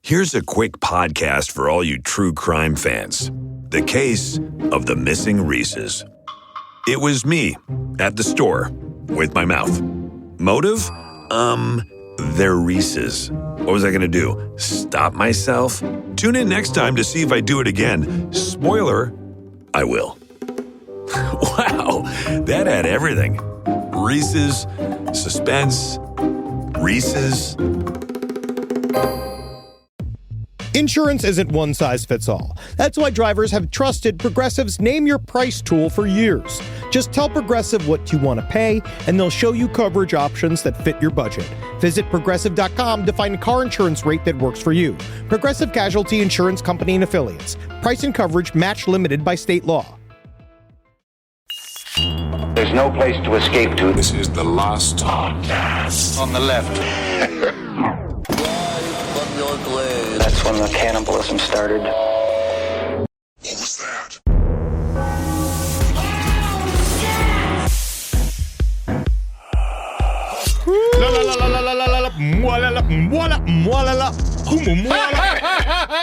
Here's a quick podcast for all you true crime fans. The case of the missing Reeses. It was me at the store with my mouth. Motive? They're Reeses. What was I going to do? Stop myself? Tune in next time to see if I do it again. Spoiler, I will. Wow, that had everything. Reeses, suspense, Reeses. Insurance isn't one size fits all. That's why drivers have trusted Progressive's Name Your Price tool for years. Just tell Progressive what you want to pay, and they'll show you coverage options that fit your budget. Visit Progressive.com to find a car insurance rate that works for you. Progressive Casualty Insurance Company and Affiliates. Price and coverage match limited by state law. There's no place to escape to. This is the last podcast. On the left. That's when the cannibalism started. What was that? La la la la la la la la la mwala la mwala mwala la mwala.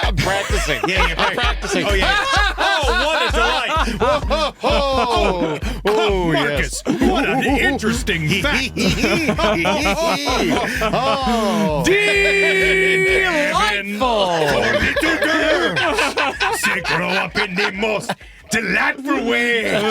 I'm practicing. Yeah, you're practicing. Oh yeah. Oh, what a delight. Oh, Marcus, yes. what an interesting fact. Oh. Delightful. Little girls. They grow up in the most delightful ways.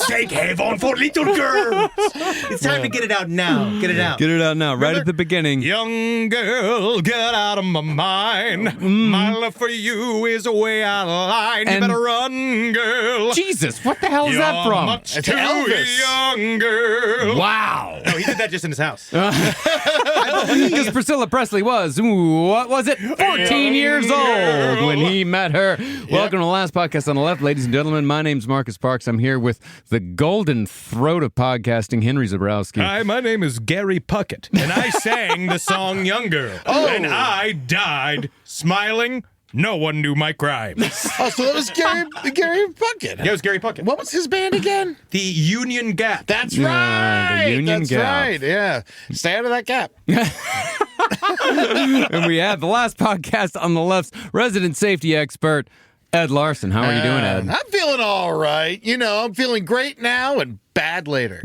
Take heaven for little girls. It's time to get it out now. Get it out. Get it out now, right at the beginning. Young girl, get out of my mind. My love for you is way out of line. You And- better run, girl. Jesus, what the hell is that from? Much It's too Elvis. young, girl. Wow. No, he did that just in his house. Because Priscilla Presley was, what was it, 14 years old when he met her. Welcome to the last podcast on the left, ladies and gentlemen. My name's Marcus Parks. I'm here with the golden throat of podcasting, Henry Zabrowski. Hi, my name is Gary Puckett, and I sang the song Young Girl. Oh. And I died smiling. No one knew my crimes. Oh, so that was Gary Puckett. Yeah, it was Gary Puckett. What was his band again? The Union Gap. That's Yeah, right. the Union That's Gap. right. Yeah. Stay out of that gap. And we have the last podcast on the left's resident safety expert, Ed Larson. How are you doing, Ed? I'm feeling all right. You know, I'm feeling great now and bad later.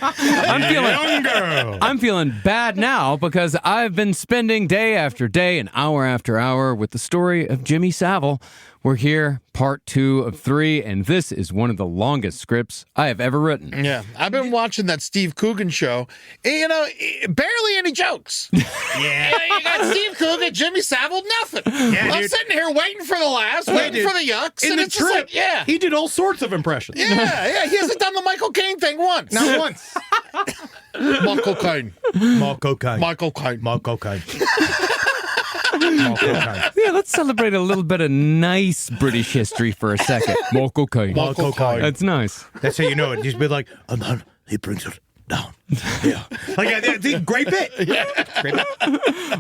I'm feeling bad now because I've been spending day after day and hour after hour with the story of Jimmy Savile. We're here, part 2 of 3, and this is one of the longest scripts I have ever written. Yeah. I've been watching that Steve Coogan show. And, you know, barely any jokes. Yeah. You got Steve Coogan, Jimmy Savile, nothing. Yeah, I'm dude. sitting here waiting for the laughs, waiting for the yucks. In and the it's just trip, like, yeah. he did all sorts of impressions. Yeah, he hasn't done the Michael Caine thing once. Not once. Michael Caine. Michael Caine. Michael Caine. Michael Caine. Michael Caine. Yeah, let's celebrate a little bit of nice British history for a second. Michael Caine. Michael Caine. That's nice. That's how you know it. Just be like, and then he brings it down. Yeah. Like, yeah, great bit. Yeah. Great bit.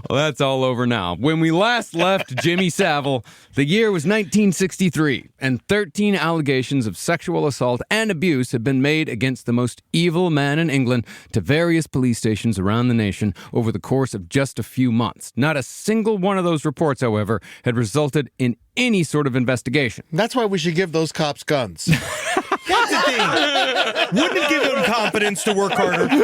Well, that's all over now. When we last left Jimmy Savile, the year was 1963, and 13 allegations of sexual assault and abuse had been made against the most evil man in England to various police stations around the nation over the course of just a few months. Not a single one of those reports, however, had resulted in any sort of investigation. That's why we should give those cops guns. That's the thing. Wouldn't it give him confidence to work harder?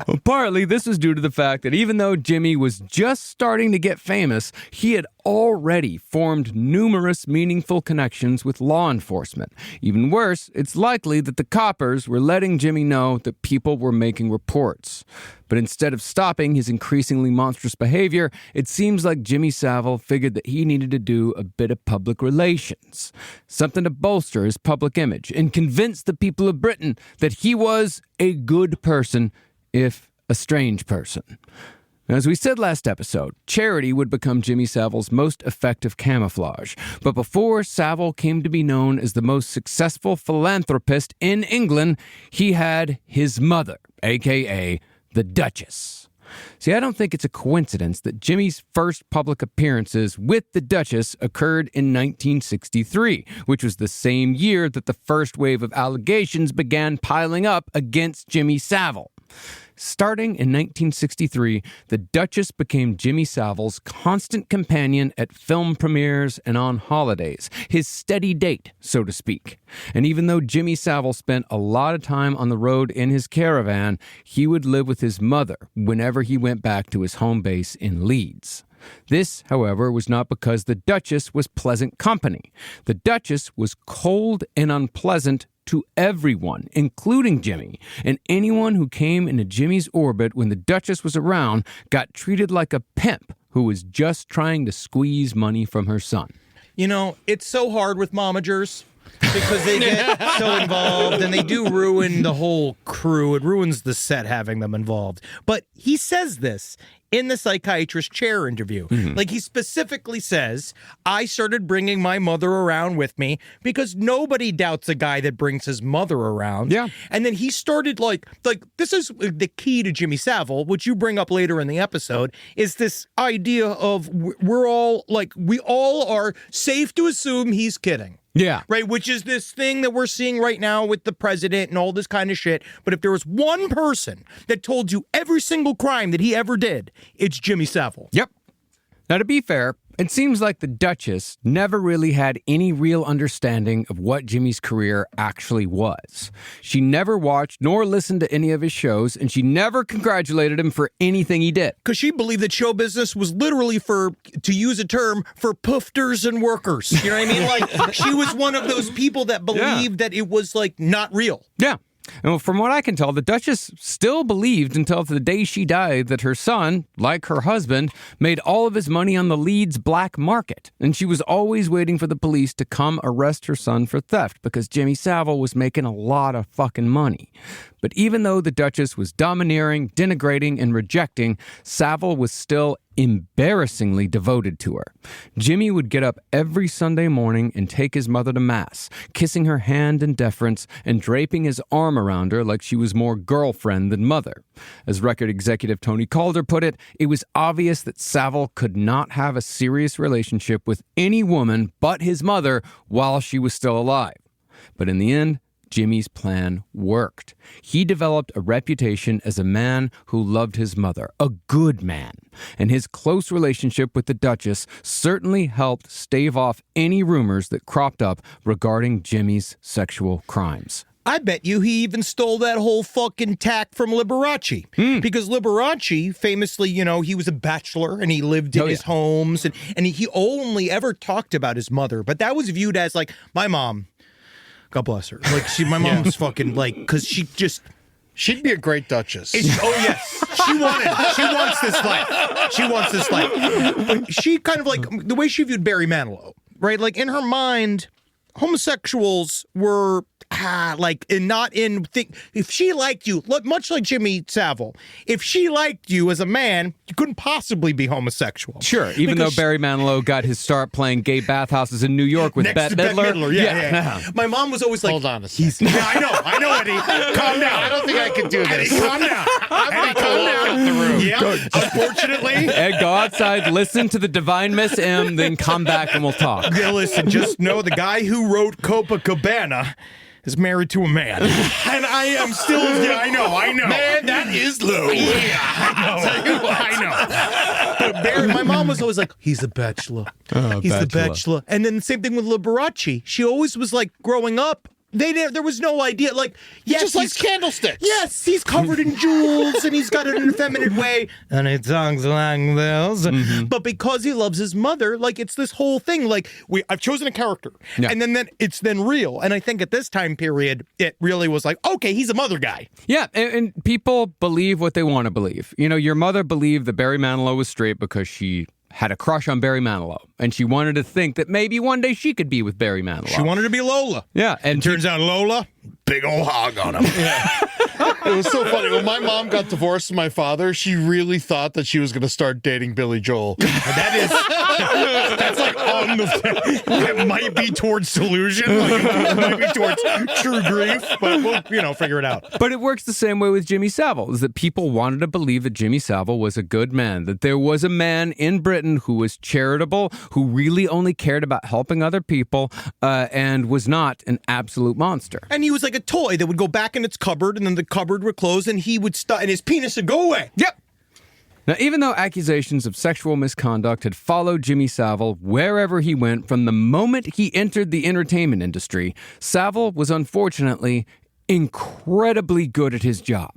Well, partly this was due to the fact that even though Jimmy was just starting to get famous, he had already formed numerous meaningful connections with law enforcement. Even worse, it's likely that the coppers were letting Jimmy know that people were making reports. But instead of stopping his increasingly monstrous behavior, it seems like Jimmy Savile figured that he needed to do a bit of public relations, something to bolster his public image and convince the people of Britain that he was a good person, if a strange person. As we said last episode, charity would become Jimmy Savile's most effective camouflage. But before Savile came to be known as the most successful philanthropist in England, he had his mother, a.k.a. the Duchess. See, I don't think it's a coincidence that Jimmy's first public appearances with the Duchess occurred in 1963, which was the same year that the first wave of allegations began piling up against Jimmy Savile. Starting in 1963, the Duchess became Jimmy Savile's constant companion at film premieres and on holidays, his steady date, so to speak. And even though Jimmy Savile spent a lot of time on the road in his caravan, he would live with his mother whenever he went back to his home base in Leeds. This, however, was not because the Duchess was pleasant company. The Duchess was cold and unpleasant to everyone, including Jimmy, and anyone who came into Jimmy's orbit when the Duchess was around got treated like a pimp who was just trying to squeeze money from her son. You know, it's so hard with momagers because they get so involved and they do ruin the whole crew. It ruins the set having them involved. But he says this in the psychiatrist chair interview. Like, he specifically says, I started bringing my mother around with me because nobody doubts a guy that brings his mother around. Yeah. And then he started like this is the key to Jimmy Savile, which you bring up later in the episode, is this idea of we all are safe to assume he's kidding. Yeah. Right, which is this thing that we're seeing right now with the president and all this kind of shit. But if there was one person that told you every single crime that he ever did, it's Jimmy Savile. Yep. Now, to be fair, it seems like the Duchess never really had any real understanding of what Jimmy's career actually was. She never watched nor listened to any of his shows, and she never congratulated him for anything he did. Because she believed that show business was literally for, to use a term, for poofters and workers. You know what I mean? Like, she was one of those people that believed that it was, like, not real. Yeah. And from what I can tell, the Duchess still believed until the day she died that her son, like her husband, made all of his money on the Leeds black market. And she was always waiting for the police to come arrest her son for theft because Jimmy Savile was making a lot of fucking money. But even though the Duchess was domineering, denigrating, and rejecting, Savile was still embarrassingly devoted to her. Jimmy would get up every Sunday morning and take his mother to Mass, kissing her hand in deference and draping his arm around her like she was more girlfriend than mother. As record executive Tony Calder put it, it was obvious that Savile could not have a serious relationship with any woman but his mother while she was still alive. But in the end, Jimmy's plan worked. He developed a reputation as a man who loved his mother, a good man. And his close relationship with the Duchess certainly helped stave off any rumors that cropped up regarding Jimmy's sexual crimes. I bet you he even stole that whole fucking tack from Liberace. Because Liberace, famously, you know, he was a bachelor and he lived in his homes and he only ever talked about his mother. But that was viewed as like, my mom, God bless her. Like, my mom was fucking like, because she'd be a great Duchess. Oh, yes. She wants this life. She wants this life. But she kind of like, the way she viewed Barry Manilow, right? Like, in her mind, homosexuals were if she liked you, much like Jimmy Savile, if she liked you as a man, you couldn't possibly be homosexual. Sure, even though Barry Manilow got his start playing gay bathhouses in New York with Bette Midler. Yeah. My mom was always like, hold on a second. Yeah, I know, Eddie. Calm down. I don't think I could do this. Eddie, calm down. Eddie, calm down. The room. Yeah, unfortunately. Ed, go outside, listen to the Divine Miss M, then come back and we'll talk. Yeah, listen, just know the guy who wrote Copacabana is married to a man. And I am still, I know. Man, that is low. Yeah, I know. But Barry, my mom was always like, he's a bachelor. He's the bachelor. And then the same thing with Liberace. She always was like, growing up, there was no idea. Like, yes, he just likes candlesticks. Yes, he's covered in jewels and he's got it in an effeminate way. And he talks like this. But because he loves his mother, like, it's this whole thing. Like, I've chosen a character. Yeah. And then it's then real. And I think at this time period, it really was like, okay, he's a mother guy. Yeah, and people believe what they want to believe. You know, your mother believed that Barry Manilow was straight because she had a crush on Barry Manilow, and she wanted to think that maybe one day she could be with Barry Manilow. She wanted to be Lola. Yeah, and turns out Lola, big old hog on him. Yeah. It was so funny. When my mom got divorced from my father, she really thought that she was going to start dating Billy Joel. That's like on the... It might be towards delusion. Like, it might be towards true grief, but we'll, figure it out. But it works the same way with Jimmy Savile, is that people wanted to believe that Jimmy Savile was a good man, that there was a man in Britain who was charitable, who really only cared about helping other people, and was not an absolute monster. And he was like a toy that would go back in its cupboard, and then the cupboard would close, and he would and his penis would go away. Yep. Now, even though accusations of sexual misconduct had followed Jimmy Savile wherever he went from the moment he entered the entertainment industry, Savile was unfortunately incredibly good at his job.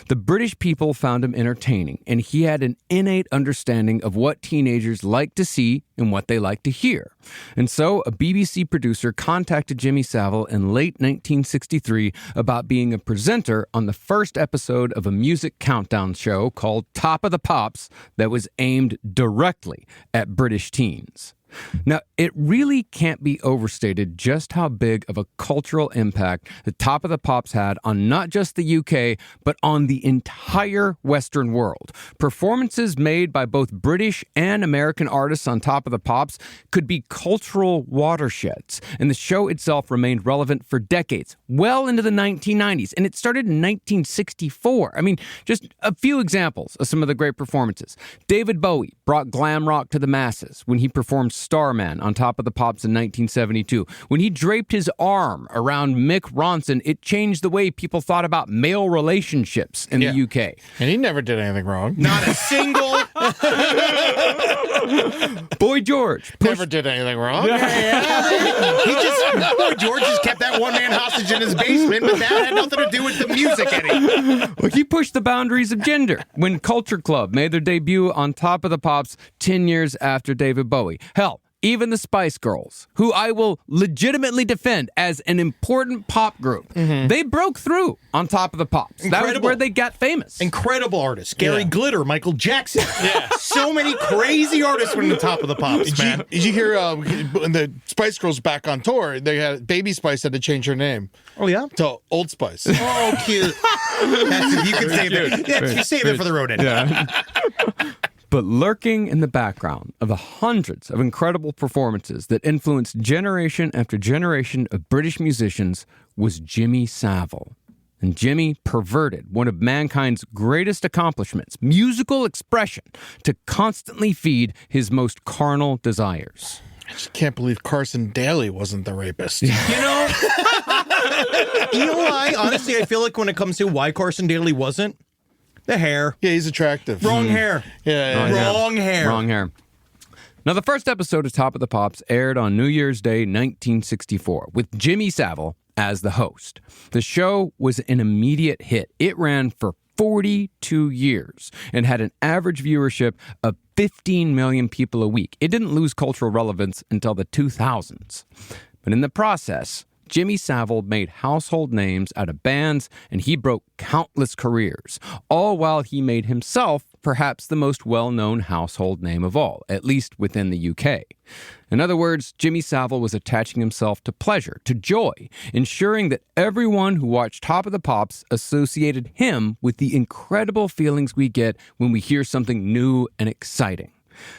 The British people found him entertaining, and he had an innate understanding of what teenagers like to see and what they like to hear. And so a BBC producer contacted Jimmy Savile in late 1963 about being a presenter on the first episode of a music countdown show called Top of the Pops that was aimed directly at British teens. Now, it really can't be overstated just how big of a cultural impact the Top of the Pops had on not just the UK, but on the entire Western world. Performances made by both British and American artists on Top of the Pops could be cultural watersheds, and the show itself remained relevant for decades, well into the 1990s, and it started in 1964. I mean, just a few examples of some of the great performances. David Bowie brought glam rock to the masses when he performed Starman on Top of the Pops in 1972. When he draped his arm around Mick Ronson, it changed the way people thought about male relationships in the UK. And he never did anything wrong. Not a single. Boy George Never did anything wrong. Boy George just kept that one man hostage in his basement, but that had nothing to do with the music, Eddie. Well, he pushed the boundaries of gender when Culture Club made their debut on Top of the Pops 10 years after David Bowie. Hell, even the Spice Girls, who I will legitimately defend as an important pop group, they broke through on Top of the Pops. That was where they got famous. Incredible artists. Gary Glitter, Michael Jackson. So many crazy artists were in the Top of the Pops, man. Did you hear when the Spice Girls back on tour, they had Baby Spice had to change her name. Oh, yeah? To Old Spice. Oh, cute. You can save it. Yeah, save it for the road end. Yeah. But lurking in the background of the hundreds of incredible performances that influenced generation after generation of British musicians was Jimmy Savile. And Jimmy perverted one of mankind's greatest accomplishments, musical expression, to constantly feed his most carnal desires. I just can't believe Carson Daly wasn't the rapist. You know why? Honestly, I feel like when it comes to why Carson Daly wasn't, the hair. Yeah, he's attractive. Wrong hair. Wrong hair. Wrong hair. Now, the first episode of Top of the Pops aired on New Year's Day, 1964, with Jimmy Savile as the host. The show was an immediate hit. It ran for 42 years and had an average viewership of 15 million people a week. It didn't lose cultural relevance until the 2000s. But in the process, Jimmy Savile made household names out of bands, and he broke countless careers, all while he made himself perhaps the most well-known household name of all, at least within the UK. In other words, Jimmy Savile was attaching himself to pleasure, to joy, ensuring that everyone who watched Top of the Pops associated him with the incredible feelings we get when we hear something new and exciting.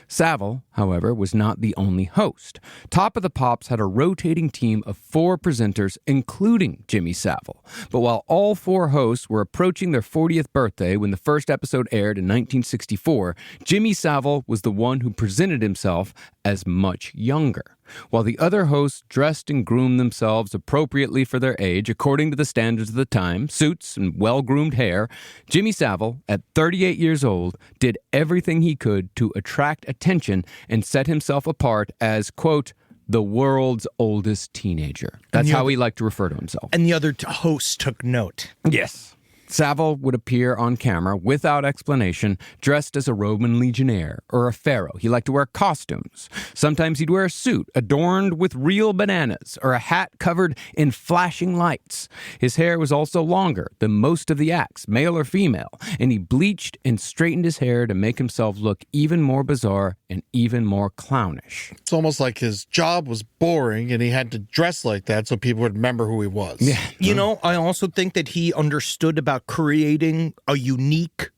Savile, however, was not the only host. Top of the Pops had a rotating team of 4 presenters, including Jimmy Savile. But while all 4 hosts were approaching their 40th birthday when the first episode aired in 1964, Jimmy Savile was the one who presented himself as much younger. While the other hosts dressed and groomed themselves appropriately for their age, according to the standards of the time, suits and well-groomed hair, Jimmy Savile, at 38 years old, did everything he could to attract attention and set himself apart as, quote, the world's oldest teenager. That's how he liked to refer to himself. And the other hosts took note. Yes. Savile would appear on camera without explanation, dressed as a Roman legionnaire or a pharaoh. He liked to wear costumes. Sometimes he'd wear a suit adorned with real bananas or a hat covered in flashing lights. His hair was also longer than most of the acts, male or female, and he bleached and straightened his hair to make himself look even more bizarre and even more clownish. It's almost like his job was boring and he had to dress like that so people would remember who he was. Yeah. You know, I also think that he understood about creating a unique,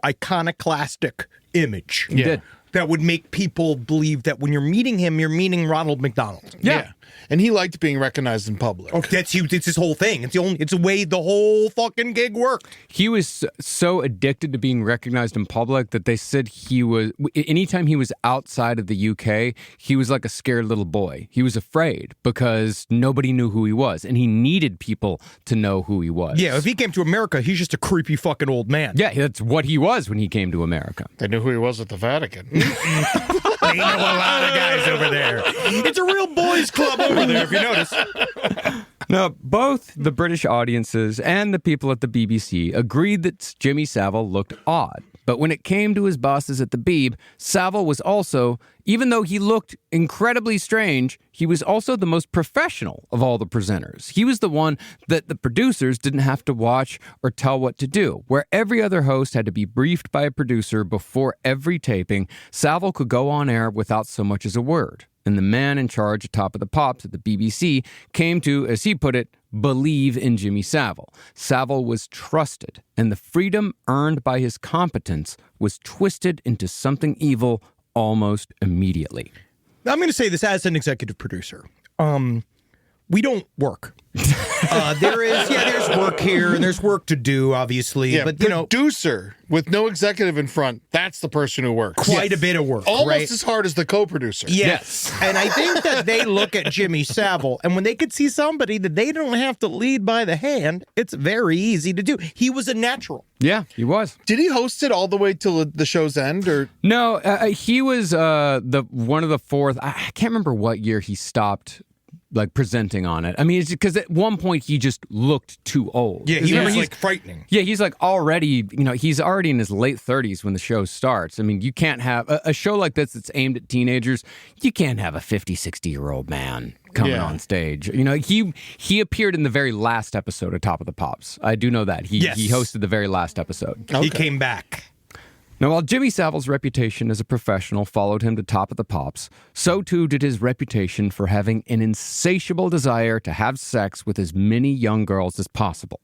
iconoclastic image. He did. That would make people believe that when you're meeting him, you're meeting Ronald McDonald. Yeah. and he liked being recognized in public. Oh, that's huge. It's his whole thing. It's the way the whole fucking gig worked. He was so addicted to being recognized in public that they said anytime he was outside of the UK, he was like a scared little boy. He was afraid because nobody knew who he was, and he needed people to know who he was. Yeah, if he came to America, he's just a creepy fucking old man. Yeah, that's what he was when he came to America. They knew who he was at the Vatican. They know a lot of guys over there. It's a real boys club over there, if you notice. Now, both the British audiences and the people at the BBC agreed that Jimmy Savile looked odd. But when it came to his bosses at the Beeb, Savile was also, even though he looked incredibly strange, he was also the most professional of all the presenters. He was the one that the producers didn't have to watch or tell what to do. Where every other host had to be briefed by a producer before every taping, Savile could go on air without so much as a word. And the man in charge at Top of the Pops at the BBC came to, as he put it, believe in Jimmy Savile. Savile was trusted, and the freedom earned by his competence was twisted into something evil almost immediately. I'm going to say this as an executive producer. We don't work. There's work here, and there's work to do, obviously. Yeah, but producer with no executive in front, that's the person who works. Quite a bit of work. Almost as hard as the co-producer. Yes. And I think that they look at Jimmy Savile, and when they could see somebody that they don't have to lead by the hand, it's very easy to do. He was a natural. Yeah, he was. Did he host it all the way till the show's end, or No, he was the one of the fourth. I can't remember what year he stopped presenting on it. I mean, it's because at one point he just looked too old. Yeah, he was frightening. Yeah, he's already, he's already in his late 30s when the show starts. I mean, you can't have a show like this that's aimed at teenagers. You can't have a 50, 60-year-old man coming on stage. He appeared in the very last episode of Top of the Pops. I do know that. He hosted the very last episode. Okay. He came back. Now, while Jimmy Savile's reputation as a professional followed him to Top of the Pops, so too did his reputation for having an insatiable desire to have sex with as many young girls as possible.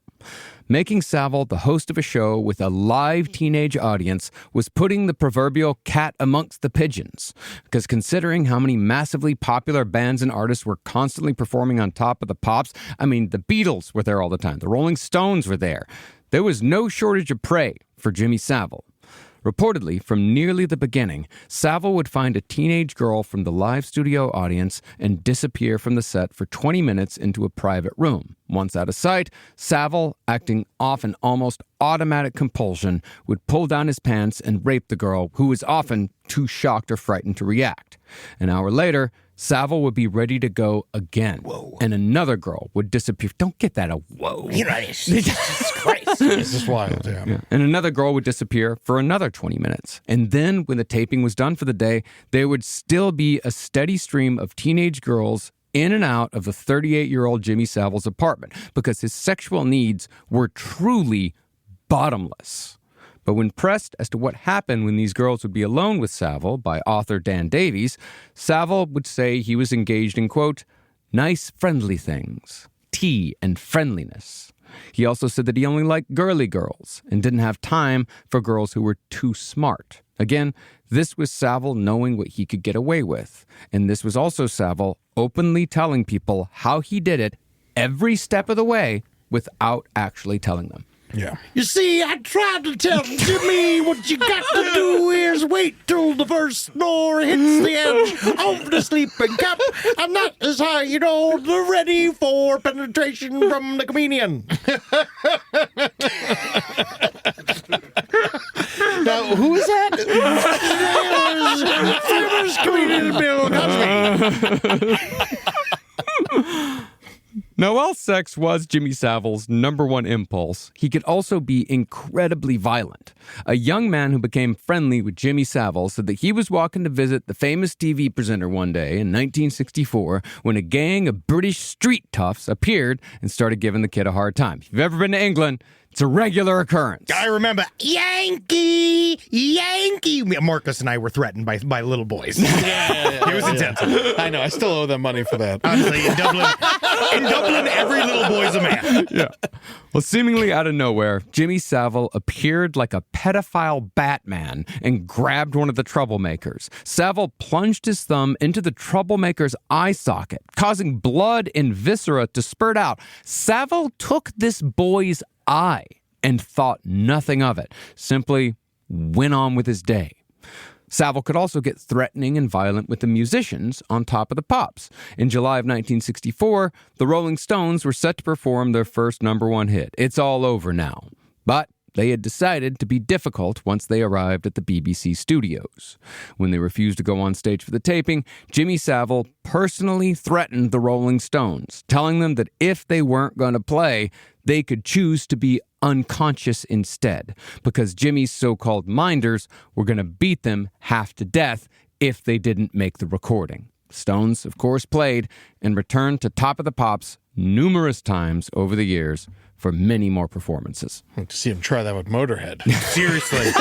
Making Savile the host of a show with a live teenage audience was putting the proverbial cat amongst the pigeons. Because considering how many massively popular bands and artists were constantly performing on Top of the Pops, I mean, the Beatles were there all the time. The Rolling Stones were there. There was no shortage of prey for Jimmy Savile. Reportedly, from nearly the beginning, Savile would find a teenage girl from the live studio audience and disappear from the set for 20 minutes into a private room. Once out of sight, Savile, acting off an almost automatic compulsion, would pull down his pants and rape the girl, who was often too shocked or frightened to react. An hour later, Savile would be ready to go again. Whoa. And another girl would disappear. Don't get that a whoa. Jesus Christ. This is wild, yeah. And another girl would disappear for another 20 minutes. And then, when the taping was done for the day, there would still be a steady stream of teenage girls in and out of the 38-year-old Jimmy Savile's apartment because his sexual needs were truly bottomless. But when pressed as to what happened when these girls would be alone with Savile by author Dan Davies, Savile would say he was engaged in, quote, nice friendly things, tea and friendliness. He also said that he only liked girly girls and didn't have time for girls who were too smart. Again, this was Savile knowing what he could get away with. And this was also Savile openly telling people how he did it every step of the way without actually telling them. Yeah. You see, I tried to tell Jimmy what you got to do is wait till the first snore hits the edge of the sleeping cup. I'm not as high, ready for penetration from the comedian. Now, who is that? Famous comedian Bill Cosby. Now, while sex was Jimmy Savile's number one impulse, he could also be incredibly violent. A young man who became friendly with Jimmy Savile said that he was walking to visit the famous TV presenter one day in 1964 when a gang of British street toughs appeared and started giving the kid a hard time. If you've ever been to England, It's a regular occurrence. I remember Yankee. Marcus and I were threatened by little boys. Yeah, It was intense. I know. I still owe them money for that. Honestly, in Dublin, every little boy's a man. Yeah. Well, seemingly out of nowhere, Jimmy Savile appeared like a pedophile Batman and grabbed one of the troublemakers. Savile plunged his thumb into the troublemaker's eye socket, causing blood and viscera to spurt out. Savile took this boy's eye and thought nothing of it, simply went on with his day. Savile could also get threatening and violent with the musicians on Top of the Pops. In July of 1964, the Rolling Stones were set to perform their first #1 hit, It's All Over Now. But they had decided to be difficult once they arrived at the BBC studios. When they refused to go on stage for the taping, Jimmy Savile personally threatened the Rolling Stones, telling them that if they weren't going to play, they could choose to be unconscious instead, because Jimmy's so-called minders were going to beat them half to death if they didn't make the recording. Stones, of course, played and returned to Top of the Pops numerous times over the years for many more performances. I'd like to see him try that with Motorhead. Seriously.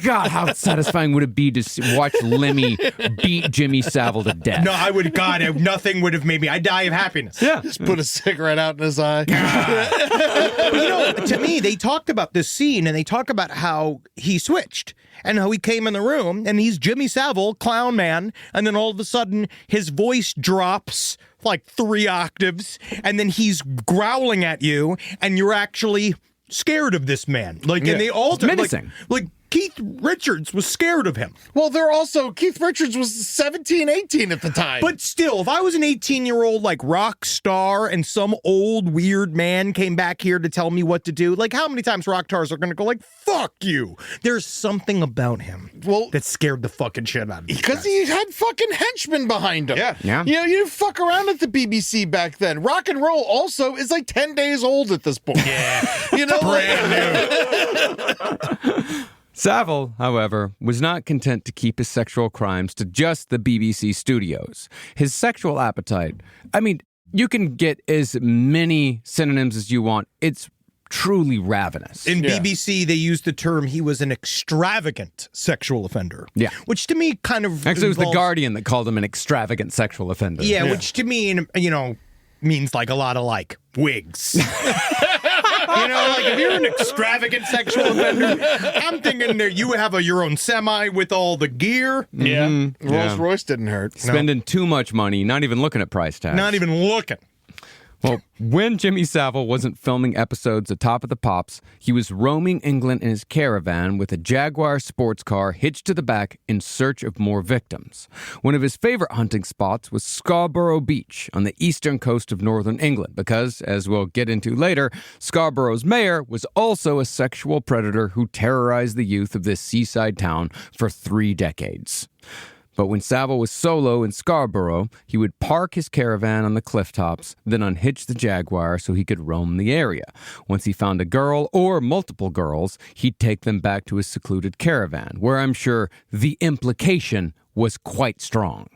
God, how satisfying would it be to watch Lemmy beat Jimmy Savile to death? No, I would, God, nothing would have made me. I'd die of happiness. Yeah. Just put a cigarette out in his eye. But, to me, they talked about this scene and they talk about how he switched and how he came in the room and he's Jimmy Savile, clown man, and then all of a sudden his voice drops like 3 octaves and then he's growling at you and you're actually scared of this man. Like, and they all menacing. like Keith Richards was scared of him. Well, Keith Richards was 17, 18 at the time. But still, if I was an 18-year-old like rock star and some old weird man came back here to tell me what to do, like how many times rock stars are going to go like, fuck you? There's something about him that scared the fucking shit out of me. Because he had fucking henchmen behind him. Yeah. You know, you didn't fuck around at the BBC back then. Rock and roll also is like 10 days old at this point. Yeah. You know, Brand new. Savile, however, was not content to keep his sexual crimes to just the BBC studios. His sexual appetite, I mean, you can get as many synonyms as you want. It's truly ravenous. In BBC, they used the term he was an extravagant sexual offender. Yeah. Which to me kind of Actually, it was The Guardian that called him an extravagant sexual offender. Yeah, which to me, means like a lot of like wigs. Like if you're an extravagant sexual offender, I'm thinking that you have your own semi with all the gear. Yeah. Mm-hmm. Rolls Royce didn't hurt. Spending too much money, not even looking at price tags. Not even looking. Well, when Jimmy Savile wasn't filming episodes of Top of the Pops, he was roaming England in his caravan with a Jaguar sports car hitched to the back in search of more victims. One of his favorite hunting spots was Scarborough Beach on the eastern coast of northern England because, as we'll get into later, Scarborough's mayor was also a sexual predator who terrorized the youth of this seaside town for 3 decades. But when Savile was solo in Scarborough, he would park his caravan on the cliff tops, then unhitch the Jaguar so he could roam the area. Once he found a girl or multiple girls, he'd take them back to his secluded caravan, where I'm sure the implication was quite strong.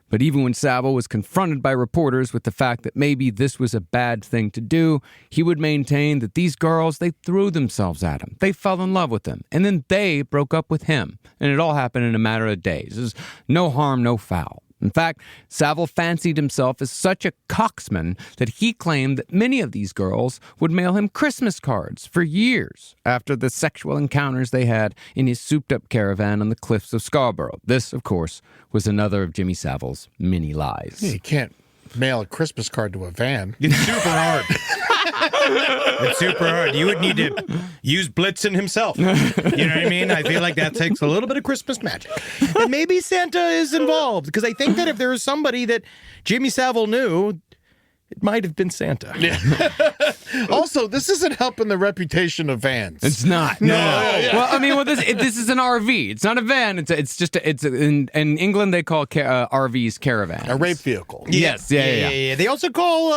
But even when Savile was confronted by reporters with the fact that maybe this was a bad thing to do, he would maintain that these girls, they threw themselves at him. They fell in love with him. And then they broke up with him. And it all happened in a matter of days. It was no harm, no foul. In fact, Savile fancied himself as such a coxman that he claimed that many of these girls would mail him Christmas cards for years after the sexual encounters they had in his souped-up caravan on the cliffs of Scarborough. This, of course, was another of Jimmy Savile's many lies. You can't mail a Christmas card to a van. It's super hard. It's super hard. You would need to use Blitzen himself. You know what I mean? I feel like that takes a little bit of Christmas magic. And maybe Santa is involved, because I think that if there was somebody that Jimmy Savile knew, it might have been Santa. Yeah. Also, this isn't helping the reputation of vans. It's not. No. Well, I mean, this is an RV. It's not a van. It's in England they call RVs caravans. A rape vehicle. Yes. Yeah. They also call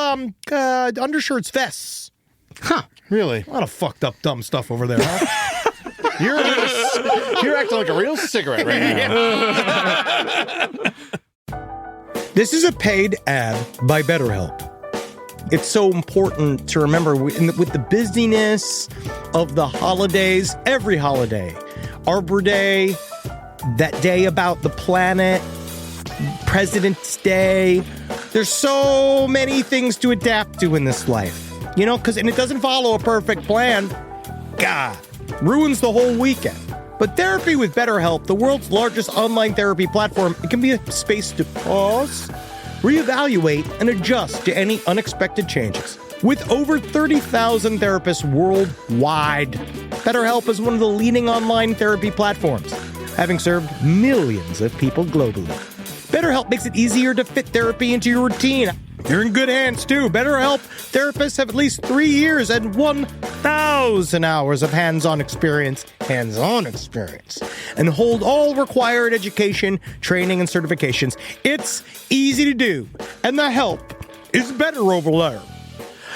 undershirts vests. Huh. Really? A lot of fucked up dumb stuff over there, huh? You're acting like a real cigarette right now. This is a paid ad by BetterHelp. it's so important to remember with the busyness of the holidays, every holiday, Arbor Day, that day about the planet, President's Day. There's so many things to adapt to in this life, and it doesn't follow a perfect plan. God, ruins the whole weekend. But therapy with BetterHelp, the world's largest online therapy platform, it can be a space to pause, reevaluate, and adjust to any unexpected changes. With over 30,000 therapists worldwide, BetterHelp is one of the leading online therapy platforms, having served millions of people globally. BetterHelp makes it easier to fit therapy into your routine. You're in good hands, too. BetterHelp therapists have at least 3 years and 1,000 hours of hands-on experience, and hold all required education, training, and certifications. It's easy to do, and the help is better over there.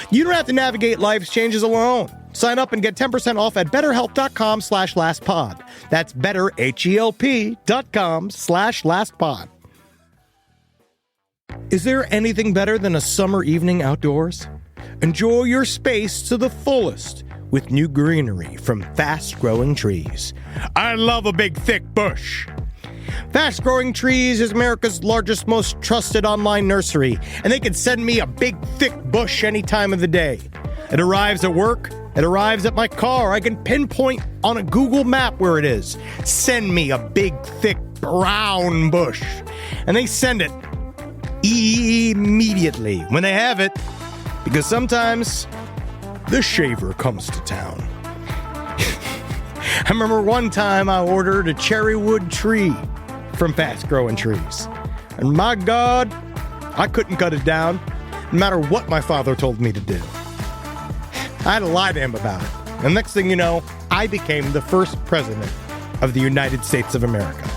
You don't have to navigate life's changes alone. Sign up and get 10% off at betterhelp.com/lastpod. That's betterhelp.com/lastpod. Is there anything better than a summer evening outdoors? Enjoy your space to the fullest with new greenery from Fast Growing Trees. I love a big, thick bush. Fast Growing Trees is America's largest, most trusted online nursery, and they can send me a big, thick bush any time of the day. It arrives at work. It arrives at my car. I can pinpoint on a Google map where it is. Send me a big, thick, brown bush. And they send it immediately when they have it, because sometimes the shaver comes to town. I remember one time I ordered a cherry wood tree from Fast Growing Trees, and my God, I couldn't cut it down no matter what my father told me to do. I had to lie to him about it, and next thing you know, I became the first president of the United States of America.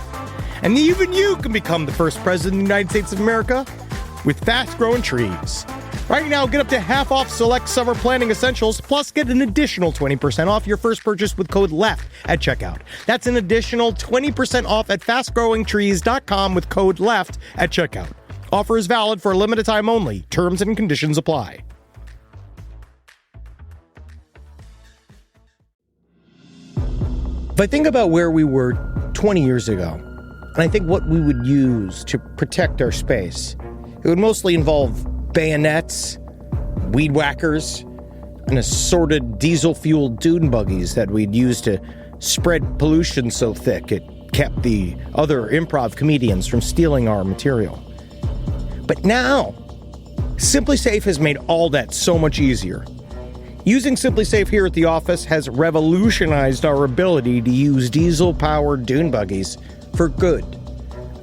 And even you can become the first president of the United States of America with Fast Growing Trees. Right now, get up to half off select summer planting essentials, plus get an additional 20% off your first purchase with code LEFT at checkout. That's an additional 20% off at fastgrowingtrees.com with code LEFT at checkout. Offer is valid for a limited time only. Terms and conditions apply. If I think about where we were 20 years ago, and I think what we would use to protect our space, it would mostly involve bayonets, weed whackers, and assorted diesel-fueled dune buggies that we'd use to spread pollution so thick it kept the other improv comedians from stealing our material. But now, SimpliSafe has made all that so much easier. Using SimpliSafe here at the office has revolutionized our ability to use diesel-powered dune buggies for good,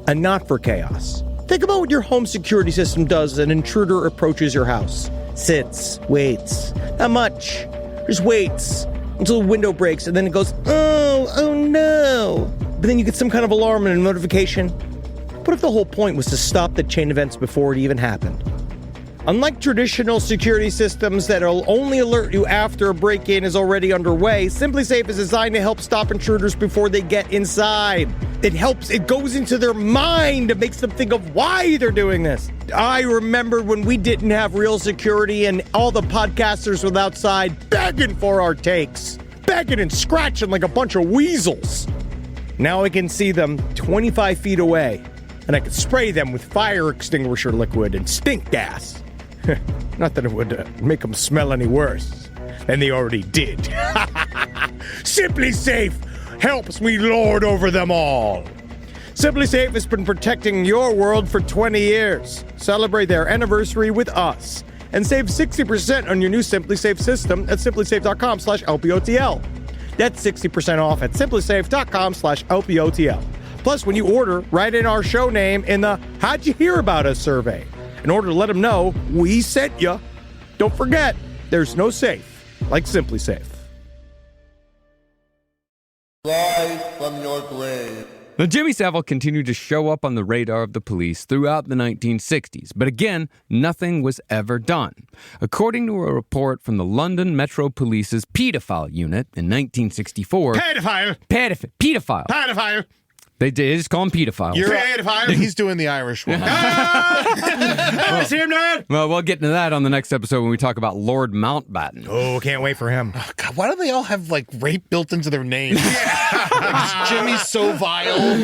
and not for chaos. Think about what your home security system does as an intruder approaches your house. Sits, waits. Not much. Just waits until the window breaks, and then it goes, oh no. But then you get some kind of alarm and a notification. What if the whole point was to stop the chain events before it even happened? Unlike traditional security systems that'll only alert you after a break-in is already underway, SimpliSafe is designed to help stop intruders before they get inside. It goes into their mind. It makes them think of why they're doing this. I remember when we didn't have real security and all the podcasters were outside begging for our takes. Begging and scratching like a bunch of weasels. Now I can see them 25 feet away, and I can spray them with fire extinguisher liquid and stink gas. Not that it would make them smell any worse than they already did. SimpliSafe helps me lord over them all. SimpliSafe has been protecting your world for 20 years. Celebrate their anniversary with us and save 60% on your new SimpliSafe system at simplisafe.com/LPOTL. That's 60% off at simplisafe.com/LPOTL. Plus, when you order, write in our show name in the How'd You Hear About Us survey in order to let them know we sent you. Don't forget, there's no safe like SimpliSafe. Rise from your grave. Now, Jimmy Savile continued to show up on the radar of the police throughout the 1960s, but again, nothing was ever done. According to a report from the London Metro Police's Pedophile Unit in 1964... Pedophile! Pedophile. They just call him pedophiles. He's doing the Irish one. I see him, Dad. Well, we'll get into that on the next episode when we talk about Lord Mountbatten. Oh, can't wait for him. Oh, God, why do they all have like rape built into their names? Like Jimmy Savile,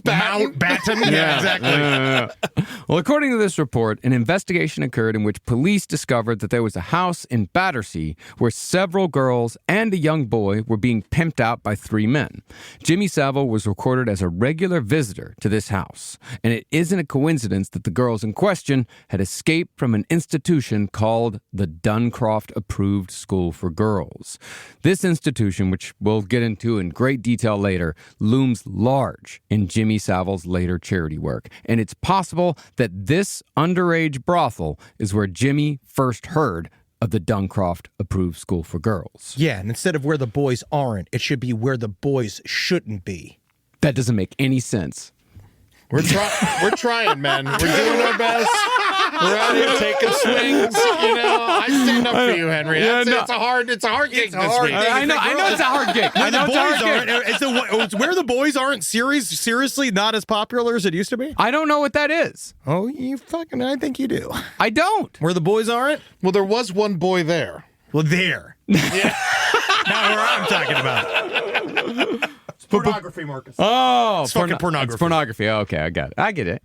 Mountbatten. Yeah, exactly. Well, according to this report, an investigation occurred in which police discovered that there was a house in Battersea where several girls and a young boy were being pimped out by 3 men. Jimmy Savile was recorded as a regular visitor to this house, and it isn't a coincidence that the girls in question had escaped from an institution called the Duncroft Approved School for Girls. This institution, which we'll get into in great detail later, looms large in Jimmy Savile's later charity work, and it's possible that this underage brothel is where Jimmy first heard of the Duncroft Approved School for Girls. Yeah, and instead of where the boys aren't, it should be where the boys shouldn't be. That doesn't make any sense. We're trying, man. We're doing our best. We're out here taking swings. You know, I stand up for you, Henry. It's a hard gig this week. I know it's a hard gig. It's where the boys aren't seriously not as popular as it used to be. I don't know what that is. Oh, I think you do. I don't. Where the boys aren't? Well, there was one boy there. Well, there. Yeah. Not where I'm talking about. It's pornography, Marcus. Oh, it's fucking pornography. It's pornography. Oh, okay, I get it.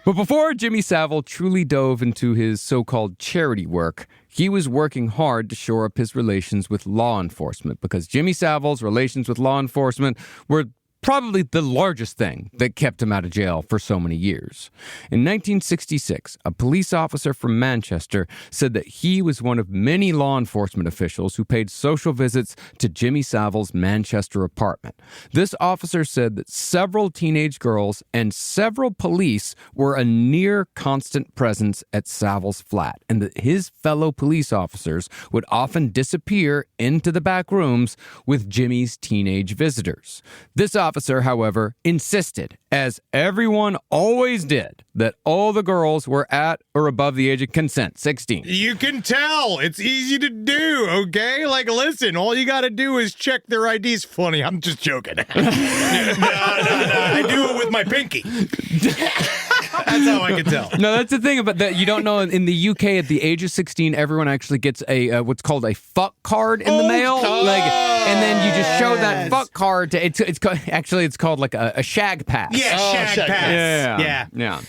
But before Jimmy Savile truly dove into his so-called charity work, he was working hard to shore up his relations with law enforcement, because Jimmy Savile's relations with law enforcement were probably the largest thing that kept him out of jail for so many years. In 1966, a police officer from Manchester said that he was one of many law enforcement officials who paid social visits to Jimmy Savile's Manchester apartment. This officer said that several teenage girls and several police were a near constant presence at Savile's flat, and that his fellow police officers would often disappear into the back rooms with Jimmy's teenage visitors. This officer, however, insisted, as everyone always did, that all the girls were at or above the age of consent, 16. You can tell. It's easy to do, okay? Like, listen, all you got to do is check their IDs. Funny, I'm just joking. No, I do it with my pinky. That's how I can tell. No, that's the thing about that. You don't know, in the UK, at the age of 16, everyone actually gets a what's called a fuck card in the mail. And then you just show that fuck card to it's called like a shag pass. Yeah, shag pass. Yeah.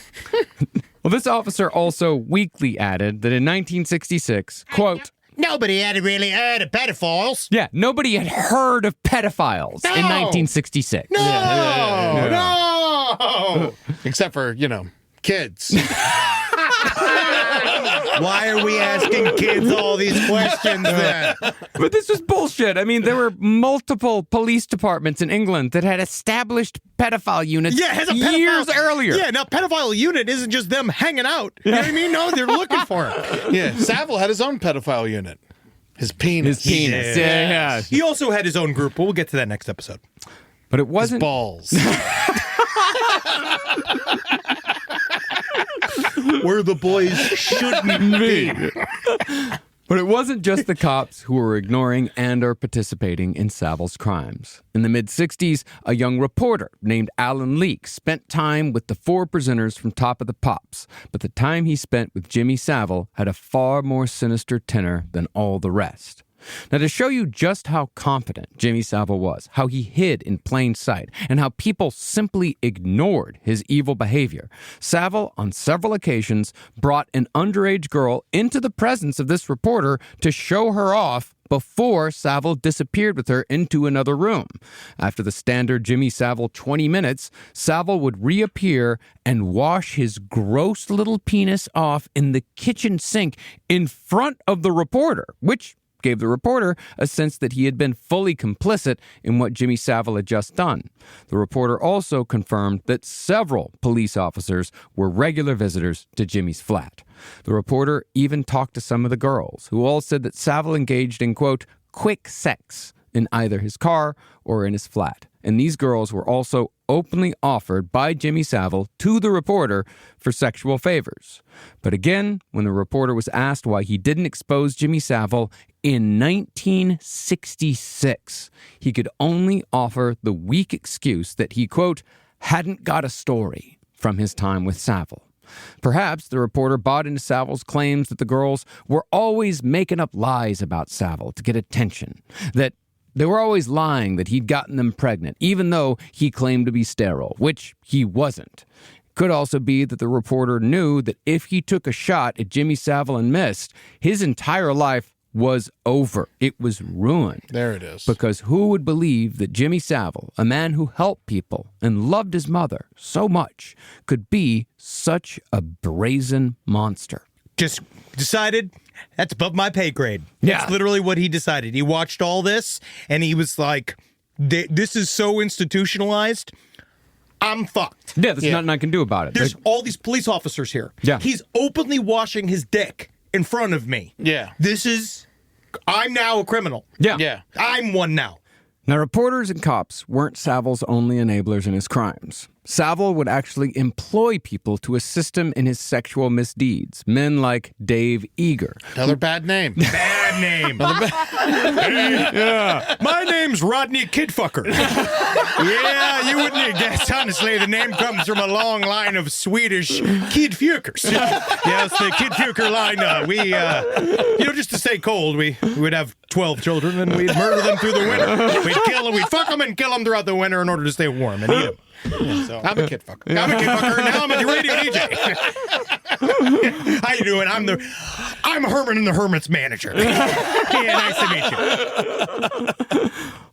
Well, this officer also weakly added that in 1966, quote, nobody had really heard of pedophiles. Yeah, nobody had heard of pedophiles in 1966. No. Except for, kids. Why are we asking kids all these questions then? But this was bullshit. I mean, there were multiple police departments in England that had established pedophile units years earlier. Yeah, now pedophile unit isn't just them hanging out. You know what I mean? No, they're looking for it. Yeah, Savile had his own pedophile unit. His penis. Yeah. He also had his own group, but we'll get to that next episode. But it wasn't... His balls. Where the boys shouldn't be. But it wasn't just the cops who were ignoring and or participating in Savile's crimes. In the mid-'60s, a young reporter named Alan Leake spent time with the 4 prisoners from Top of the Pops, but the time he spent with Jimmy Savile had a far more sinister tenor than all the rest. Now, to show you just how confident Jimmy Savile was, how he hid in plain sight, and how people simply ignored his evil behavior, Savile, on several occasions, brought an underage girl into the presence of this reporter to show her off before Savile disappeared with her into another room. After the standard Jimmy Savile 20 minutes, Savile would reappear and wash his gross little penis off in the kitchen sink in front of the reporter, which gave the reporter a sense that he had been fully complicit in what Jimmy Savile had just done. The reporter also confirmed that several police officers were regular visitors to Jimmy's flat. The reporter even talked to some of the girls, who all said that Savile engaged in, quote, quick sex in either his car or in his flat. And these girls were also openly offered by Jimmy Savile to the reporter for sexual favors. But again, when the reporter was asked why he didn't expose Jimmy Savile, In 1966, he could only offer the weak excuse that he, quote, hadn't got a story from his time with Savile. Perhaps the reporter bought into Savile's claims that the girls were always making up lies about Savile to get attention, that they were always lying that he'd gotten them pregnant, even though he claimed to be sterile, which he wasn't. Could also be that the reporter knew that if he took a shot at Jimmy Savile and missed, his entire life was over. It was ruined. There it is. Because who would believe that Jimmy Savile, a man who helped people and loved his mother so much, could be such a brazen monster? Just decided that's above my pay grade. Yeah. That's literally what he decided. He watched all this and he was like, this is so institutionalized. I'm fucked. Yeah, there's nothing I can do about it. There's all these police officers here. Yeah. He's openly washing his dick in front of me. Yeah. I'm now a criminal. Yeah. Yeah. I'm one now. Now, reporters and cops weren't Savile's only enablers in his crimes. Savile would actually employ people to assist him in his sexual misdeeds. Men like Dave Eager. Another bad name. Bad name. Yeah. My name's Rodney Kidfucker. Yeah, you wouldn't guess. Honestly, the name comes from a long line of Swedish Kidfuckers. Yes, the Kidfucker line. Just to stay cold, we would have 12 children and we'd murder them through the winter. We'd fuck them and kill them throughout the winter in order to stay warm and eat them. Yeah, so. I'm a kid fucker. I'm a kid fucker. Now I'm a radio DJ. How you doing? I'm Herman and the Hermit's manager. Yeah, nice to meet you.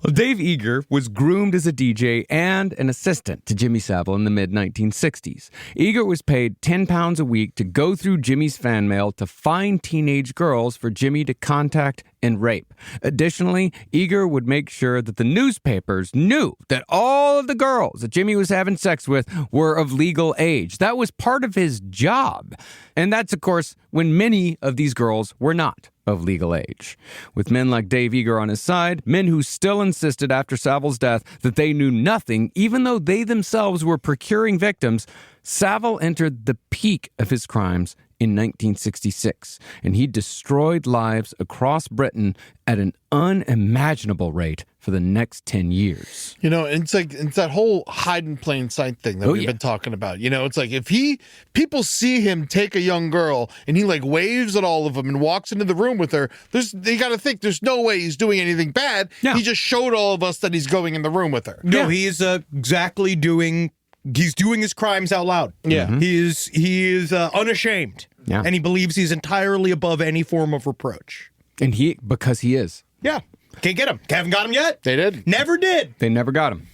Well, Dave Eager was groomed as a DJ and an assistant to Jimmy Savile in the mid-1960s. Eager was paid £10 a week to go through Jimmy's fan mail to find teenage girls for Jimmy to contact and rape. Additionally, Eager would make sure that the newspapers knew that all of the girls that Jimmy was having sex with were of legal age. That was part of his job. And that's, of course, when many of these girls were not of legal age. With men like Dave Eager on his side, men who still insisted after Savile's death that they knew nothing, even though they themselves were procuring victims, Savile entered the peak of his crimes in 1966, and he destroyed lives across Britain at an unimaginable rate for the next 10 years. You know, it's that whole hide in plain sight thing that we've been talking about. You know, it's like if people see him take a young girl and he like waves at all of them and walks into the room with her, they got to think there's no way he's doing anything bad. Yeah. He just showed all of us that he's going in the room with her. No, he is he's doing his crimes out loud. Yeah. Mm-hmm. He is unashamed. Yeah. And he believes he's entirely above any form of reproach. And because he is. Yeah. Can't get him. Haven't got him yet. They did. Never did. They never got him.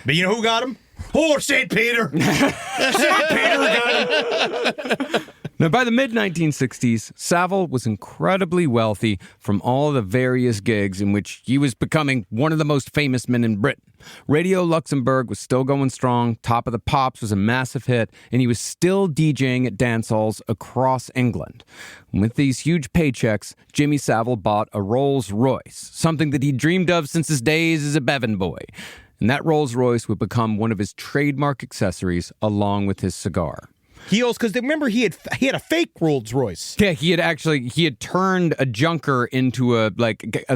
But you know who got him? Oh, St. Peter. St. Peter got him. Now, by the mid-1960s, Savile was incredibly wealthy from all the various gigs in which he was becoming one of the most famous men in Britain. Radio Luxembourg was still going strong, Top of the Pops was a massive hit, and he was still DJing at dance halls across England. With these huge paychecks, Jimmy Savile bought a Rolls Royce, something that he dreamed of since his days as a Bevan boy. And that Rolls Royce would become one of his trademark accessories along with his cigar. Because remember he had a fake Rolls Royce. Yeah, he had turned a junker into a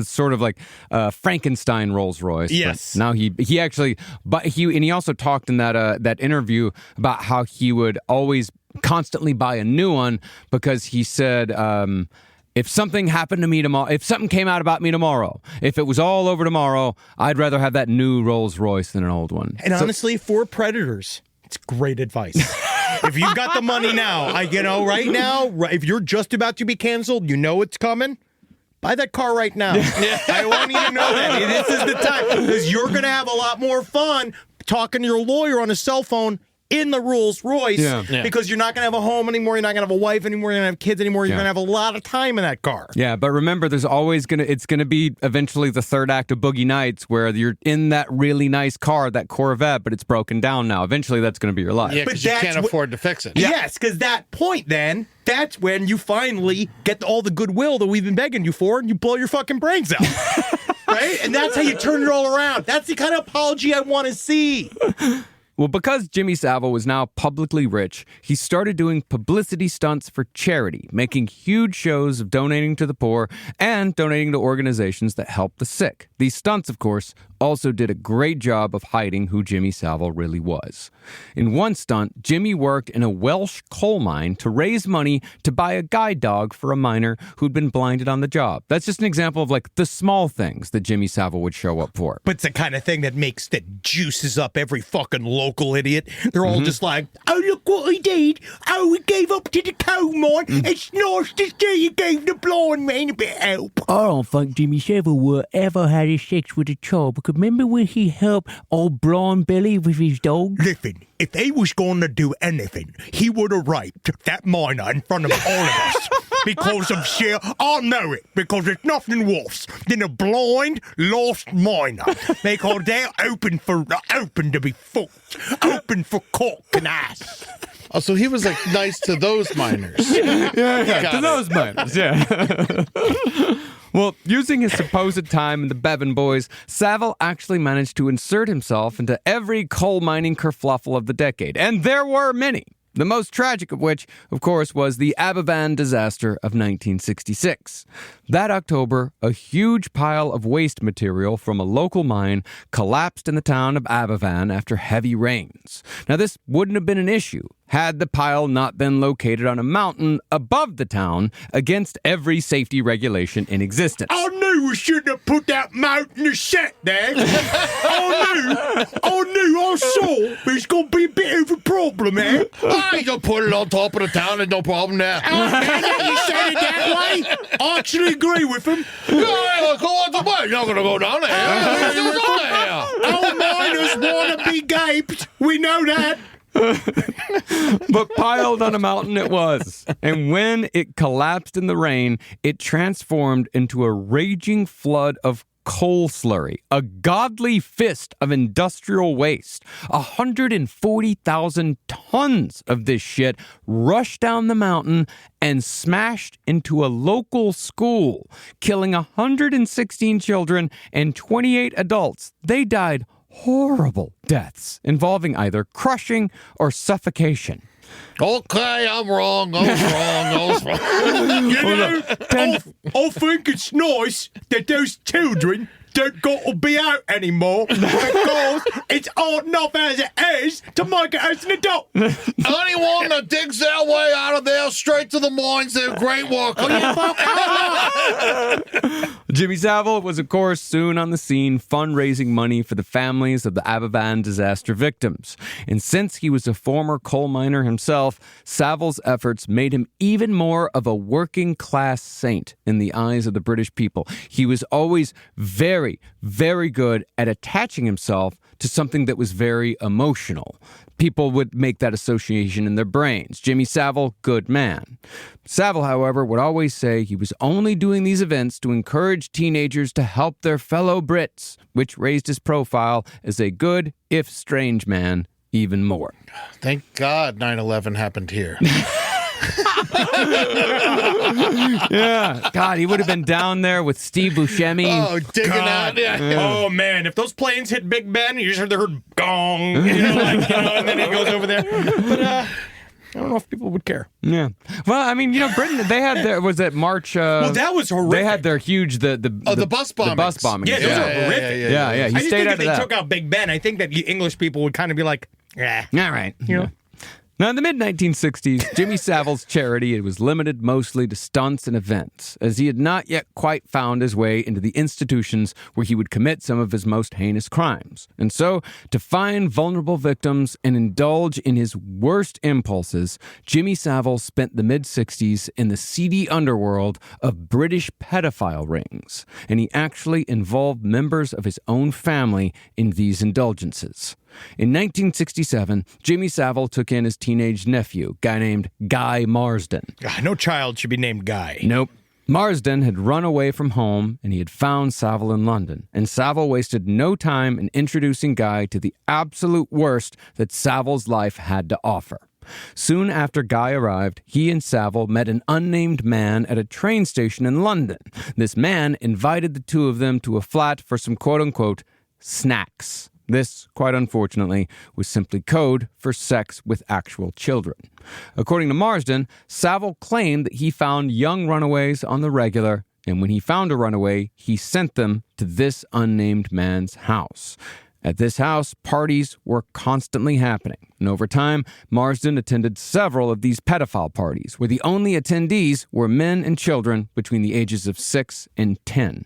sort of Frankenstein Rolls Royce. Yes. Now he also talked in that interview about how he would always constantly buy a new one because he said, if something happened to me tomorrow, if something came out about me tomorrow, if it was all over tomorrow, I'd rather have that new Rolls Royce than an old one. And honestly, for predators, it's great advice. If you've got the money now, right now, if you're just about to be canceled, you know it's coming, buy that car right now. I want you to know that. This is the time, because you're going to have a lot more fun talking to your lawyer on a cell phone in the Rolls Royce, because you're not going to have a home anymore, you're not going to have a wife anymore, you're not going to have kids anymore, you're going to have a lot of time in that car. Yeah, but remember, there's always it's going to be eventually the third act of Boogie Nights where you're in that really nice car, that Corvette, but it's broken down now. Eventually, that's going to be your life. Yeah, because you can't afford to fix it. Yeah. Yes, because that point then, that's when you finally get all the goodwill that we've been begging you for, and you blow your fucking brains out. Right? And that's how you turn it all around. That's the kind of apology I want to see. Well, because Jimmy Savile was now publicly rich, he started doing publicity stunts for charity, making huge shows of donating to the poor and donating to organizations that help the sick. These stunts, of course, also did a great job of hiding who Jimmy Savile really was. In one stunt, Jimmy worked in a Welsh coal mine to raise money to buy a guide dog for a miner who'd been blinded on the job. That's just an example of like the small things that Jimmy Savile would show up for. But it's the kind of thing that juices up every fucking local idiot. They're all just like, oh, look what he did. Oh, he gave up to the coal mine. It's nice to see you gave the blind man a bit of help. I don't think Jimmy Savile would ever had his sex with a child, because remember when he helped old Blind Billy with his dog? Listen, if he was going to do anything, he would have raped that miner in front of all of us. Because of sheer, I know it, because there's nothing worse than a blind, lost miner. Because they're open to be fucked, open for cock and ass. Oh, so he was like nice to those miners. Yeah, to those miners, yeah. Well, using his supposed time in the Bevan Boys, Savile actually managed to insert himself into every coal mining kerfluffle of the decade. And there were many. The most tragic of which, of course, was the Aberfan disaster of 1966. That October, a huge pile of waste material from a local mine collapsed in the town of Aberfan after heavy rains. Now, this wouldn't have been an issue had the pile not been located on a mountain above the town against every safety regulation in existence. I knew we shouldn't have put that mountain of shit there. I saw it's going to be a bit of a problem, eh? I don't put it on top of the town, there's no problem there. You said it that way? I actually agree with him. Yeah, go on the way. You're not going to go down there. Our miners want to be gaped. We know that. But piled on a mountain it was. And when it collapsed in the rain, it transformed into a raging flood of coal slurry, a godly fist of industrial waste. 140,000 tons of this shit rushed down the mountain and smashed into a local school, killing 116 children and 28 adults. They died horrible deaths involving either crushing or suffocation. Okay, I'm wrong. I was wrong. I think it's nice that those children don't got to be out anymore because it's hard enough as it is to make it as an adult. Anyone that digs their way out of there straight to the mines, they're great workers. Jimmy Savile was, of course, soon on the scene fundraising money for the families of the Aberfan disaster victims. And since he was a former coal miner himself, Savile's efforts made him even more of a working-class saint in the eyes of the British people. He was always very, very good at attaching himself to something that was very emotional. People would make that association in their brains. Jimmy Savile, good man. Savile, however, would always say he was only doing these events to encourage teenagers to help their fellow Brits, which raised his profile as a good, if strange man, even more. Thank God 9/11 happened here. Yeah. God, he would have been down there with Steve Buscemi. Oh, digging out. Yeah. Oh, man, if those planes hit Big Ben, you just heard the heard gong, and then it goes over there. But, I don't know if people would care. Yeah. Well, I mean, Britain, they had their, was it March? Well, that was horrific. They had their huge, the bus bombing. The bus bombing. Yeah, those are horrific. Yeah. He I just stayed think out if of they that. took out Big Ben, I think that you English people would kind of be like, yeah. All right. You know? Now, in the mid-1960s, Jimmy Savile's charity was limited mostly to stunts and events, as he had not yet quite found his way into the institutions where he would commit some of his most heinous crimes. And so, to find vulnerable victims and indulge in his worst impulses, Jimmy Savile spent the mid-60s in the seedy underworld of British pedophile rings, and he actually involved members of his own family in these indulgences. In 1967, Jimmy Savile took in his teenage nephew, a guy named Guy Marsden. No child should be named Guy. Nope. Marsden had run away from home, and he had found Savile in London. And Savile wasted no time in introducing Guy to the absolute worst that Savile's life had to offer. Soon after Guy arrived, he and Savile met an unnamed man at a train station in London. This man invited the two of them to a flat for some quote-unquote snacks. This, quite unfortunately, was simply code for sex with actual children. According to Marsden, Savile claimed that he found young runaways on the regular, and when he found a runaway, he sent them to this unnamed man's house. At this house, parties were constantly happening, and over time, Marsden attended several of these pedophile parties, where the only attendees were men and children between the ages of 6 and 10.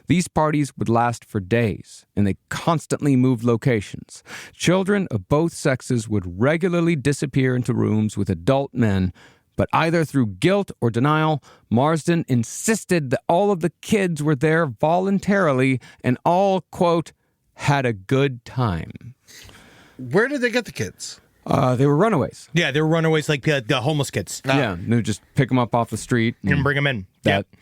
These parties would last for days, and they constantly moved locations. Children of both sexes would regularly disappear into rooms with adult men, but either through guilt or denial, Marsden insisted that all of the kids were there voluntarily and all, quote, had a good time. Where did they get the kids? They were runaways. Yeah, they were runaways like the homeless kids. Yeah, they would just pick them up off the street And bring them in.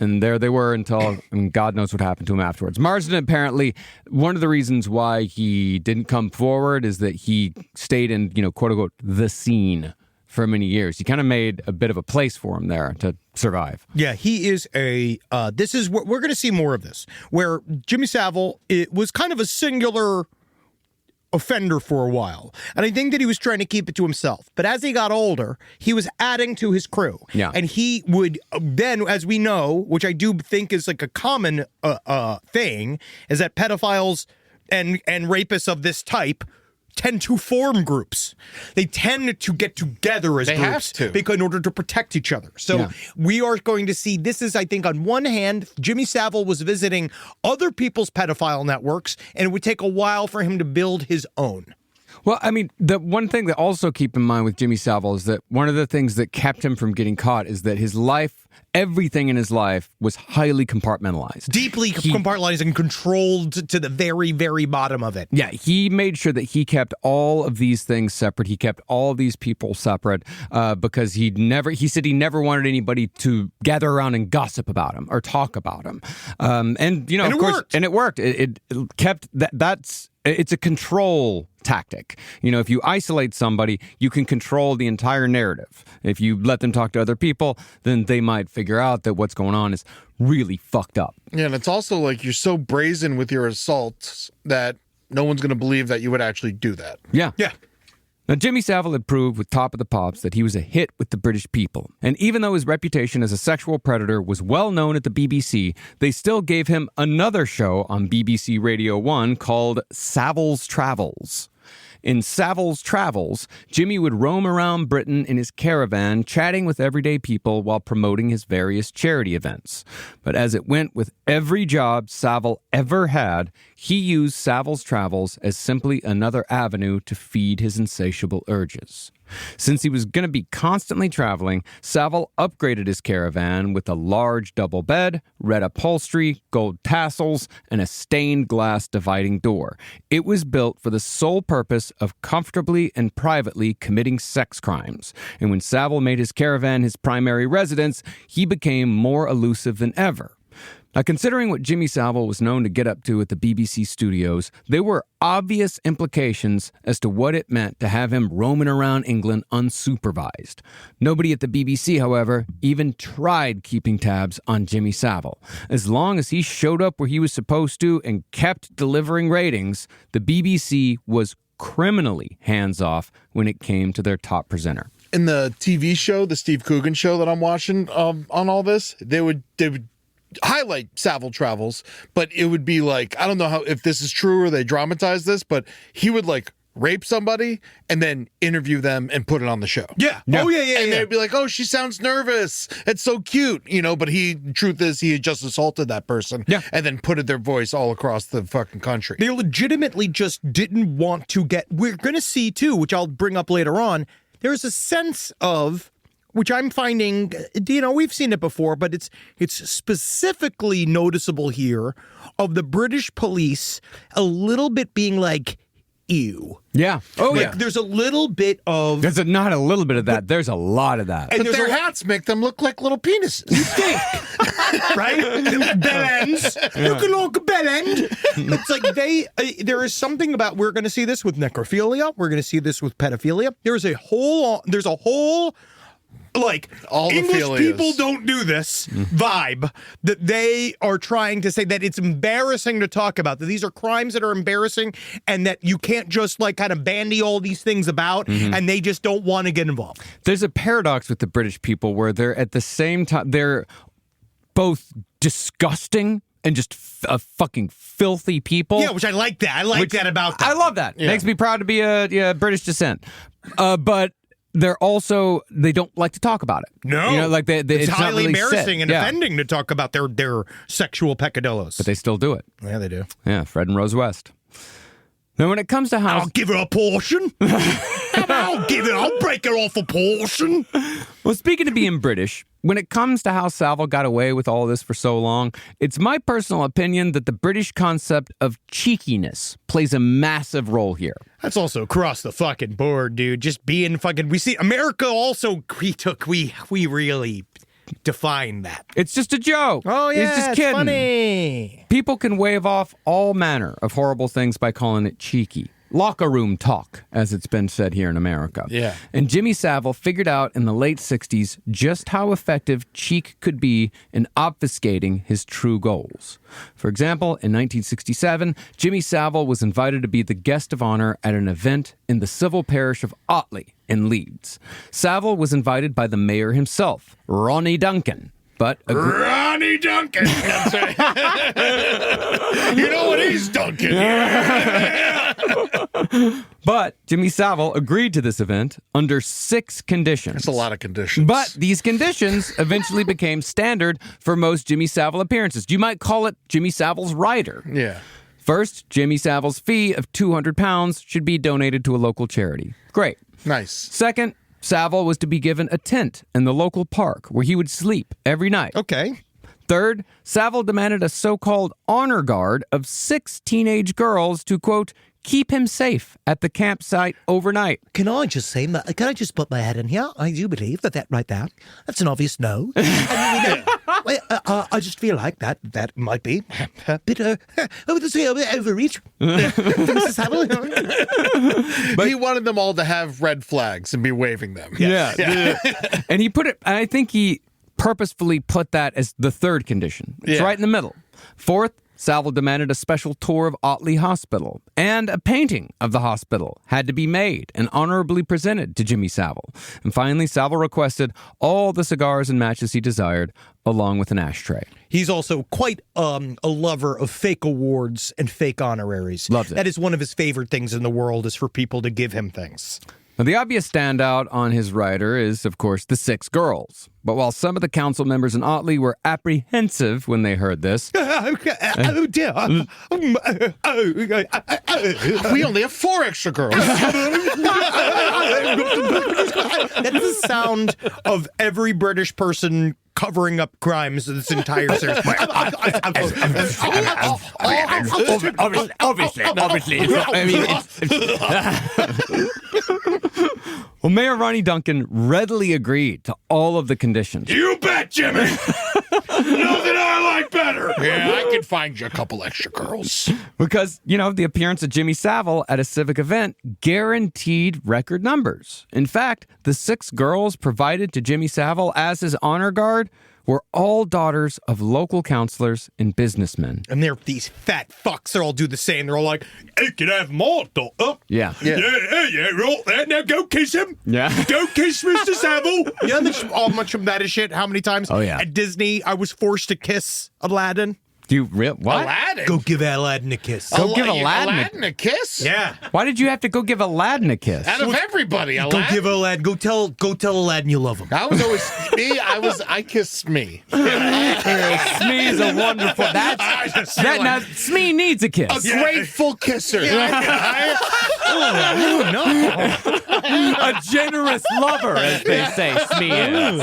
And there they were until God knows what happened to him afterwards. Marsden apparently, one of the reasons why he didn't come forward is that he stayed in, quote unquote, the scene for many years. He kind of made a bit of a place for him there to survive. Yeah, he is this is what we're going to see more of this, where Jimmy Savile, it was kind of a singular offender for a while. And I think that he was trying to keep it to himself. But as he got older, he was adding to his crew. Yeah. And he would then, as we know, which I do think is like a common thing, is that pedophiles and rapists of this type tend to form groups. They tend to get together as They groups have to. because in order to protect each other. So we are going to see, this is, I think, on one hand, Jimmy Savile was visiting other people's pedophile networks, and it would take a while for him to build his own. Well, I mean, the one thing that also keep in mind with Jimmy Savile is that one of the things that kept him from getting caught is that his life, everything in his life was highly compartmentalized. Deeply compartmentalized and controlled to the very, very bottom of it. Yeah, he made sure that he kept all of these things separate. He kept all of these people separate because he said he never wanted anybody to gather around and gossip about him or talk about him. And of course, worked. And it worked. It kept it's a control tactic. If you isolate somebody, you can control the entire narrative. If you let them talk to other people, then they might figure out that what's going on is really fucked up. Yeah, and it's also like you're so brazen with your assaults that no one's going to believe that you would actually do that. Yeah. Yeah. Now, Jimmy Savile had proved with Top of the Pops that he was a hit with the British people. And even though his reputation as a sexual predator was well known at the BBC, they still gave him another show on BBC Radio 1 called Savile's Travels. In Savile's Travels, Jimmy would roam around Britain in his caravan, chatting with everyday people while promoting his various charity events. But as it went with every job Savile ever had, he used Savile's Travels as simply another avenue to feed his insatiable urges. Since he was going to be constantly traveling, Savile upgraded his caravan with a large double bed, red upholstery, gold tassels, and a stained glass dividing door. It was built for the sole purpose of comfortably and privately committing sex crimes. And when Savile made his caravan his primary residence, he became more elusive than ever. Now, considering what Jimmy Savile was known to get up to at the BBC studios, there were obvious implications as to what it meant to have him roaming around England unsupervised. Nobody at the BBC, however, even tried keeping tabs on Jimmy Savile. As long as he showed up where he was supposed to and kept delivering ratings, the BBC was criminally hands-off when it came to their top presenter. In the TV show, the Steve Coogan show that I'm watching on all this, they would highlight Savile Travels, but it would be like, I don't know if this is true or they dramatize this, but he would like rape somebody and then interview them and put it on the show. Yeah. Oh, yeah. And they'd be like, oh, she sounds nervous. It's so cute. But truth is, he had just assaulted that person. Yeah. And then put their voice all across the fucking country. They legitimately just didn't want to we're going to see too, which I'll bring up later on. There's a sense of, which I'm finding, we've seen it before, but it's specifically noticeable here, of the British police a little bit being like, ew. Yeah. Oh, like, yeah. There's a little bit of... There's not a little bit of that. There's a lot of that. But their hats make them look like little penises. You think, right? Bell ends. Look like a bell end. It's like there is something about, we're going to see this with necrophilia. We're going to see this with pedophilia. There's a whole like All the English feelies. people don't do this vibe that they are trying to say that it's embarrassing to talk about, that these are crimes that are embarrassing and that you can't just like kind of bandy all these things about and they just don't want to get involved. There's a paradox with the British people where they're at the same time, they're both disgusting and just fucking filthy people. Yeah, which I like that. I like that about them. I love that. Yeah. Makes me proud to be a British descent. But they're also, they don't like to talk about it. No. You know, like it's it's not highly really embarrassing said. and offending to talk about their sexual peccadillos. But they still do it. Yeah, they do. Yeah, Fred and Rose West. Now, when it comes to how... I'll give her a portion. I'll break her off a portion. Well, speaking of being British, when it comes to how Savile got away with all this for so long, it's my personal opinion that the British concept of cheekiness plays a massive role here. That's also across the fucking board, dude. Just being fucking... We see America also... We really defined that. It's just a joke. Oh, yeah, it's just it's kidding. funny. People can wave off all manner of horrible things by calling it cheeky. Locker room talk, as it's been said here in America. Yeah. And Jimmy Savile figured out in the late 60s just how effective cheek could be in obfuscating his true goals. For example, in 1967, Jimmy Savile was invited to be the guest of honor at an event in the civil parish of Otley in Leeds. Savile was invited by the mayor himself, Ronnie Duncan. But Ronnie Duncan. That's right. You know what he's Duncan. But Jimmy Savile agreed to this event under 6 conditions. That's a lot of conditions. But these conditions eventually became standard for most Jimmy Savile appearances. You might call it Jimmy Savile's rider. Yeah. First, Jimmy Savile's fee of £200 should be donated to a local charity. Great. Nice. Second, Savile was to be given a tent in the local park where he would sleep every night. Okay. Third, Savile demanded a so-called honor guard of 6 teenage girls to, quote, keep him safe at the campsite overnight. Can I just say, can I just put my head in here? I do believe that right there, that's an obvious no. I just feel like that might be a bit overreach. Mr. Savile. He wanted them all to have red flags and be waving them. Yeah. And he put it, I think he purposefully put that as the third condition. It's right in the middle. Fourth, Savile demanded a special tour of Otley Hospital, and a painting of the hospital had to be made and honorably presented to Jimmy Savile. And finally, Savile requested all the cigars and matches he desired, along with an ashtray. He's also quite a lover of fake awards and fake honoraries. Loves it. That is one of his favorite things in the world, is for people to give him things. Now, the obvious standout on his rider is, of course, the 6 girls. But while some of the council members in Otley were apprehensive when they heard this... Oh, dear. We only have 4 extra girls. That's the sound of every British person covering up crimes in this entire series. Obviously. I mean, well, Mayor Ronnie Duncan readily agreed to all of the conditions. You bet, Jimmy. Nothing I like better. Yeah, I could find you a couple extra girls. Because, the appearance of Jimmy Savile at a civic event guaranteed record numbers. In fact, the 6 girls provided to Jimmy Savile as his honor guard were all daughters of local councilors and businessmen. And they're these fat fucks that all do the same. They're all like, hey, can I have more, doctor? Yeah. Roll that. Now go kiss him. Yeah. Go kiss Mr. Savile. You know how much of that is shit? How many times at Disney I was forced to kiss Aladdin? What? Aladdin? Go give Aladdin a kiss. Go give Aladdin a kiss? Yeah. Why did you have to go give Aladdin a kiss? Out of everybody, Aladdin. Go give Aladdin. Go tell Aladdin you love him. I was always me. I kissed Smee. Smee is a wonderful. Now Smee needs a kiss. A grateful kisser. A generous lover, as they say. Smee is.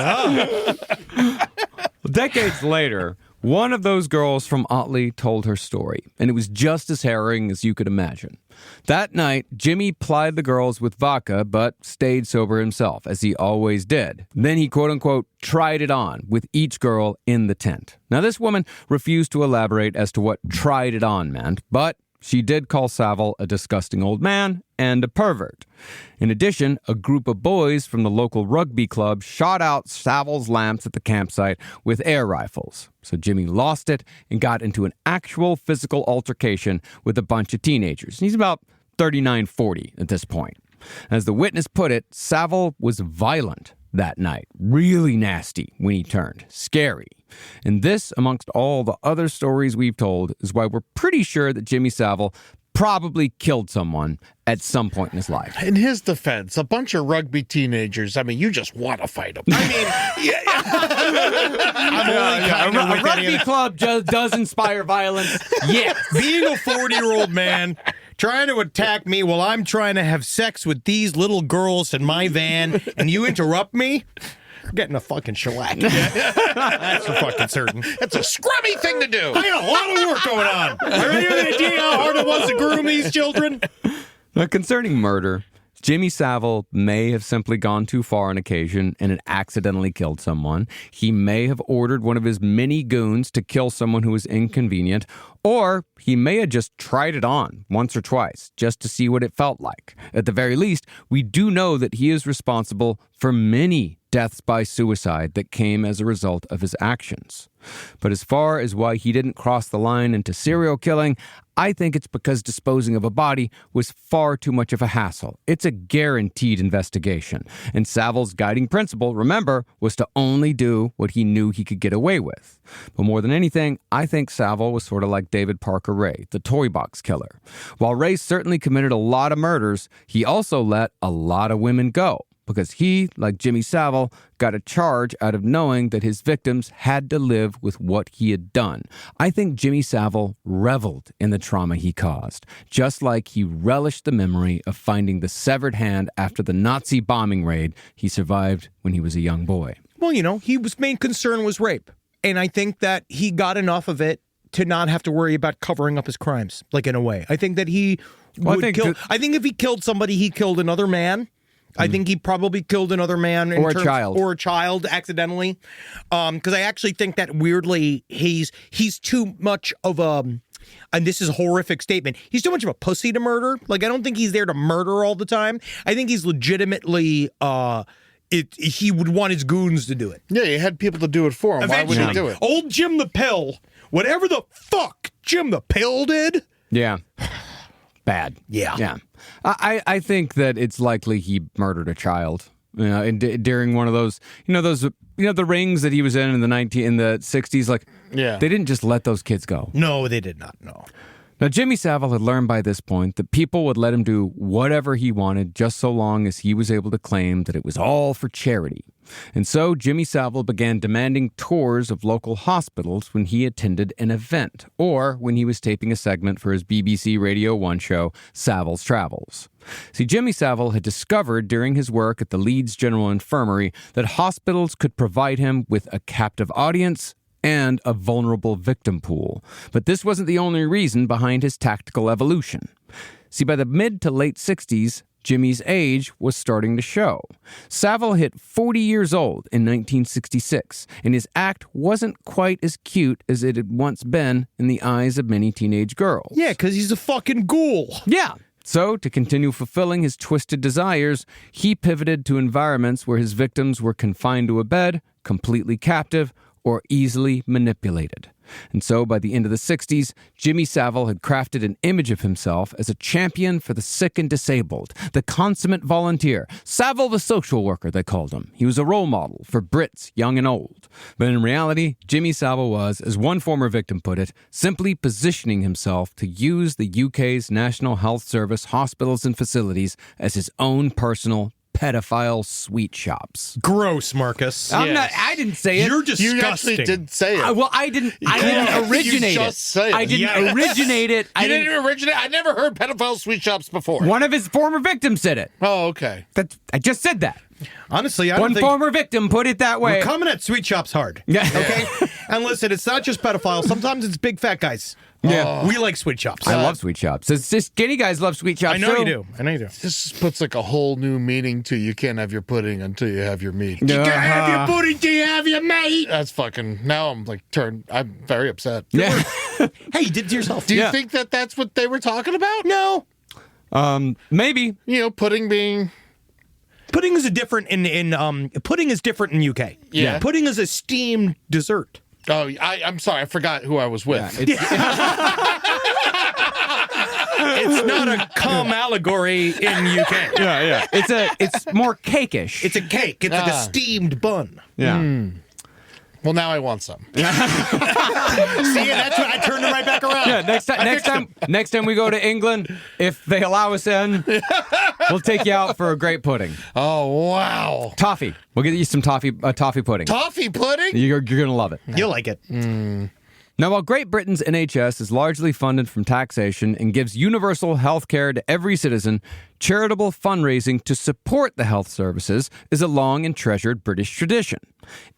Decades later, one of those girls from Otley told her story, and it was just as harrowing as you could imagine. That night, Jimmy plied the girls with vodka, but stayed sober himself, as he always did. Then he, quote-unquote, tried it on with each girl in the tent. Now, this woman refused to elaborate as to what tried it on meant, but she did call Savile a disgusting old man and a pervert. In addition, a group of boys from the local rugby club shot out Savile's lamps at the campsite with air rifles. So Jimmy lost it and got into an actual physical altercation with a bunch of teenagers. He's about 39, 40 at this point. As the witness put it, Savile was violent that night. Really nasty when he turned. Scary. And this, amongst all the other stories we've told, is why we're pretty sure that Jimmy Savile probably killed someone at some point in his life. In his defense, a bunch of rugby teenagers, I mean, you just want to fight them. A rugby club just does inspire violence. Yes. Being a 40-year-old man trying to attack me while I'm trying to have sex with these little girls in my van, and you interrupt me? You're getting a fucking shellac. That's for fucking certain. It's a scrubby thing to do. I got a lot of work going on. Are you any idea how hard it was to groom these children? Now, concerning murder, Jimmy Savile may have simply gone too far on occasion and had accidentally killed someone. He may have ordered one of his many goons to kill someone who was inconvenient, or he may have just tried it on once or twice just to see what it felt like. At the very least, we do know that he is responsible for many deaths by suicide that came as a result of his actions. But as far as why he didn't cross the line into serial killing, I think it's because disposing of a body was far too much of a hassle. It's a guaranteed investigation. And Savile's guiding principle, remember, was to only do what he knew he could get away with. But more than anything, I think Savile was sort of like David Parker Ray, the toy box killer. While Ray certainly committed a lot of murders, he also let a lot of women go. Because he, like Jimmy Savile, got a charge out of knowing that his victims had to live with what he had done. I think Jimmy Savile reveled in the trauma he caused, just like he relished the memory of finding the severed hand after the Nazi bombing raid he survived when he was a young boy. Well, you know, his main concern was rape. And I think that he got enough of it to not have to worry about covering up his crimes, like in a way. I think that he would kill. I think if he killed somebody, he killed another man. I think he probably killed another man or a child accidentally. Because I actually think that weirdly he's too much of a, and this is a horrific statement, he's too much of a pussy to murder. Like, I don't think he's there to murder all the time. I think he's legitimately he would want his goons to do it. Yeah, he had people to do it for him. Eventually, why would he do it? Old Jim the Pill, whatever the fuck Jim the Pill did. Yeah. Bad. Yeah. I think that it's likely he murdered a child. You know, during one of those, the rings that he was in the 60s. Like, yeah, they didn't just let those kids go. No, they did not. No. Now, Jimmy Savile had learned by this point that people would let him do whatever he wanted just so long as he was able to claim that it was all for charity. And so Jimmy Savile began demanding tours of local hospitals when he attended an event or when he was taping a segment for his BBC Radio 1 show, Savile's Travels. See, Jimmy Savile had discovered during his work at the Leeds General Infirmary that hospitals could provide him with a captive audience and a vulnerable victim pool. But this wasn't the only reason behind his tactical evolution. See, by the mid to late 60s, Jimmy's age was starting to show. Savile hit 40 years old in 1966, and his act wasn't quite as cute as it had once been in the eyes of many teenage girls. Yeah, because he's a fucking ghoul. Yeah. So, to continue fulfilling his twisted desires, he pivoted to environments where his victims were confined to a bed, completely captive, or easily manipulated. And so, by the end of the 60s, Jimmy Savile had crafted an image of himself as a champion for the sick and disabled, the consummate volunteer, Savile the social worker, they called him. He was a role model for Brits, young and old. But in reality, Jimmy Savile was, as one former victim put it, simply positioning himself to use the UK's National Health Service hospitals and facilities as his own personal pedophile sweet shops. Gross, Marcus. I didn't say it. You're disgusting. You actually did say it. I didn't originate you it. just say it. I didn't originate it. You didn't originate. I never heard pedophile sweet shops before. One of his former victims said it. Oh, okay. I just said that. Honestly, I don't One think... former victim put it that way. We're coming at sweet shops hard. Yeah. Okay? And listen, it's not just pedophiles. Sometimes it's big fat guys. Yeah. We like sweet shops. I love sweet shops. It's just skinny guys love sweet shops. I know too. you do. I know you do. This puts like a whole new meaning to you can't have your pudding until you have your meat. You can't have your pudding till you have your meat. That's fucking, now I'm like I'm very upset. Yeah. Hey, you did it to yourself. Do you think that that's what they were talking about? No. Maybe. You know, pudding being... Pudding is different pudding is different in UK. Yeah. Pudding is a steamed dessert. Oh, I'm sorry. I forgot who I was with. It's not a cum allegory in UK. Yeah. It's more cakeish. It's a cake. It's like a steamed bun. Yeah. Well, now I want some. See, and that's when I turned it right back around. Yeah, next time we go to England, if they allow us in, we'll take you out for a great pudding. Oh, wow. Toffee. We'll get you some toffee pudding. Toffee pudding? You're going to love it. You'll like it. Now, while Great Britain's NHS is largely funded from taxation and gives universal health care to every citizen, charitable fundraising to support the health services is a long and treasured British tradition.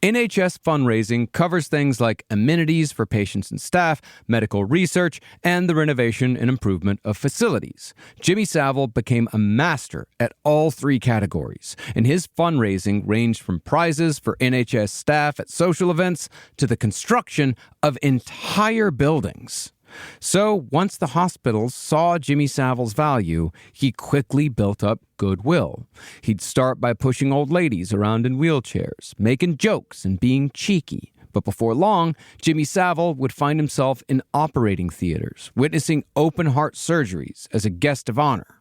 NHS fundraising covers things like amenities for patients and staff, medical research, and the renovation and improvement of facilities. Jimmy Savile became a master at all three categories, and his fundraising ranged from prizes for NHS staff at social events to the construction of entire buildings. So, once the hospitals saw Jimmy Savile's value, he quickly built up goodwill. He'd start by pushing old ladies around in wheelchairs, making jokes and being cheeky. But before long, Jimmy Savile would find himself in operating theaters, witnessing open-heart surgeries as a guest of honor.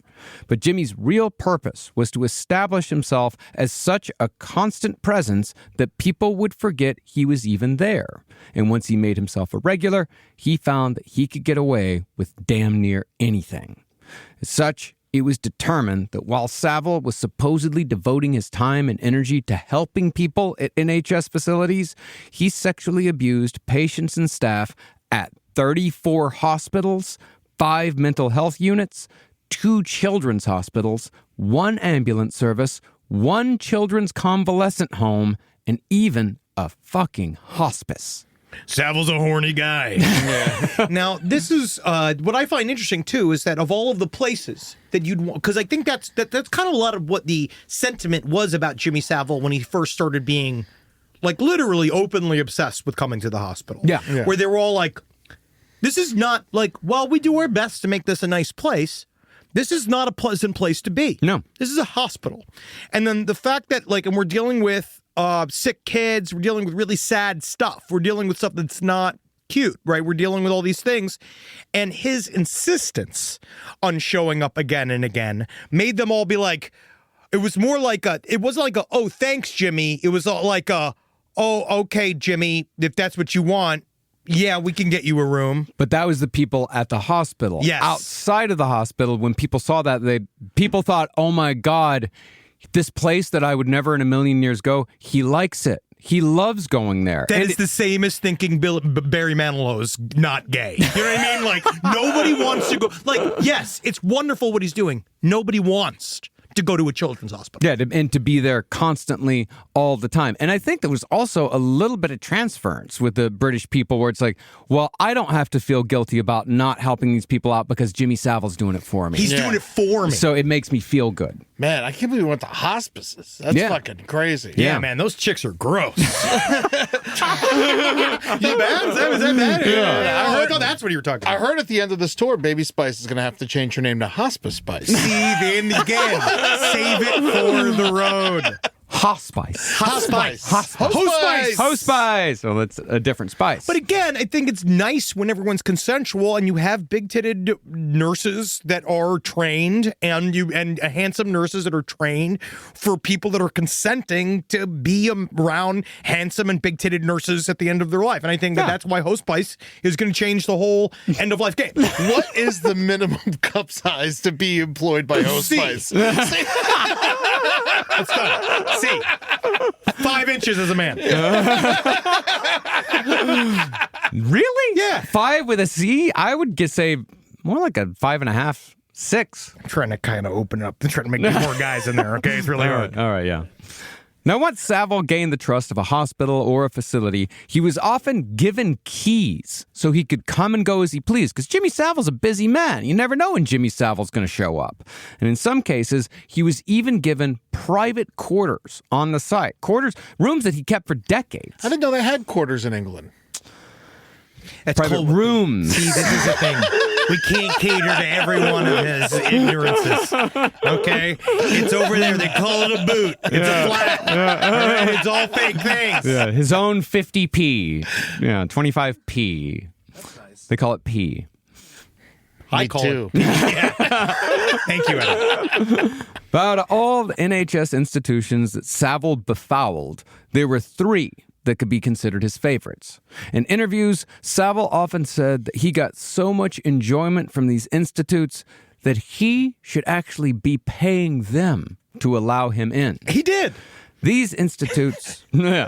But Jimmy's real purpose was to establish himself as such a constant presence that people would forget he was even there. And once he made himself a regular, he found that he could get away with damn near anything. As such, it was determined that while Savile was supposedly devoting his time and energy to helping people at NHS facilities, he sexually abused patients and staff at 34 hospitals, 5 mental health units, 2 children's hospitals, 1 ambulance service, 1 children's convalescent home, and even a fucking hospice. Savile's a horny guy. Now, this is what I find interesting, too, is that of all of the places that you'd want, because I think that's kind of a lot of what the sentiment was about Jimmy Savile when he first started being, like, literally openly obsessed with coming to the hospital. Yeah. Where they were all like, this is not like, well, we do our best to make this a nice place. This is not a pleasant place to be. No. This is a hospital. And then the fact that, like, and we're dealing with sick kids, we're dealing with really sad stuff. We're dealing with stuff that's not cute, right? We're dealing with all these things. And his insistence on showing up again and again made them all be like, it was more like it wasn't like oh, thanks, Jimmy. It was like oh, okay, Jimmy, if that's what you want. Yeah, we can get you a room. But that was the people at the hospital. Yes. Outside of the hospital, when people saw that, people thought, oh my God, this place that I would never in a million years go, he likes it. He loves going there. That is the same as thinking Barry Manilow's not gay. You know what I mean? Like, nobody wants to go. Like, yes, it's wonderful what he's doing. Nobody wants to go to a children's hospital. Yeah, and to be there constantly all the time. And I think there was also a little bit of transference with the British people where it's like, well, I don't have to feel guilty about not helping these people out because Jimmy Savile's doing it for me. He's doing it for me. So it makes me feel good. Man, I can't believe we went to hospices. That's fucking crazy. Yeah, man, those chicks are gross. You bad? Is that bad? Yeah. I thought that's what you were talking about. I heard at the end of this tour, Baby Spice is going to have to change her name to Hospice Spice. See, then again, save it for the road. Hospice. Hospice. Hospice. Hospice. Well, that's a different spice. But again, I think it's nice when everyone's consensual and you have big-titted nurses that are trained and handsome nurses that are trained for people that are consenting to be around handsome and big-titted nurses at the end of their life. And I think that's why Hospice is going to change the whole end-of-life game. What is the minimum cup size to be employed by Hospice? Let's go. C. 5 inches as a man. Really? Yeah. 5 with a C? I would say more like a 5.5, 6. I'm trying to kind of open up. I'm trying to make more guys in there, okay? It's really hard. All right, yeah. Now, once Savile gained the trust of a hospital or a facility, he was often given keys so he could come and go as he pleased, because Jimmy Savile's a busy man. You never know when Jimmy Savile's going to show up. And in some cases, he was even given private quarters on the site. Rooms that he kept for decades. I didn't know they had quarters in England. That's Private rooms. See, this is the thing. We can't cater to every one of his ignorances. Okay? It's over there. They call it a boot. It's a flat. All right? It's all fake things. Yeah, his own 50p. Yeah, 25p. That's nice. They call it P. I call too. it. Yeah. Thank you, Adam. But out of all the NHS institutions that Savile befouled, there were 3 that could be considered his favorites. In interviews, Savile often said that he got so much enjoyment from these institutes that he should actually be paying them to allow him in. He did. These institutes... Yeah.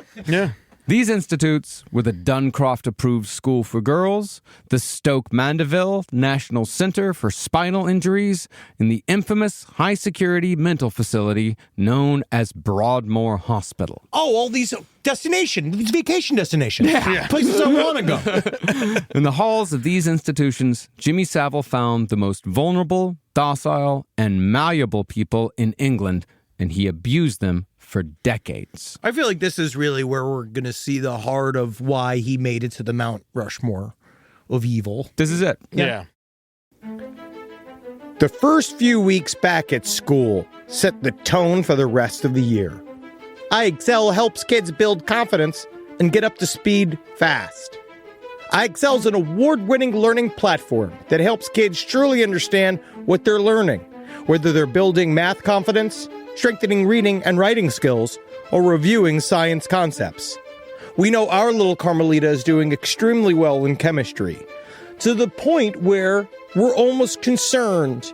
These institutes were the Duncroft-approved School for Girls, the Stoke Mandeville National Center for Spinal Injuries, and the infamous high-security mental facility known as Broadmoor Hospital. Oh, all these these vacation destinations. Yeah. Places I want to go. In the halls of these institutions, Jimmy Savile found the most vulnerable, docile, and malleable people in England, and he abused them for decades. I feel like this is really where we're going to see the heart of why he made it to the Mount Rushmore of evil. This is it. Yeah. The first few weeks back at school set the tone for the rest of the year. iExcel helps kids build confidence and get up to speed fast. iExcel is an award-winning learning platform that helps kids truly understand what they're learning, whether they're building math confidence, strengthening reading and writing skills, or reviewing science concepts. We know our little Carmelita is doing extremely well in chemistry, to the point where we're almost concerned.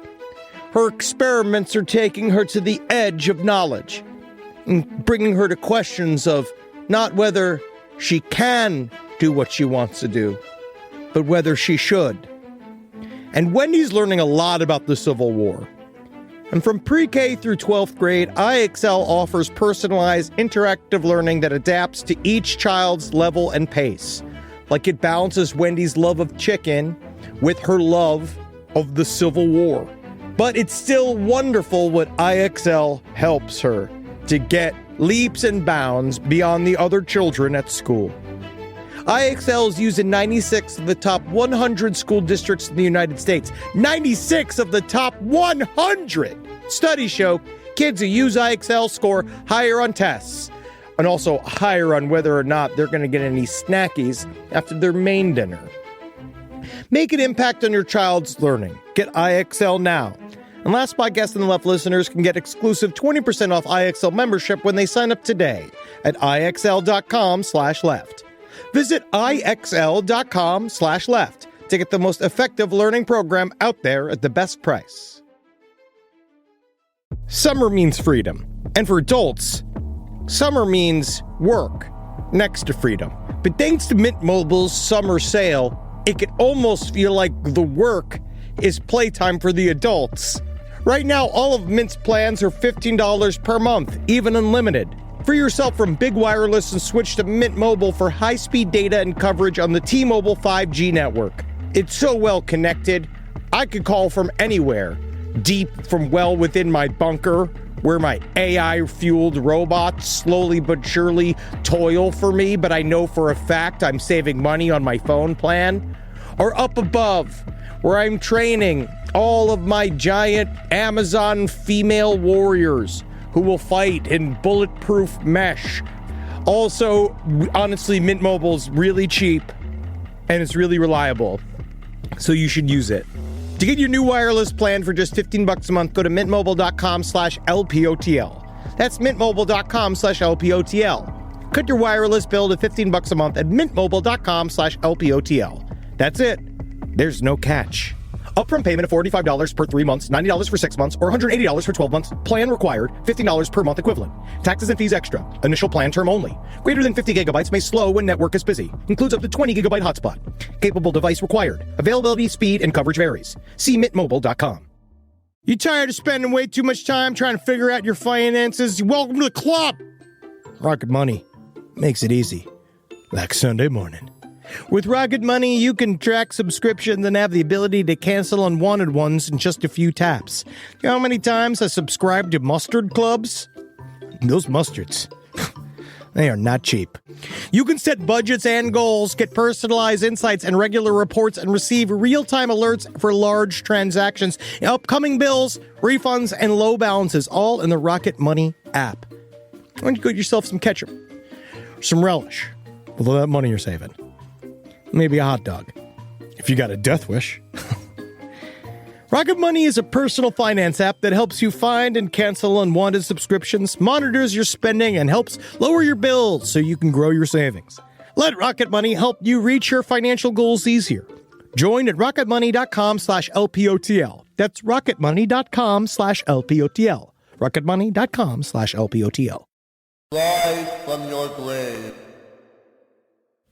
Her experiments are taking her to the edge of knowledge and bringing her to questions of not whether she can do what she wants to do, but whether she should. And Wendy's learning a lot about the Civil War. And from pre-K through 12th grade, iExcel offers personalized interactive learning that adapts to each child's level and pace. Like it balances Wendy's love of chicken with her love of the Civil War. But it's still wonderful what iExcel helps her to get leaps and bounds beyond the other children at school. iExcel is used in 96 of the top 100 school districts in the United States. 96 of the top 100! Studies show kids who use iExcel score higher on tests, and also higher on whether or not they're going to get any snackies after their main dinner. Make an impact on your child's learning. Get iExcel now. And Last Podcast on the Left listeners can get exclusive 20% off iExcel membership when they sign up today at iexcel.com/left. Visit iexcel.com/left to get the most effective learning program out there at the best price. Summer means freedom. And for adults, summer means work next to freedom. But thanks to Mint Mobile's summer sale, it can almost feel like the work is playtime for the adults. Right now, all of Mint's plans are $15 per month, even unlimited. Free yourself from big wireless and switch to Mint Mobile for high-speed data and coverage on the T-Mobile 5G network. It's so well connected, I could call from anywhere. Deep from well within my bunker, where my AI-fueled robots slowly but surely toil for me, but I know for a fact I'm saving money on my phone plan. Or up above, where I'm training all of my giant Amazon female warriors who will fight in bulletproof mesh. Also, honestly, Mint Mobile's really cheap and it's really reliable, so you should use it. To get your new wireless plan for just $15 a month, go to mintmobile.com/LPOTL. That's mintmobile.com/LPOTL. Cut your wireless bill to $15 a month at mintmobile.com/LPOTL. That's it. There's no catch. Upfront payment of $45 per 3 months, $90 for 6 months, or $180 for 12 months. Plan required, $15 per month equivalent. Taxes and fees extra. Initial plan term only. Greater than 50 gigabytes may slow when network is busy. Includes up to 20 gigabyte hotspot. Capable device required. Availability, speed, and coverage varies. See mintmobile.com. You tired of spending way too much time trying to figure out your finances? Welcome to the club. Rocket Money makes it easy, like Sunday morning. With Rocket Money, you can track subscriptions and have the ability to cancel unwanted ones in just a few taps. You know how many times I subscribed to mustard clubs? Those mustards, they are not cheap. You can set budgets and goals, get personalized insights and regular reports, and receive real-time alerts for large transactions, upcoming bills, refunds, and low balances, all in the Rocket Money app. Why don't you get yourself some ketchup, some relish, with all that money you're saving. Maybe a hot dog, if you got a death wish. Rocket Money is a personal finance app that helps you find and cancel unwanted subscriptions, monitors your spending, and helps lower your bills so you can grow your savings. Let Rocket Money help you reach your financial goals easier. Join at rocketmoney.com/LPOTL. That's rocketmoney.com/LPOTL. rocketmoney.com/LPOTL. Rise from your grave.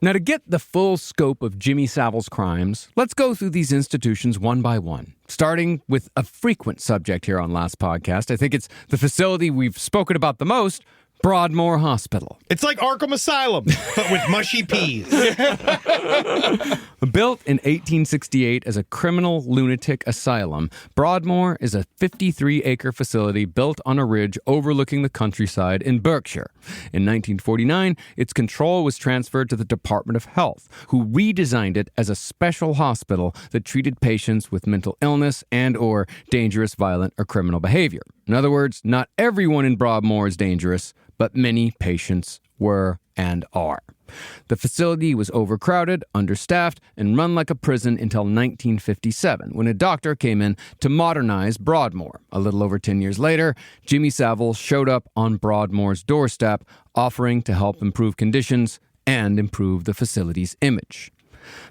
Now, to get the full scope of Jimmy Savile's crimes, let's go through these institutions one by one, starting with a frequent subject here on Last Podcast. I think it's the facility we've spoken about the most, Broadmoor Hospital. It's like Arkham Asylum, but with mushy peas. Built in 1868 as a criminal lunatic asylum, Broadmoor is a 53-acre facility built on a ridge overlooking the countryside in Berkshire. In 1949, its control was transferred to the Department of Health, who redesigned it as a special hospital that treated patients with mental illness and/or dangerous, violent, or criminal behavior. In other words, not everyone in Broadmoor is dangerous, but many patients were and are. The facility was overcrowded, understaffed, and run like a prison until 1957, when a doctor came in to modernize Broadmoor. A little over 10 years later, Jimmy Savile showed up on Broadmoor's doorstep, offering to help improve conditions and improve the facility's image.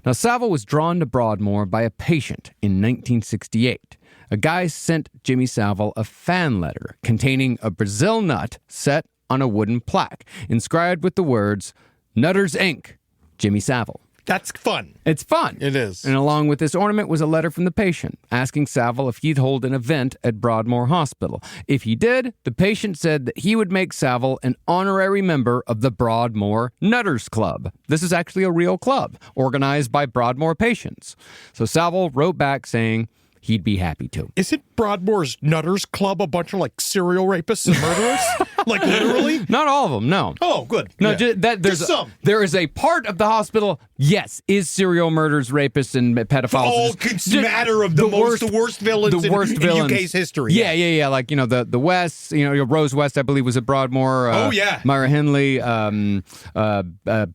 Now, Savile was drawn to Broadmoor by a patient in 1968. A guy sent Jimmy Savile a fan letter containing a Brazil nut set on a wooden plaque, inscribed with the words, "Nutters Inc., Jimmy Savile." That's fun. It's fun. It is. And along with this ornament was a letter from the patient, asking Savile if he'd hold an event at Broadmoor Hospital. If he did, the patient said that he would make Savile an honorary member of the Broadmoor Nutters Club. This is actually a real club, organized by Broadmoor patients. So Savile wrote back saying he'd be happy to. Isn't Broadmoor's Nutters Club a bunch of, like, serial rapists and murderers? Like, literally? Not all of them, no. Oh, good. No, Yeah. there's Just some. There is a part of the hospital, yes, is serial murders, rapists, and pedophiles. All matter of the worst villains in UK's history. Yeah. Like, the West, Rose West, I believe, was at Broadmoor. Oh, yeah. Myra Henley,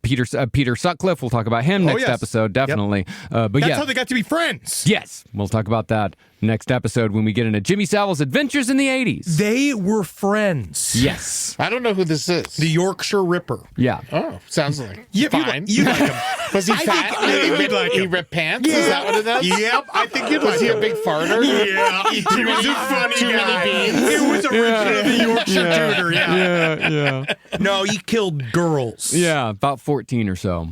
Peter Sutcliffe. We'll talk about him next episode, definitely. But That's how they got to be friends. Yes, we'll talk about that next episode when we get into Jimmy Savile's adventures in the 80s. They were friends. Yes. I don't know who this is. The Yorkshire Ripper. Yeah. Oh, sounds like Fine. you like him. Was he fat? He ripped pants? Is that what it is? Yep, I think you'd Was he a big farter? Yeah, he was a funny too guy. many beans? It was originally the Yorkshire Tutor, Yeah. No, he killed girls. Yeah, about 14 or so.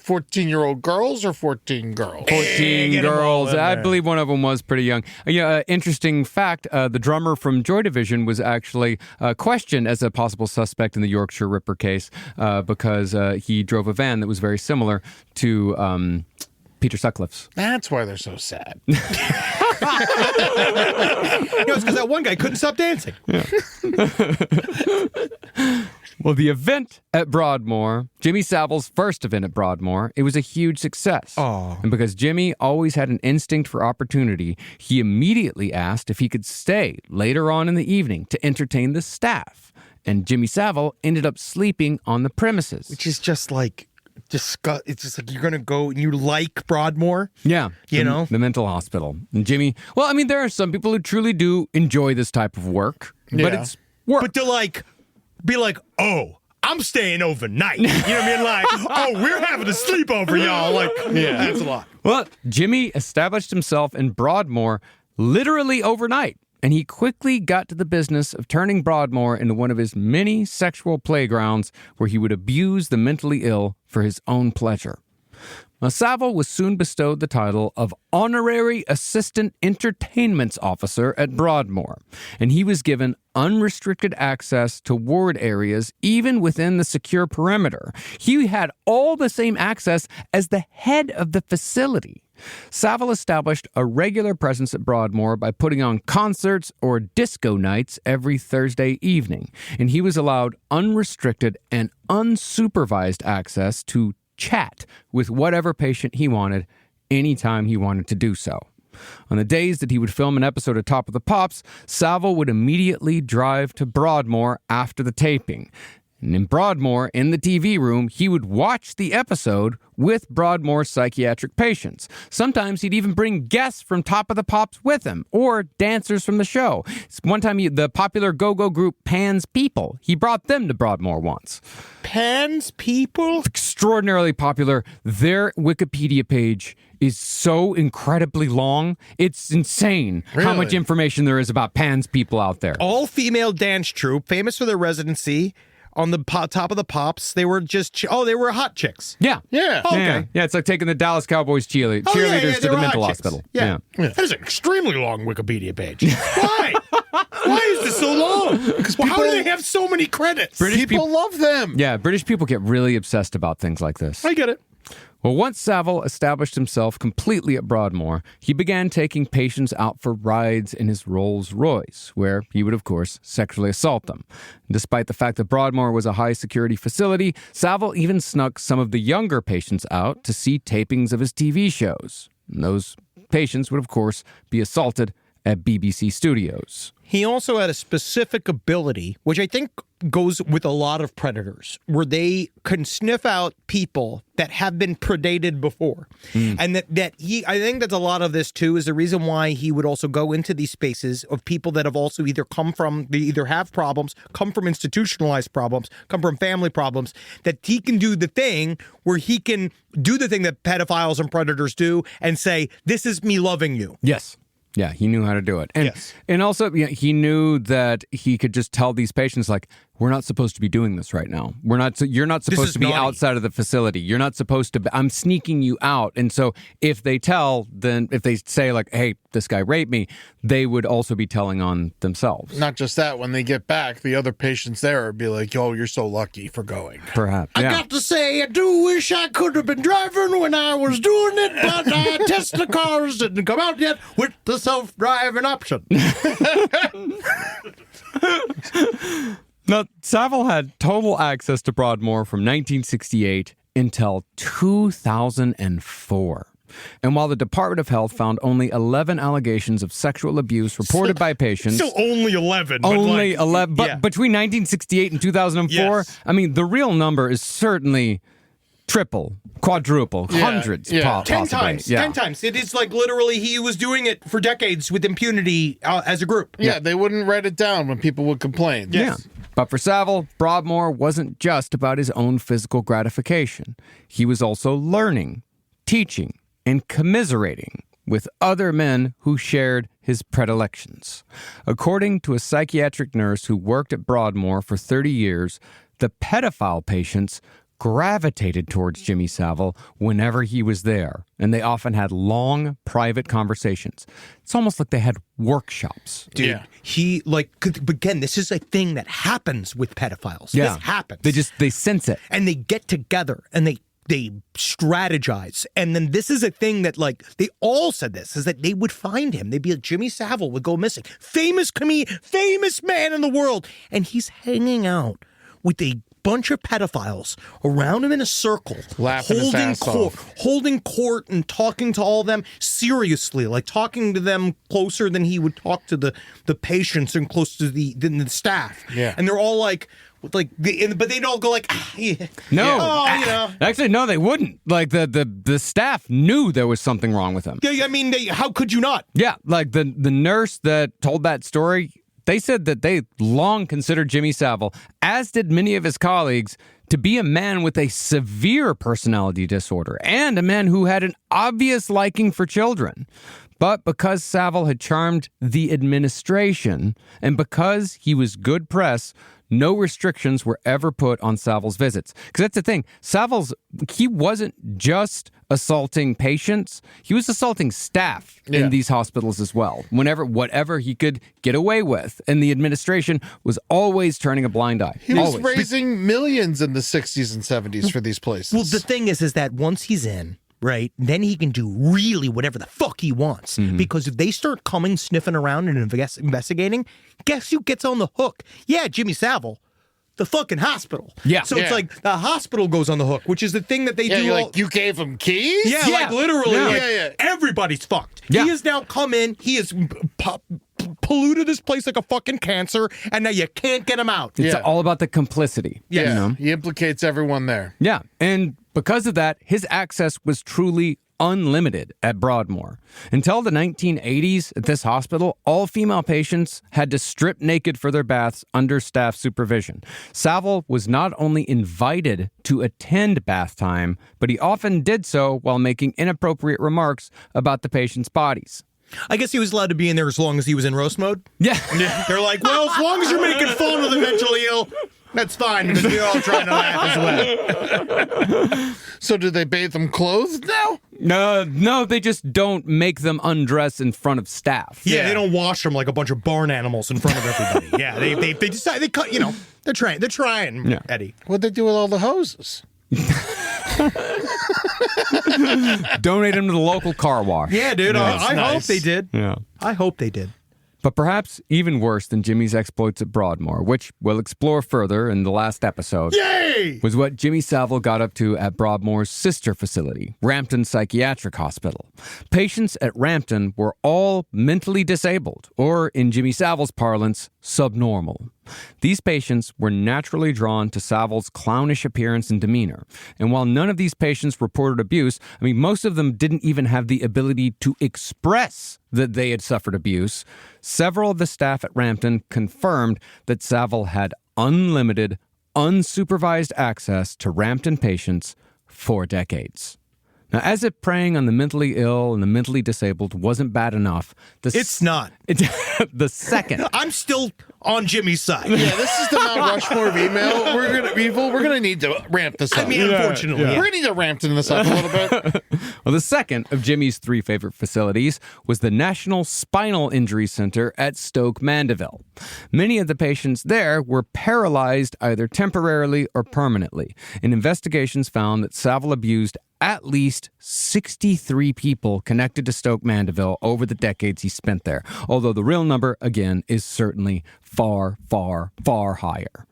14-year-old girls or 14 girls? 14 get 'em all girls. in I there. believe one of them was pretty young. Interesting fact, the drummer from Joy Division was actually questioned as a possible suspect in the Yorkshire Ripper case because he drove a van that was very similar to Peter Sutcliffe's. That's why they're so sad. It's because that one guy couldn't stop dancing. Well, the event at Broadmoor, Jimmy Savile's first event at Broadmoor, it was a huge success. Oh. And because Jimmy always had an instinct for opportunity, he immediately asked if he could stay later on in the evening to entertain the staff. And Jimmy Savile ended up sleeping on the premises. Which is just like, it's just like you're going to go and you like Broadmoor. Yeah. The mental hospital. And Jimmy, there are some people who truly do enjoy this type of work, but Yeah. it's work. But to be like, oh, I'm staying overnight. You know what I mean? Like, oh, we're having a sleepover, y'all. Like, that's a lot. Well, Jimmy established himself in Broadmoor literally overnight, and he quickly got to the business of turning Broadmoor into one of his many sexual playgrounds where he would abuse the mentally ill for his own pleasure. Now, Savile was soon bestowed the title of Honorary Assistant Entertainments Officer at Broadmoor, and he was given unrestricted access to ward areas even within the secure perimeter. He had all the same access as the head of the facility. Savile established a regular presence at Broadmoor by putting on concerts or disco nights every Thursday evening, and he was allowed unrestricted and unsupervised access to chat with whatever patient he wanted anytime he wanted to do so. On the days that he would film an episode of Top of the Pops, Savile would immediately drive to Broadmoor after the taping. And in Broadmoor, in the TV room, he would watch the episode with Broadmoor's psychiatric patients. Sometimes he'd even bring guests from Top of the Pops with him, or dancers from the show. One time, the popular go-go group Pan's People, he brought them to Broadmoor once. Pan's People? Extraordinarily popular. Their Wikipedia page is so incredibly long. It's insane how much information there is about Pan's People out there. All-female dance troupe, famous for their residency on the Top of the Pops. They were just, they were hot chicks. Yeah. Yeah. Okay. Yeah, it's like taking the Dallas Cowboys cheerleaders to the mental hospital. Yeah. That is an extremely long Wikipedia page. Why? Why is this so long? How do they have so many credits? British People love them. Yeah, British people get really obsessed about things like this. I get it. Well, once Savile established himself completely at Broadmoor, he began taking patients out for rides in his Rolls Royce, where he would, of course, sexually assault them. Despite the fact that Broadmoor was a high-security facility, Savile even snuck some of the younger patients out to see tapings of his TV shows. And those patients would, of course, be assaulted at BBC studios. He also had a specific ability, which I think goes with a lot of predators, where they can sniff out people that have been predated before. And I think that a lot of this too is the reason why he would also go into these spaces of people that have also they either have problems, come from institutionalized problems, come from family problems, that he can do the thing where he can do the thing that pedophiles and predators do and say, this is me loving you. Yes. Yeah, he knew how to do it. And, Yes. And also, he knew that he could just tell these patients, like, we're not supposed to be doing this right now. You're not supposed to be naughty. outside of the facility. You're not supposed to be, I'm sneaking you out. And so if they say like, hey, this guy raped me, they would also be telling on themselves. Not just that, when they get back, the other patients there would be like, yo, you're so lucky for going. Perhaps. I Yeah. got to say, I do wish I could have been driving when I was doing it, but Tesla cars didn't come out yet with the self-driving option. Now, Savile had total access to Broadmoor from 1968 until 2004. And while the Department of Health found only 11 allegations of sexual abuse reported by patients... Still only 11. Only 11. But yeah. between 1968 and 2004, Yes. I mean, the real number is certainly triple, quadruple, hundreds. 10 possibly. times. Yeah. 10 times. It is like literally he was doing it for decades with impunity as a group. Yeah, they wouldn't write it down when people would complain. Yes. Yeah. But for Savile, Broadmoor wasn't just about his own physical gratification. He was also learning, teaching, and commiserating with other men who shared his predilections. According to a psychiatric nurse who worked at Broadmoor for 30 years, the pedophile patients gravitated towards Jimmy Savile whenever he was there, and they often had long, private conversations. It's almost like they had workshops. Dude, Yeah. he, again, this is a thing that happens with pedophiles. Yeah. This happens. They sense it. And they get together and they strategize. And then this is a thing that, they all said this, is that they would find him. They'd be like, Jimmy Savile would go missing. Famous man in the world. And he's hanging out with a bunch of pedophiles around him in a circle, Laughing his ass off. holding court and talking to all of them seriously, like talking to them closer than he would talk to the patients and close to the staff. Yeah. And they're all but they'd all go yeah. No. Oh, Actually, no, they wouldn't. Like, the staff knew there was something wrong with him. Yeah, I mean, how could you not? Yeah, like the nurse that told that story, they said that they long considered Jimmy Savile, as did many of his colleagues, to be a man with a severe personality disorder and a man who had an obvious liking for children. But because Savile had charmed the administration and because he was good press, no restrictions were ever put on Savile's visits. Because that's the thing. He wasn't just assaulting patients, he was assaulting staff in these hospitals as well. Whatever he could get away with. And the administration was always turning a blind eye. He was raising millions in the 60s and 70s for these places. Well, the thing is that once he's in, right, then he can do really whatever the fuck he wants. Because if they start coming, sniffing around and investigating, guess who gets on the hook? Yeah, Jimmy Savile. The fucking hospital. Yeah. So it's like the hospital goes on the hook, which is the thing that they do. Like, you gave him keys? Yeah, like literally. Yeah. Everybody's fucked. Yeah. He has now come in. He has polluted this place like a fucking cancer, and now you can't get him out. It's all about the complicity. Yeah. You know? He implicates everyone there. Yeah. And because of that, his access was truly unlimited at Broadmoor. Until the 1980s, at this hospital, all female patients had to strip naked for their baths under staff supervision. Savile was not only invited to attend bath time, but he often did so while making inappropriate remarks about the patients' bodies. I guess he was allowed to be in there as long as he was in roast mode. Yeah. They're like, well, as long as you're making fun of the mentally ill, that's fine, because we're all trying to laugh as well. So do they bathe them clothed now? No, they just don't make them undress in front of staff. Yeah, they don't wash them like a bunch of barn animals in front of everybody. Yeah, they decide, they cut, they're trying, Eddie. What'd they do with all the hoses? Donate them to the local car wash. Yeah, dude, I hope they did. Yeah. I hope they did. But perhaps even worse than Jimmy's exploits at Broadmoor, which we'll explore further in the last episode, was what Jimmy Savile got up to at Broadmoor's sister facility, Rampton Psychiatric Hospital. Patients at Rampton were all mentally disabled, or in Jimmy Savile's parlance, subnormal. These patients were naturally drawn to Savile's clownish appearance and demeanor. And while none of these patients reported abuse, most of them didn't even have the ability to express that they had suffered abuse. Several of the staff at Rampton confirmed that Savile had unlimited, unsupervised access to Rampton patients for decades. Now, as if preying on the mentally ill and the mentally disabled wasn't bad enough, it's not. The second. I'm still on Jimmy's side. Yeah, this is the Mount Rushmore of email. We're gonna need to ramp this up. Unfortunately, we're gonna need to ramp this up a little bit. Well, the second of Jimmy's three favorite facilities was the National Spinal Injury Center at Stoke Mandeville. Many of the patients there were paralyzed either temporarily or permanently, and investigations found that Savile abused at least 63 people connected to Stoke Mandeville over the decades he spent there, although the real number, again, is certainly far, far, far higher.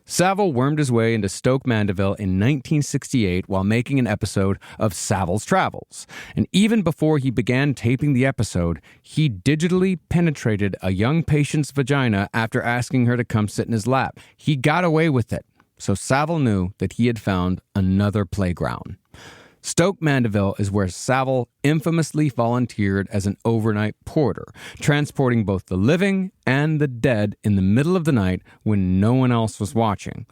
Savile wormed his way into Stoke Mandeville in 1968 while making an episode of Savile's Travels. And even before he began taping the episode, he digitally penetrated a young patient's vagina after asking her to come sit in his lap. He got away with it, so Savile knew that he had found another playground. Stoke Mandeville is where Savile infamously volunteered as an overnight porter, transporting both the living and the dead in the middle of the night when no one else was watching.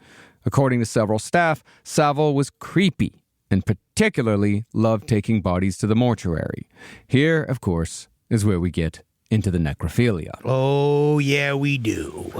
According to several staff, Savile was creepy and particularly loved taking bodies to the mortuary. Here, of course, is where we get into the necrophilia. Oh, yeah, we do.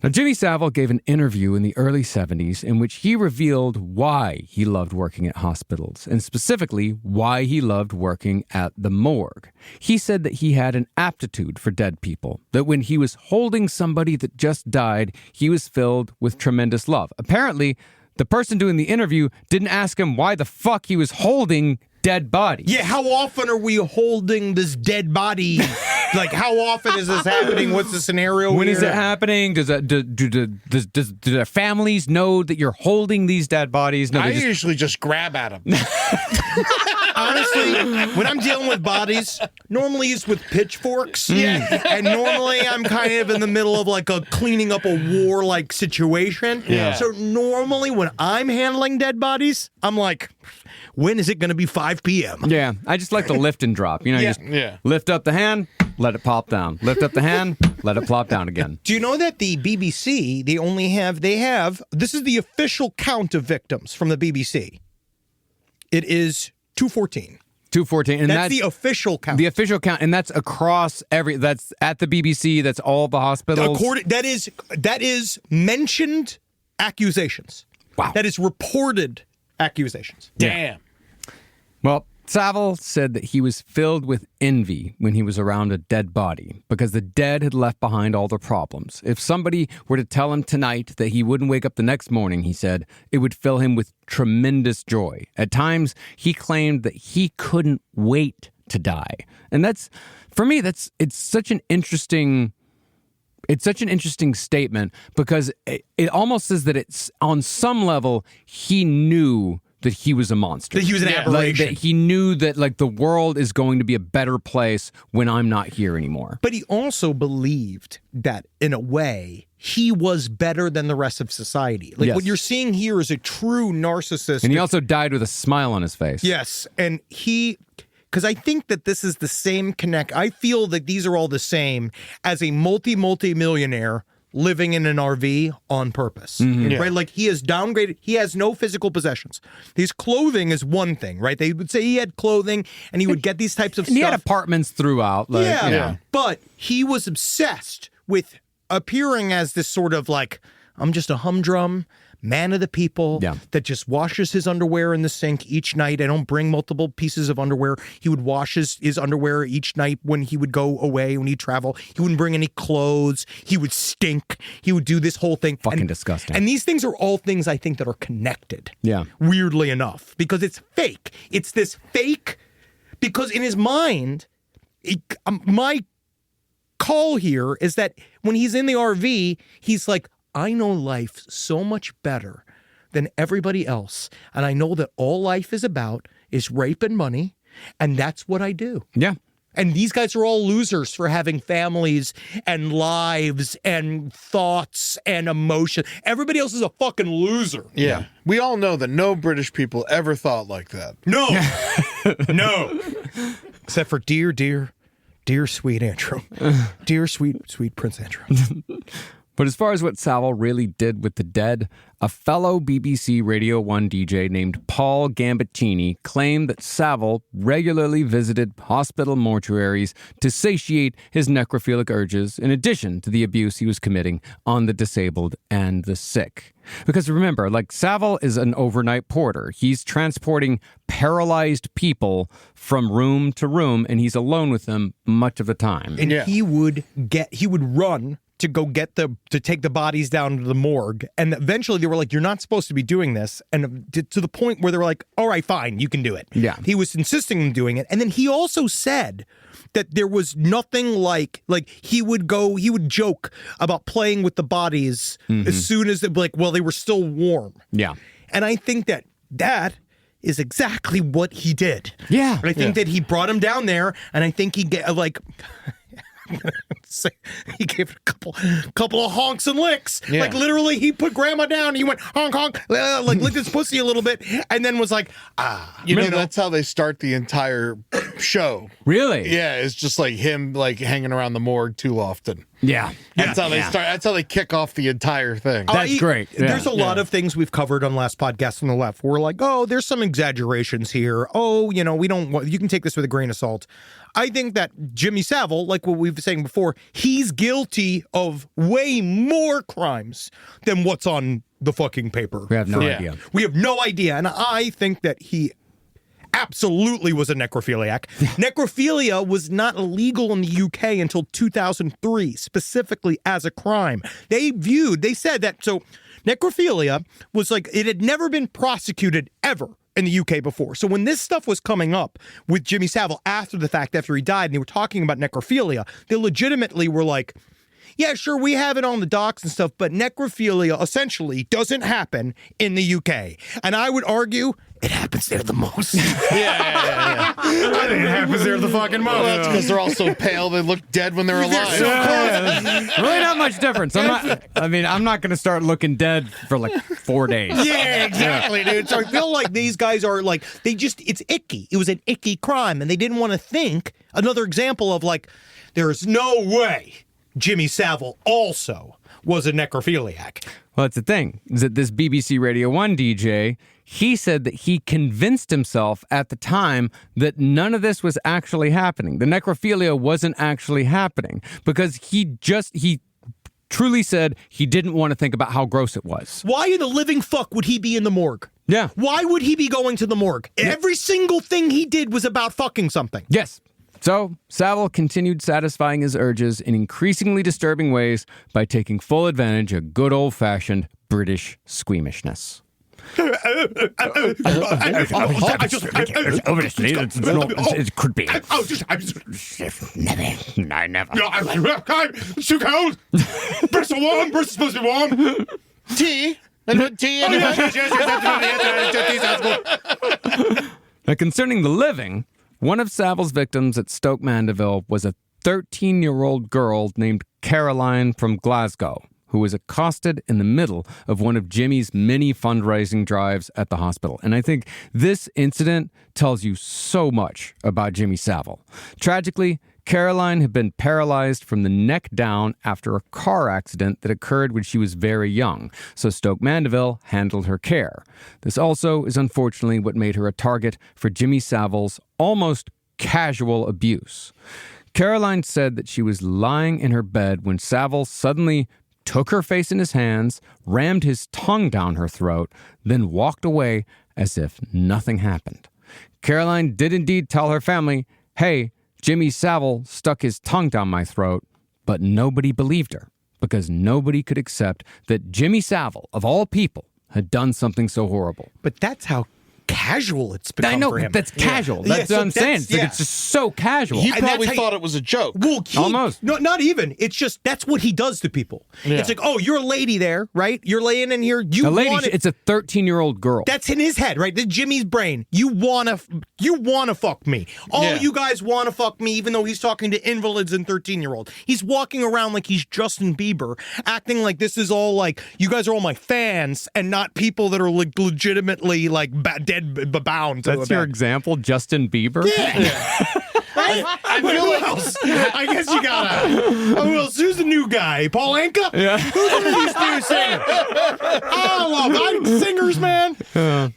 Now, Jimmy Savile gave an interview in the early 70s in which he revealed why he loved working at hospitals, and specifically why he loved working at the morgue. He said that he had an aptitude for dead people, that when he was holding somebody that just died, he was filled with tremendous love. Apparently, the person doing the interview didn't ask him why the fuck he was holding dead bodies. Yeah, how often are we holding this dead body? Like, how often is this happening? What's the scenario? When is it happening? Do their families know that you're holding these dead bodies? No, I usually just grab at them. Honestly, when I'm dealing with bodies, normally it's with pitchforks. Yeah. And normally I'm kind of in the middle of like a cleaning up a war-like situation. Yeah. So normally when I'm handling dead bodies, I'm like, when is it going to be 5 p.m.? Yeah, I just like to lift and drop. You just lift up the hand, let it pop down. Lift up the hand, let it plop down again. Do you know that the BBC, this is the official count of victims from the BBC. It is 214. 214. And that's the official count. The official count, and that's across that's at the BBC, that's all the hospitals. That is mentioned accusations. Wow. That is reported accusations. Damn. Well, Savile said that he was filled with envy when he was around a dead body because the dead had left behind all the problems. If somebody were to tell him tonight that he wouldn't wake up the next morning, he said, it would fill him with tremendous joy. At times, he claimed that he couldn't wait to die. And that's, for me, it's such an interesting statement because it almost says that it's on some level he knew that he was a monster. That he was an aberration. That he knew that like the world is going to be a better place when I'm not here anymore. But he also believed that in a way he was better than the rest of society. Like what you're seeing here is a true narcissist. And he also died with a smile on his face. Yes. And because I think that this is the same I feel that these are all the same as a multi-millionaire living in an RV on purpose, right? Like he is downgraded. He has no physical possessions. His clothing is one thing, right? They would say he had clothing and he would get these types of stuff. He had apartments throughout. Like, But he was obsessed with appearing as this sort of like, I'm just a humdrum man of the people that just washes his underwear in the sink each night. I don't bring multiple pieces of underwear. He would wash his underwear each night when he would go away, when he'd travel. He wouldn't bring any clothes. He would stink. He would do this whole thing. Fucking disgusting. And these things are all things I think that are connected. Yeah. Weirdly enough, because it's fake. It's this fake, because in his mind, my call here is that when he's in the RV, he's like, I know life so much better than everybody else. And I know that all life is about is rape and money. And that's what I do. Yeah. And these guys are all losers for having families and lives and thoughts and emotion. Everybody else is a fucking loser. Yeah. We all know that no British people ever thought like that. No. No. Except for dear sweet Andrew. Dear sweet Prince Andrew. But as far as what Savile really did with the dead, a fellow BBC Radio 1 DJ named Paul Gambaccini claimed that Savile regularly visited hospital mortuaries to satiate his necrophilic urges, in addition to the abuse he was committing on the disabled and the sick. Because remember, like Savile is an overnight porter. He's transporting paralyzed people from room to room, and he's alone with them much of the time. And he would run to go to take the bodies down to the morgue. And eventually they were like, you're not supposed to be doing this. And to the point where they were like, all right, fine, you can do it. Yeah. He was insisting on doing it. And then he also said that there was nothing like he would joke about playing with the bodies as soon as they were still warm. Yeah. And I think that is exactly what he did. Yeah. And I think that he brought him down there, and I think he he gave it a couple of honks and licks. Yeah. Like literally, he put grandma down. He went honk honk, licked his pussy a little bit, and then was like, You know, that's how they start the entire show. Really? Yeah, it's just like him like hanging around the morgue too often. Yeah. That's how they start. That's how they kick off the entire thing. That's great. Yeah. There's a lot of things we've covered on last podcast on the left where we're like, oh, there's some exaggerations here. Oh, we don't. You can take this with a grain of salt. I think that Jimmy Savile, like what we've been saying before, he's guilty of way more crimes than what's on the fucking paper. We have no idea. We have no idea. And I think that he absolutely was a necrophiliac. Necrophilia was not illegal in the UK until 2003, specifically as a crime. They said that, so necrophilia was like, it had never been prosecuted ever in the UK before. So when this stuff was coming up with Jimmy Savile after the fact, after he died, and they were talking about necrophilia, they legitimately were like, yeah, sure, we have it on the docks and stuff, but necrophilia essentially doesn't happen in the UK. And I would argue it happens there the most. Yeah. I think it happens there the fucking most. Well, that's because they're all so pale they look dead when they're alive. So close. Really not much difference. I'm not going to start looking dead for like 4 days. Yeah, exactly, dude. So I feel like these guys are like, it's icky. It was an icky crime, and they didn't want to think. Another example of like, there's no way Jimmy Savile also was a necrophiliac. Well, that's the thing, is that this BBC Radio 1 DJ, he said that he convinced himself at the time that none of this was actually happening. The necrophilia wasn't actually happening because he truly said he didn't want to think about how gross it was. Why in the living fuck would he be in the morgue? Yeah. Why would he be going to the morgue? Every single thing he did was about fucking something. Yes. So, Savile continued satisfying his urges in increasingly disturbing ways by taking full advantage of good old-fashioned British squeamishness. Obviously, it could be. Never. I never. It's too cold. Breasts are warm. Breasts are supposed to be warm. Tea. And tea. And Now, concerning the living, one of Savile's victims at Stoke Mandeville was a 13-year-old girl named Caroline from Glasgow, who was accosted in the middle of one of Jimmy's many fundraising drives at the hospital. And I think this incident tells you so much about Jimmy Savile. Tragically, Caroline had been paralyzed from the neck down after a car accident that occurred when she was very young, so Stoke Mandeville handled her care. This also is unfortunately what made her a target for Jimmy Savile's almost casual abuse. Caroline said that she was lying in her bed when Savile suddenly took her face in his hands, rammed his tongue down her throat, then walked away as if nothing happened. Caroline did indeed tell her family, "Hey, Jimmy Savile stuck his tongue down my throat," but nobody believed her because nobody could accept that Jimmy Savile, of all people, had done something so horrible. But that's how casual it's become I know, for him. that's casual. Yeah, That's so what I'm saying. that's- It's just so casual. he And probably that's how thought it was a joke. Well, Almost. No, not even. It's just, that's what he does to people. Yeah. It's like, oh, you're a lady there, right? You're laying in here. You A lady, want it's a 13-year-old girl. That's in his head, right? This is Jimmy's brain. You wanna fuck me. All Yeah. you guys wanna fuck me, even though he's talking to invalids and 13-year-old. He's walking around like he's Justin Bieber, acting like this is all like, you guys are all my fans and not people that are like legitimately like dead bound. To That's your example, Justin Bieber? I feel like I guess you gotta. Who else? Who's the new guy? Paul Anka? Yeah. Who's one of these new singers? I love singers, man.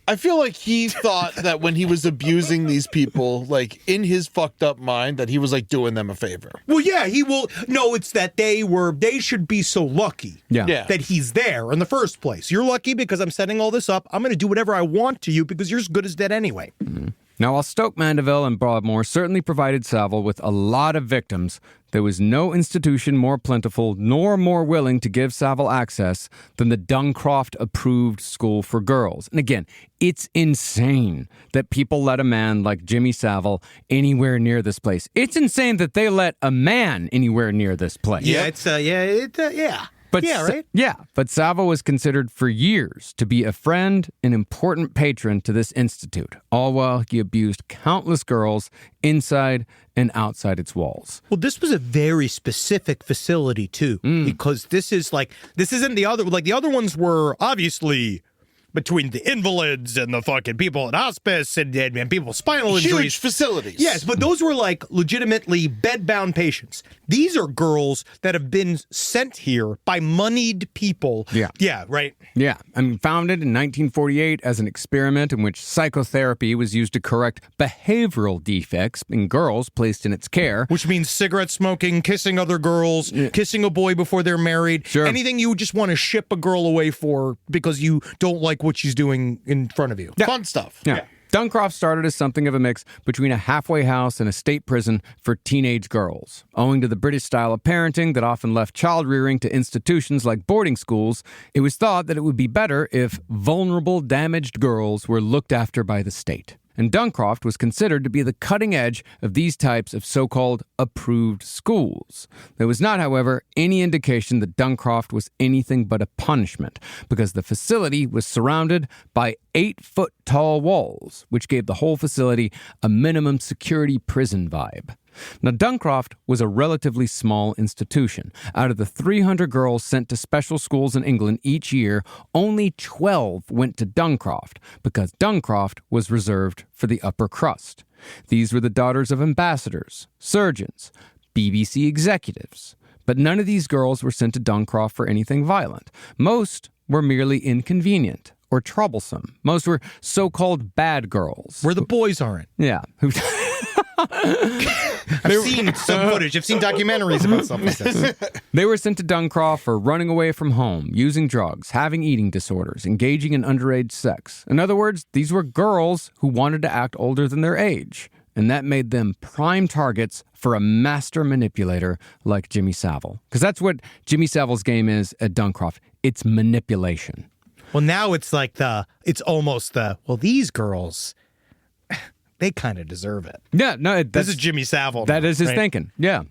I feel like he thought that when he was abusing these people, like in his fucked up mind, that he was like doing them a favor. Well, yeah, he will. No, it's that they should be so lucky Yeah. that he's there in the first place. You're lucky because I'm setting all this up. I'm going to do whatever I want to you because you're as good as dead anyway. Now, while Stoke Mandeville and Broadmoor certainly provided Savile with a lot of victims, there was no institution more plentiful nor more willing to give Savile access than the Duncroft-approved school for girls. And again, it's insane that people let a man like Jimmy Savile anywhere near this place. It's insane that they let a man anywhere near this place. Yeah, it's yeah. But yeah, right? But Savile was considered for years to be a friend and important patron to this institute, all while he abused countless girls inside and outside its walls. Well, this was a very specific facility too, because this isn't the other, like the other ones were obviously between the invalids and the fucking people in hospice and people with spinal injuries. Huge facilities. Yes, but those were like legitimately bedbound patients. These are girls that have been sent here by moneyed people. Yeah. Yeah, right. Yeah, founded in 1948 as an experiment in which psychotherapy was used to correct behavioral defects in girls placed in its care. Which means cigarette smoking, kissing other girls, kissing a boy before they're married. Sure. Anything you just want to ship a girl away for because you don't like what she's doing in front of you. Fun stuff. Yeah. Duncroft started as something of a mix between a halfway house and a state prison for teenage girls. Owing to the British style of parenting that often left child rearing to institutions like boarding schools, it was thought that it would be better if vulnerable, damaged girls were looked after by the state. And Duncroft was considered to be the cutting edge of these types of so-called approved schools. There was not, however, any indication that Duncroft was anything but a punishment, because the facility was surrounded by 8-foot-tall walls, which gave the whole facility a minimum security prison vibe. Now, Duncroft was a relatively small institution. Out of the 300 girls sent to special schools in England each year, only 12 went to Duncroft, because Duncroft was reserved for the upper crust. These were the daughters of ambassadors, surgeons, BBC executives. But none of these girls were sent to Duncroft for anything violent. Most were merely inconvenient or troublesome. Most were so-called bad girls. Where the boys aren't. Yeah. I've seen some footage. I've seen documentaries about stuff like this. They were sent to Duncroft for running away from home, using drugs, having eating disorders, engaging in underage sex. In other words, these were girls who wanted to act older than their age. And that made them prime targets for a master manipulator like Jimmy Savile. Because that's what Jimmy Savile's game is at Duncroft. It's manipulation. Well, now it's like these girls, they kind of deserve it. Yeah, no, this is Jimmy Savile. That is his right? thinking, yeah.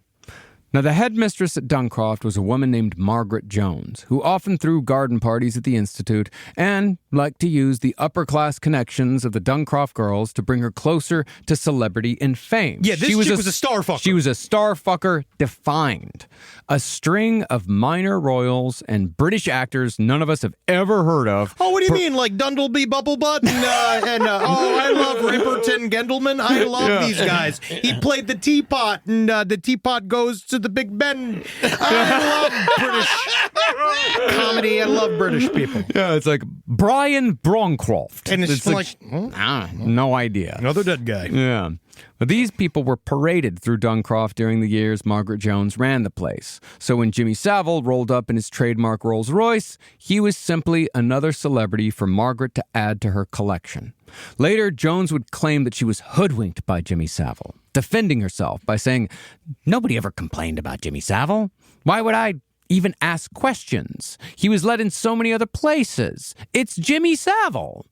Now, the headmistress at Duncroft was a woman named Margaret Jones, who often threw garden parties at the Institute and liked to use the upper-class connections of the Duncroft girls to bring her closer to celebrity and fame. Yeah, she was a star fucker. She was a star fucker defined. A string of minor royals and British actors none of us have ever heard of. Oh, what do you mean? Like Dundleby Bubblebutt I love Ripperton Gendelman. I love these guys. He played the teapot, and the teapot goes to the Big Ben. I love British comedy. I love British people. Yeah, it's like Brian Broncroft. And it's like no idea. Another dead guy. Yeah. But these people were paraded through Duncroft during the years Margaret Jones ran the place. So when Jimmy Savile rolled up in his trademark Rolls Royce, he was simply another celebrity for Margaret to add to her collection. Later, Jones would claim that she was hoodwinked by Jimmy Savile, defending herself by saying, "Nobody ever complained about Jimmy Savile. Why would I even ask questions? He was let in so many other places. It's Jimmy Savile."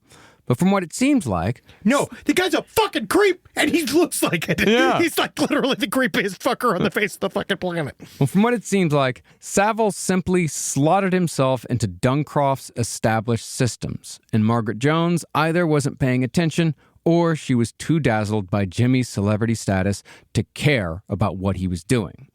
But from what it seems like... No, the guy's a fucking creep, and he looks like it. Yeah. He's like literally the creepiest fucker on the face of the fucking planet. Well, from what it seems like, Savile simply slotted himself into Duncroft's established systems, and Margaret Jones either wasn't paying attention or she was too dazzled by Jimmy's celebrity status to care about what he was doing.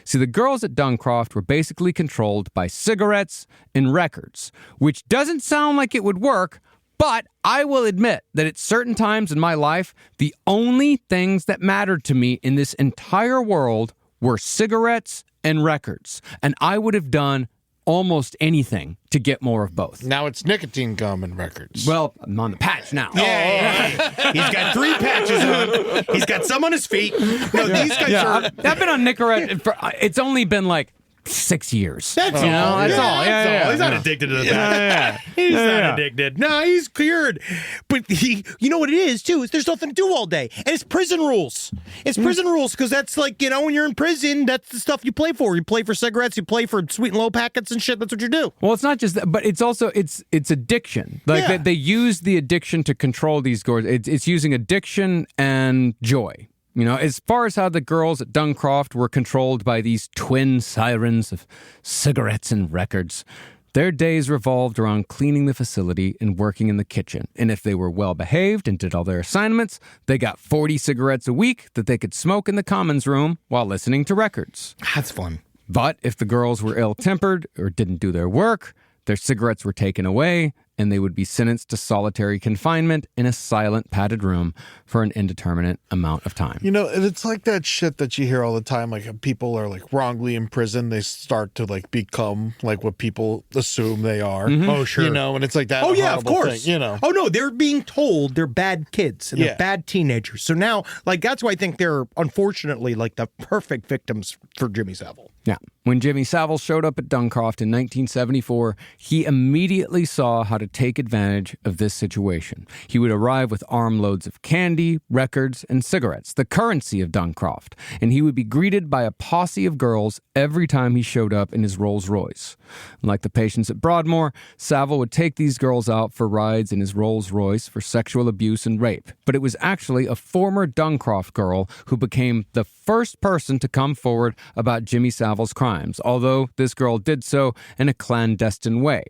See, the girls at Duncroft were basically controlled by cigarettes and records, which doesn't sound like it would work. But I will admit that at certain times in my life, the only things that mattered to me in this entire world were cigarettes and records. And I would have done almost anything to get more of both. Now it's nicotine gum and records. Well, I'm on the patch now. Yeah. He's got 3 patches on. He's got some on his feet. No, these guys are... I've been on Nicorette for, it's only been like 6 years. That's all. That's all. Yeah. He's not addicted to that. He's not addicted. No, he's cured. But you know what it is, too? Is there's nothing to do all day. And it's prison rules. It's prison rules because that's like, when you're in prison, that's the stuff you play for. You play for cigarettes, you play for sweet and low packets and shit. That's what you do. Well, it's not just that, but it's also, it's addiction. Like they use the addiction to control these girls. It's using addiction and joy. As far as how the girls at Duncroft were controlled by these twin sirens of cigarettes and records, their days revolved around cleaning the facility and working in the kitchen. And if they were well behaved and did all their assignments, they got 40 cigarettes a week that they could smoke in the commons room while listening to records. That's fun. But if the girls were ill-tempered or didn't do their work, their cigarettes were taken away, and they would be sentenced to solitary confinement in a silent, padded room for an indeterminate amount of time. It's like that shit that you hear all the time. Like, people are like wrongly in prison. They start to like become like what people assume they are. Mm-hmm. Oh, sure. And it's like that. Oh, yeah, of course. Thing, Oh, no, they're being told they're bad kids and they're bad teenagers. So now, like, that's why I think they're unfortunately like the perfect victims for Jimmy Savile. Yeah. When Jimmy Savile showed up at Duncroft in 1974, he immediately saw how to take advantage of this situation. He would arrive with armloads of candy, records, and cigarettes, the currency of Duncroft, and he would be greeted by a posse of girls every time he showed up in his Rolls Royce. Like the patients at Broadmoor, Savile would take these girls out for rides in his Rolls Royce for sexual abuse and rape. But it was actually a former Duncroft girl who became the first person to come forward about Jimmy Savile's crimes, although this girl did so in a clandestine way.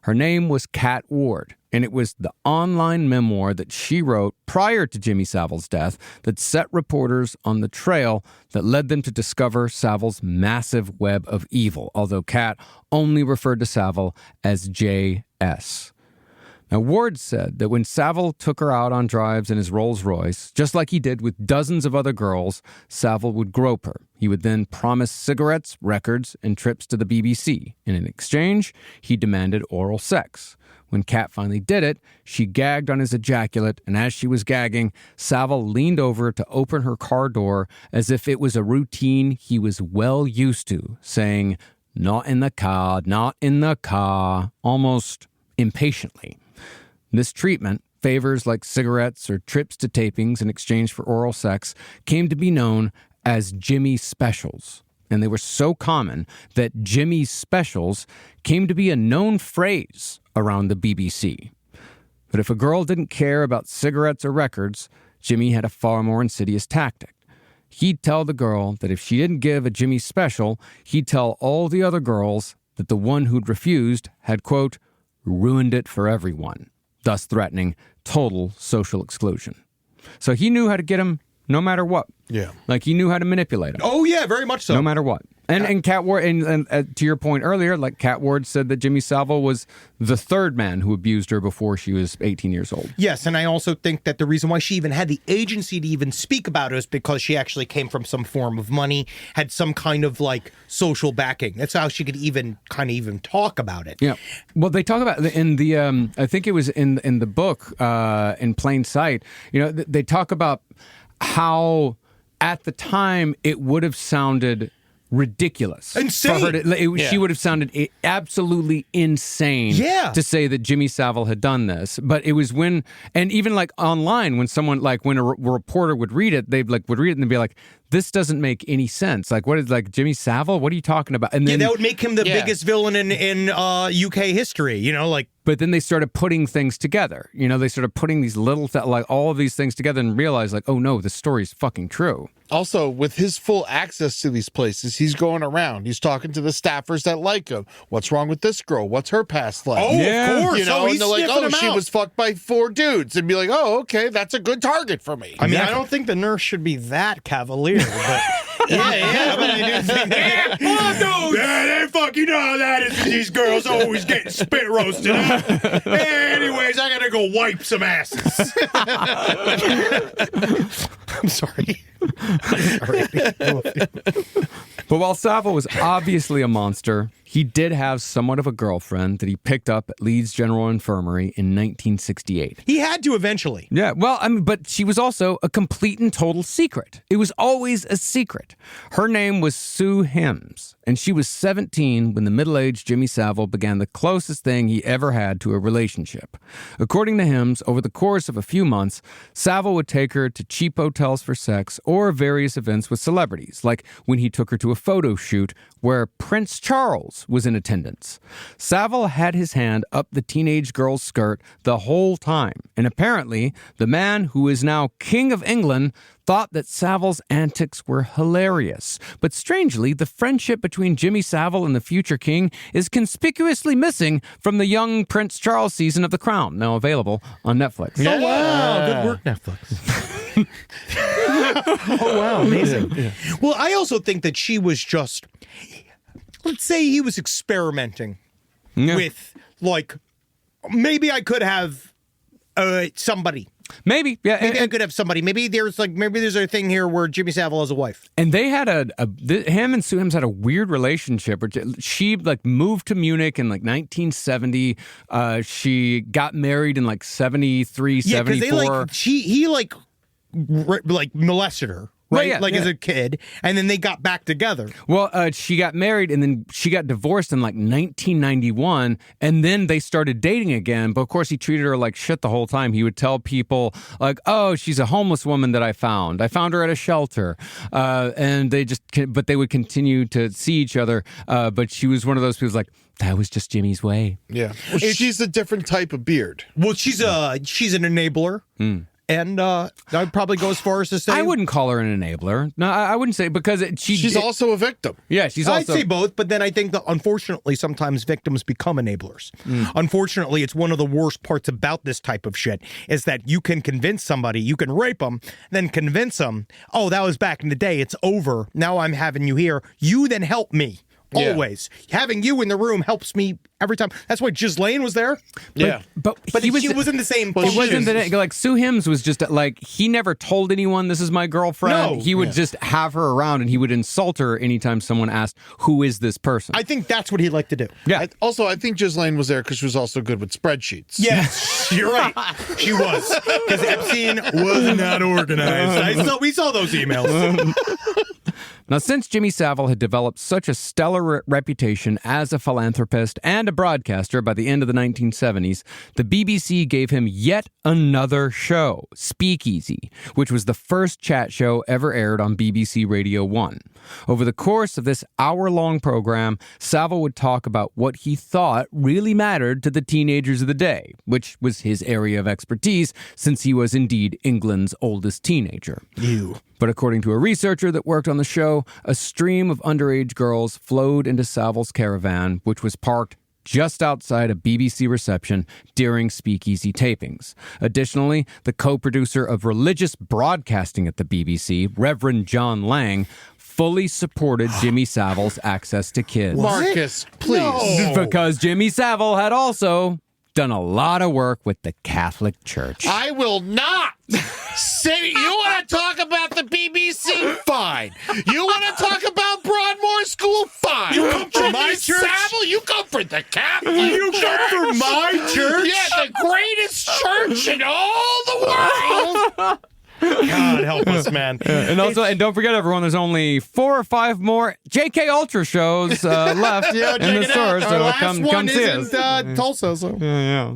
Her name was Kat Ward, and it was the online memoir that she wrote prior to Jimmy Savile's death that set reporters on the trail that led them to discover Savile's massive web of evil, although Kat only referred to Savile as J.S. Now, Ward said that when Savile took her out on drives in his Rolls Royce, just like he did with dozens of other girls, Savile would grope her. He would then promise cigarettes, records, and trips to the BBC. And in exchange, he demanded oral sex. When Kat finally did it, she gagged on his ejaculate, and as she was gagging, Savile leaned over to open her car door as if it was a routine he was well used to, saying, "Not in the car, not in the car," almost impatiently. This treatment, favors like cigarettes or trips to tapings in exchange for oral sex, came to be known as Jimmy Specials. And they were so common that Jimmy Specials came to be a known phrase around the BBC. But if a girl didn't care about cigarettes or records, Jimmy had a far more insidious tactic. He'd tell the girl that if she didn't give a Jimmy Special, he'd tell all the other girls that the one who'd refused had, quote, ruined it for everyone, thus threatening total social exclusion. So he knew how to get him no matter what. Yeah. Like he knew how to manipulate him. Oh, yeah, very much so. No matter what. And Cat Ward, and to your point earlier, like Cat Ward said that Jimmy Savile was the third man who abused her before she was 18 years old. Yes, and I also think that the reason why she even had the agency to even speak about it is because she actually came from some form of money, had some kind of like social backing. That's how she could even talk about it. Yeah. Well, they talk about in the I think it was in the book in Plain Sight. You know, they talk about how at the time it would have sounded ridiculous. Insane. For her to, she would have sounded absolutely insane to say that Jimmy Savile had done this. But it was when, and even like online, when someone, like when a reporter would read it, they'd like would read it and they'd be like, this doesn't make any sense. Like, what is like Jimmy Savile? What are you talking about? And then that would make him the biggest villain in UK history, you know, like. But then they started putting things together. You know, they started putting these little, like all of these things together and realized like, oh no, this story's fucking true. Also, with his full access to these places, he's going around. He's talking to the staffers that like him. What's wrong with this girl? What's her past like? Oh, yeah. Of course. You know, he's and they're like, oh, she out. was fucked by 4 dudes. And be like, oh, okay, that's a good target for me. I mean, I don't think the nurse should be that cavalier, but... but I do think that... they fucking know how that is. These girls always getting spit roasted. Anyways, I gotta go wipe some asses. I'm sorry. But while Savile was obviously a monster, he did have somewhat of a girlfriend that he picked up at Leeds General Infirmary in 1968. He had to eventually. Yeah, well, I mean, but she was also a complete and total secret. It was always a secret. Her name was Sue Hims, and she was 17 when the middle-aged Jimmy Savile began the closest thing he ever had to a relationship. According to Hims, over the course of a few months, Savile would take her to cheap hotels for sex or various events with celebrities, like when he took her to a photo shoot where Prince Charles was in attendance. Savile had his hand up the teenage girl's skirt the whole time, and apparently the man who is now King of England thought that Savile's antics were hilarious. But strangely, the friendship between Jimmy Savile and the future king is conspicuously missing from the young Prince Charles season of The Crown, now available on Netflix. Yeah. Oh, wow. Good work, Netflix. Oh, wow. Amazing. Yeah. Well, I also think that she was just, let's say he was experimenting with, like, maybe I could have somebody. Maybe, yeah. Maybe I could have somebody. Maybe there's a thing here where Jimmy Savile has a wife. And they had him and Sue Hims had a weird relationship. She like moved to Munich in like 1970. She got married in like 73, 74. He molested her. Right? Well, as a kid. And then they got back together. Well, she got married and then she got divorced in like 1991. And then they started dating again. But of course, he treated her like shit the whole time. He would tell people like, oh, she's a homeless woman that I found. I found her at a shelter. And they would continue to see each other. But she was one of those people like, that was just Jimmy's way. Yeah. Well, she's a different type of beard. Well, she's an enabler. And I'd probably go as far as to say... I wouldn't call her an enabler. No, I wouldn't say, because she's also a victim. Yeah, she's also... I'd say both, but then I think that unfortunately sometimes victims become enablers. Unfortunately, it's one of the worst parts about this type of shit is that you can convince somebody, you can rape them, then convince them, oh, that was back in the day, it's over, now I'm having you here, you then help me Yeah. Always. Having you in the room helps me every time. That's why Ghislaine was there. Yeah. But But he was she was in the same It wasn't position. that like Sue Hims was just like he never told anyone this is my girlfriend. No. He would just have her around and he would insult her anytime someone asked who is this person. I think that's what he'd like to do. yeah. I think Ghislaine was there because she was also good with spreadsheets. Yes, you're right. She was. Because Epstein was not organized. We saw those emails. Now, since Jimmy Savile had developed such a stellar reputation as a philanthropist and a broadcaster by the end of the 1970s, the BBC gave him yet another show, Speakeasy, which was the first chat show ever aired on BBC Radio 1. Over the course of this hour-long program, Savile would talk about what he thought really mattered to the teenagers of the day, which was his area of expertise since he was indeed England's oldest teenager. But according to a researcher that worked on the show, a stream of underage girls flowed into Savile's caravan, which was parked just outside a BBC reception during Speakeasy tapings. Additionally, the co-producer of religious broadcasting at the BBC, Reverend John Lang, fully supported Jimmy Savile's access to kids. Marcus, please. Because Jimmy Savile had also done a lot of work with the Catholic Church. I will not say. You want to talk about the BBC? Fine. You want to talk about Broadmoor School? Fine. You come for my church? Savile, you come for the Catholic You Church. come for my church? Yeah, the greatest church in all the world. God help us, man. And don't forget, everyone, there's only 4 or 5 more JK Ultra shows left in the store, so come see us. Tulsa, so. Yeah.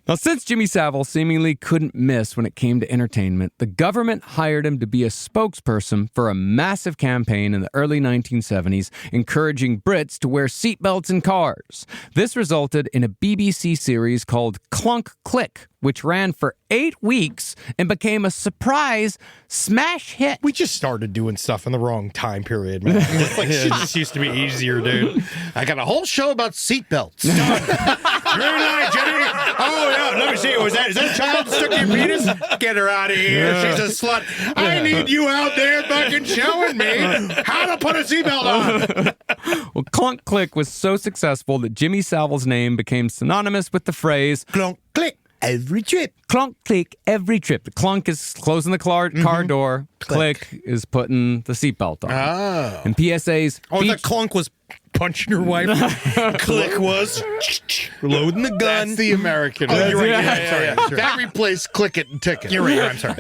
Now, since Jimmy Savile seemingly couldn't miss when it came to entertainment, the government hired him to be a spokesperson for a massive campaign in the early 1970s encouraging Brits to wear seatbelts in cars. This resulted in a BBC series called Clunk Click, which ran for 8 weeks and became a surprise smash hit. We just started doing stuff in the wrong time period, man. It's like shit just used to be easier, dude. I got a whole show about seatbelts. Green light, Jimmy. Oh, yeah. Let me see. Is that a child stuck in your penis? Get her out of here. She's a slut. I need you out there fucking showing me how to put a seatbelt on. Well, Clunk Click was so successful that Jimmy Savile's name became synonymous with the phrase Clunk, click, every trip. clunk, click, every trip. The clunk is closing the car door. Click is putting the seatbelt on. Oh. And PSAs... Oh, the clunk was punching your wife. Click was loading the gun. That's the American. Oh, you're right. Yeah. Sorry. That replaced click it and ticket. You're right. I'm sorry.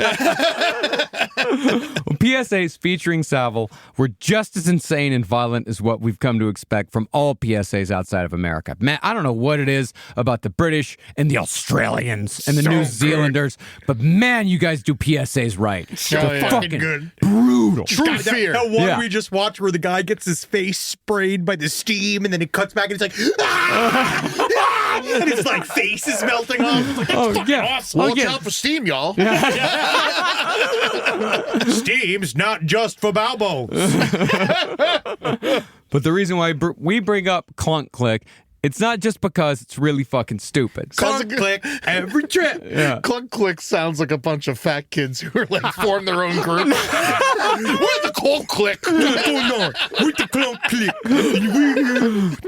Well, PSAs featuring Savile were just as insane and violent as what we've come to expect from all PSAs outside of America. Man, I don't know what it is about the British and the Australians and the New Zealanders, but man, you guys do PSAs right. They're fucking good. brutal. True fear. That one Yeah. we just watched where the guy gets his face sprayed by the steam and then it cuts back and it's like, ah! And his like face is melting off. It's like, that's fucking awesome. Well, Watch yeah. out for steam, y'all. Steam's not just for Balbos. But the reason why we bring up Clunk Click, it's not just because it's really fucking stupid. Clunk click every trip. Yeah. Clunk Click sounds like a bunch of fat kids who are like form their own group. We're the Clunk Click. What's going on? With the clunk click.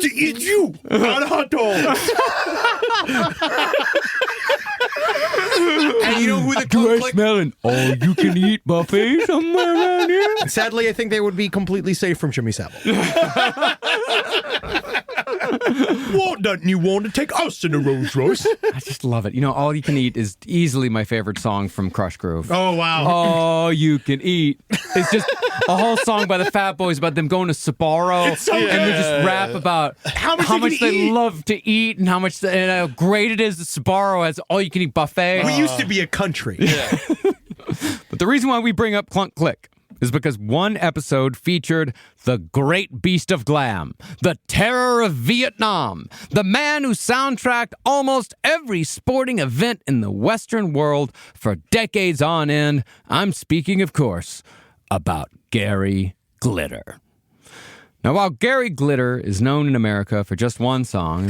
To eat you on a hot dog. And you know who the clunk click? Smelling all-you-can-eat buffet somewhere around here? Sadly, I think they would be completely safe from Jimmy Savile. What doesn't you want to take us in a Rolls Royce? I just love it. You know, All You Can Eat is easily my favorite song from Crush Groove. Oh, wow. All You Can Eat. It's just a whole song by the Fat Boys about them going to Sbarro. It's so and they good. just rap about how much they eat. love to eat and how great it is that Sbarro has all you can eat buffet. We used to be a country. But the reason why we bring up Clunk Click is because one episode featured the great beast of glam, the terror of Vietnam, the man who soundtracked almost every sporting event in the Western world for decades on end. I'm speaking, of course, about Gary Glitter. Now, while Gary Glitter is known in America for just one song,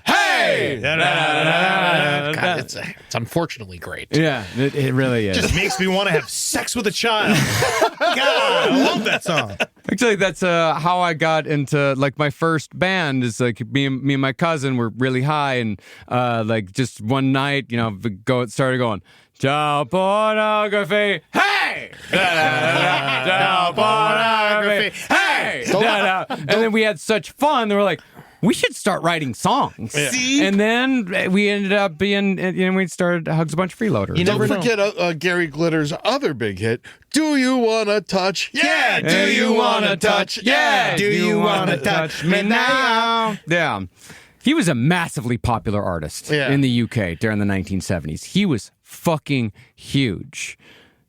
Hey! God, It's unfortunately great. Yeah, it really is. Just makes me want to have sex with a child. God, I love that song. Actually, that's how I got into, like, my first band is, like, me and my cousin were really high, and, like, just one night, started going, child pornography, hey! Child pornography, hey! And then we had such fun, they were like, we should start writing songs. Yeah. See? And then we ended up we started Hugs a Bunch of Freeloaders. You Don't never forget Gary Glitter's other big hit, Do You Wanna Touch? Yeah, do you want to touch? Yeah, do you want to touch me now? Yeah. He was a massively popular artist in the UK during the 1970s. He was fucking huge.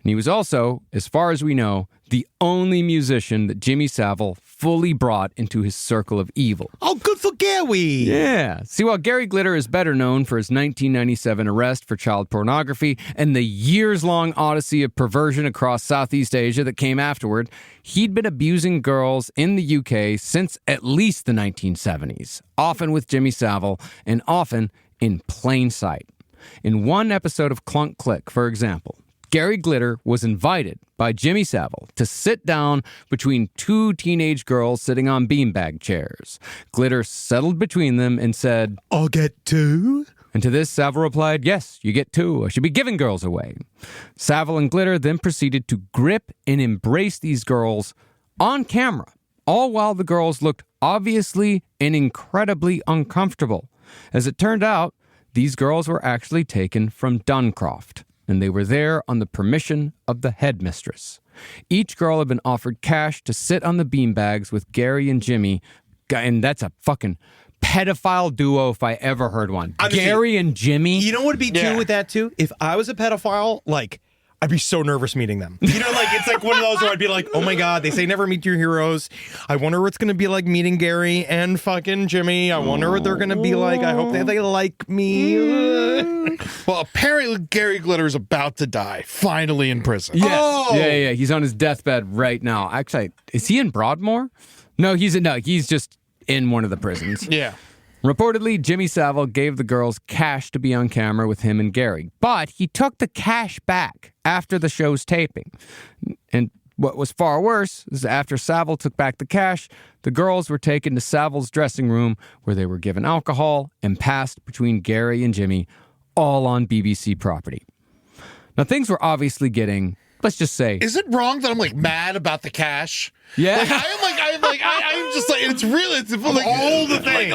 And he was also, as far as we know, the only musician that Jimmy Savile fully brought into his circle of evil. Oh, good for Gary. Yeah. See, while Gary Glitter is better known for his 1997 arrest for child pornography and the years-long odyssey of perversion across Southeast Asia that came afterward, he'd been abusing girls in the UK since at least the 1970s, often with Jimmy Savile and often in plain sight. In one episode of Clunk Click, for example, Gary Glitter was invited by Jimmy Savile to sit down between two teenage girls sitting on beanbag chairs. Glitter settled between them and said, I'll get two. And to this, Savile replied, yes, you get two. I should be giving girls away. Savile and Glitter then proceeded to grip and embrace these girls on camera, all while the girls looked obviously and incredibly uncomfortable. As it turned out, these girls were actually taken from Duncroft, and they were there on the permission of the headmistress. Each girl had been offered cash to sit on the beanbags with Gary and Jimmy, and that's a fucking pedophile duo if I ever heard one. Honestly, Gary and Jimmy. You know what would be too with that too? If I was a pedophile, like, I'd be so nervous meeting them. You know, like, it's like one of those where I'd be like, oh my God, they say never meet your heroes. I wonder what it's going to be like meeting Gary and fucking Jimmy. I wonder what they're going to be like. I hope they like me. Well, apparently Gary Glitter's about to die, finally in prison. Yes. Oh! Yeah. He's on his deathbed right now. Actually, is he in Broadmoor? No, he's just in one of the prisons. Yeah. Reportedly, Jimmy Savile gave the girls cash to be on camera with him and Gary, but he took the cash back after the show's taping. And what was far worse is after Savile took back the cash, the girls were taken to Savile's dressing room where they were given alcohol and passed between Gary and Jimmy, all on BBC property. Now, things were obviously getting, let's just say... Is it wrong that I'm, like, mad about the cash? Yeah. I'm just like, it's really, it's like all the things.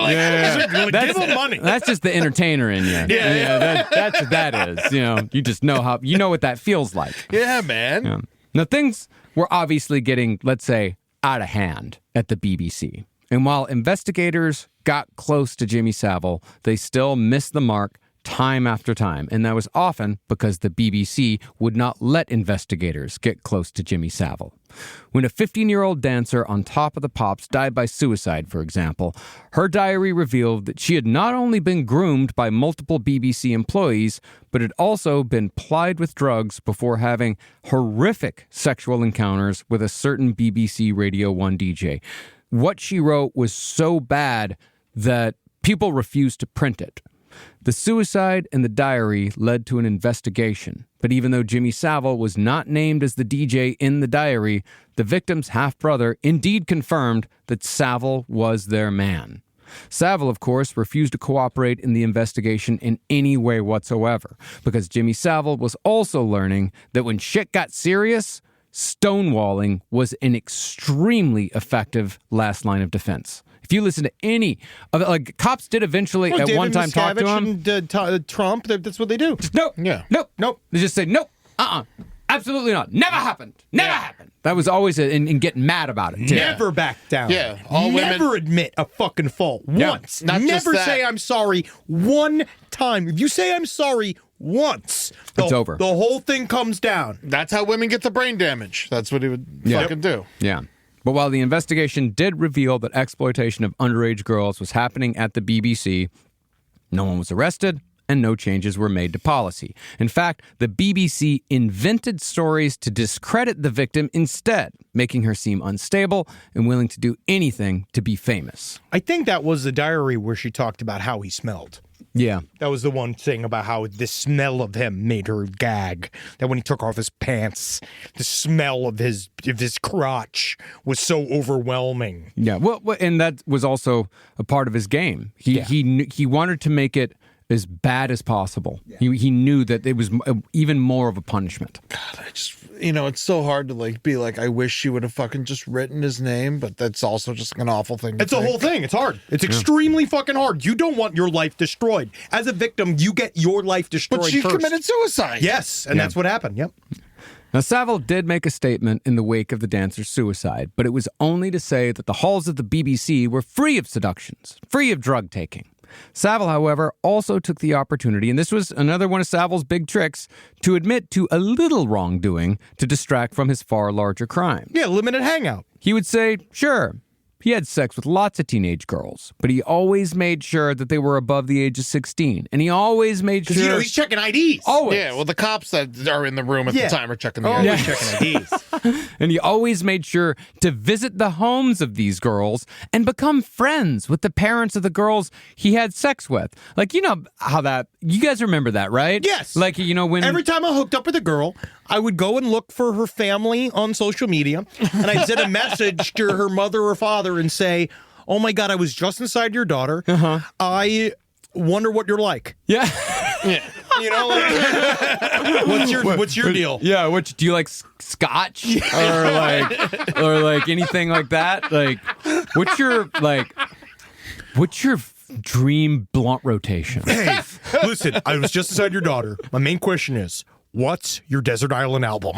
Give them money. That's just the entertainer in you. That's what that is. You just know what that feels like. Yeah, man. Yeah. Now, things were obviously getting, let's say, out of hand at the BBC. And while investigators got close to Jimmy Savile, they still missed the mark time after time, and that was often because the BBC would not let investigators get close to Jimmy Savile. When a 15-year-old dancer on Top of the Pops died by suicide, for example, her diary revealed that she had not only been groomed by multiple BBC employees, but had also been plied with drugs before having horrific sexual encounters with a certain BBC Radio 1 DJ. What she wrote was so bad that people refused to print it. The suicide and the diary led to an investigation, but even though Jimmy Savile was not named as the DJ in the diary, the victim's half-brother indeed confirmed that Savile was their man. Savile, of course, refused to cooperate in the investigation in any way whatsoever, because Jimmy Savile was also learning that when shit got serious, stonewalling was an extremely effective last line of defense. If you listen to any of it, like cops did eventually at one time talk to him. And, Trump, that's what they do. Nope. Yeah. Nope. They just say, nope. Absolutely not. Never happened. Never happened. That was always and getting mad about it, too. Never back down. Yeah. All Never women admit a fucking fault. Once. Not just Never that. say I'm sorry one time. If you say I'm sorry once, It's over. The whole thing comes down. That's how women get the brain damage. That's what he would fucking do. Yeah. But while the investigation did reveal that exploitation of underage girls was happening at the BBC, no one was arrested and no changes were made to policy. In fact, the BBC invented stories to discredit the victim instead, making her seem unstable and willing to do anything to be famous. I think that was the diary where she talked about how he smelled. Yeah. That was the one thing about how the smell of him made her gag. That when he took off his pants, the smell of his crotch was so overwhelming. Yeah. Well, and that was also a part of his game. He wanted to make it as bad as possible. Yeah. He knew that it was even more of a punishment. God, I just, it's so hard to be like, I wish she would have fucking just written his name, but that's also just an awful thing to It's a whole thing. It's hard. It's extremely fucking hard. You don't want your life destroyed. As a victim, you get your life destroyed But she first. committed suicide. Yes, and that's what happened. Yep. Now, Savile did make a statement in the wake of the dancer's suicide, but it was only to say that the halls of the BBC were free of seductions, free of drug taking. Savile, however, also took the opportunity, and this was another one of Savile's big tricks, to admit to a little wrongdoing to distract from his far larger crime. Yeah, limited hangout. He would say, sure, he had sex with lots of teenage girls, but he always made sure that they were above the age of 16. And he always made sure... Because, he's checking IDs. Always. Yeah, well, the cops that are in the room at the time are checking the Always IDs. checking IDs. And he always made sure to visit the homes of these girls and become friends with the parents of the girls he had sex with. Like, how that... You guys remember that, right? Yes. Like, when... Every time I hooked up with a girl, I would go and look for her family on social media, and I'd send a message to her mother or father and say, oh my God, I was just inside your daughter. I wonder what you're like. Yeah. Yeah. What's your deal? Yeah, do you like scotch or like anything like that? Like, what's your dream blunt rotation? Hey, listen, I was just inside your daughter. My main question is, what's your Desert Island album?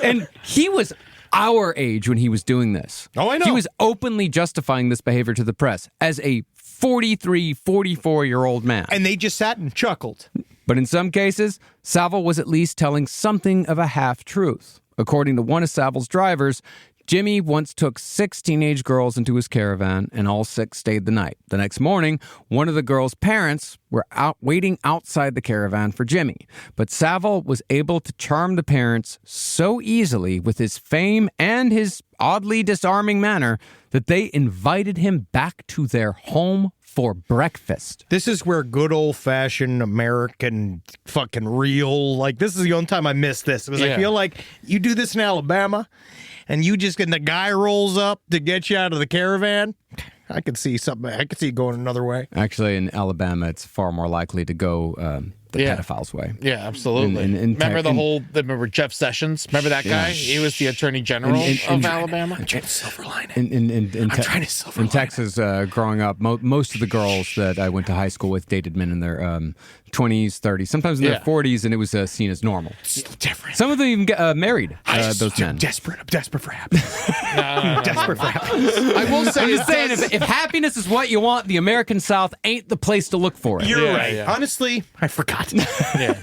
And he was our age when he was doing this. Oh, I know. He was openly justifying this behavior to the press as a 43, 44-year-old man. And they just sat and chuckled. But in some cases, Savile was at least telling something of a half-truth. According to one of Savile's drivers, Jimmy once took 6 teenage girls into his caravan, and all 6 stayed the night. The next morning, one of the girls' parents were out waiting outside the caravan for Jimmy. But Savile was able to charm the parents so easily with his fame and his oddly disarming manner that they invited him back to their home for breakfast. This is where good old-fashioned American fucking real, this is the only time I missed this. It was I feel like you do this in Alabama, and the guy rolls up to get you out of the caravan. I could see something. I could see it going another way. Actually, in Alabama, it's far more likely to go the pedophile's way. Yeah, absolutely. Remember Jeff Sessions? Remember that guy? He was the Attorney General of Alabama. I'm trying to silver line it. In Texas, growing up, most of the girls that I went to high school with dated men in their 20s, 30s, sometimes in their 40s, and it was seen as normal. It's different. Some of them even get married, those men. I'm desperate for happiness. Desperate for happiness. I will say, I'm just saying, if happiness is what you want, the American South ain't the place to look for it. You're right. Yeah. Honestly, I forgot. Yeah.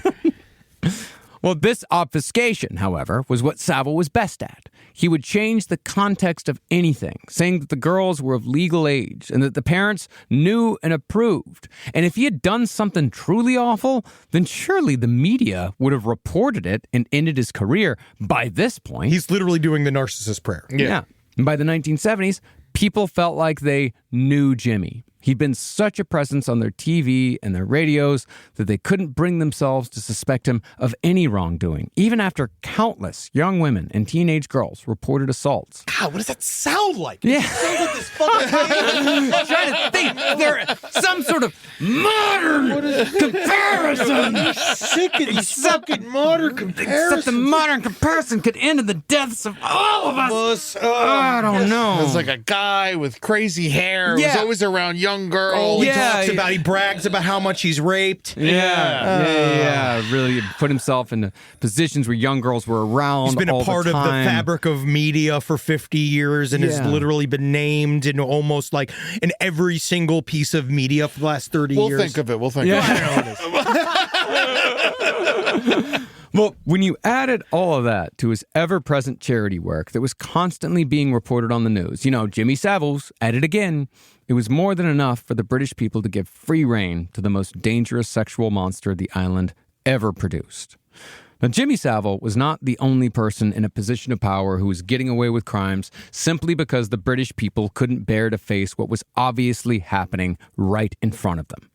Well, this obfuscation, however, was what Savile was best at. He would change the context of anything, saying that the girls were of legal age and that the parents knew and approved. And if he had done something truly awful, then surely the media would have reported it and ended his career by this point. He's literally doing the narcissist prayer. Yeah. And by the 1970s, people felt like they knew Jimmy. He'd been such a presence on their TV and their radios that they couldn't bring themselves to suspect him of any wrongdoing, even after countless young women and teenage girls reported assaults. God, what does that sound like? Yeah. It sounds like this fucking thing. I'm trying to think. There some sort of modern comparison. Sick of these fucking modern comparisons. Except the modern comparison could end in the deaths of all of us. I don't know. It's like a guy with crazy hair who's always around young girls. Oh, he brags about how much he's raped. Yeah. Really put himself in positions where young girls were around. He's been a part of the fabric of media for 50 years and has literally been named in almost in every single piece of media for the last 30 years. We'll think of it. I don't know what it is. Well, when you added all of that to his ever-present charity work that was constantly being reported on the news, Jimmy Savile's at it again, it was more than enough for the British people to give free rein to the most dangerous sexual monster the island ever produced. Now, Jimmy Savile was not the only person in a position of power who was getting away with crimes simply because the British people couldn't bear to face what was obviously happening right in front of them.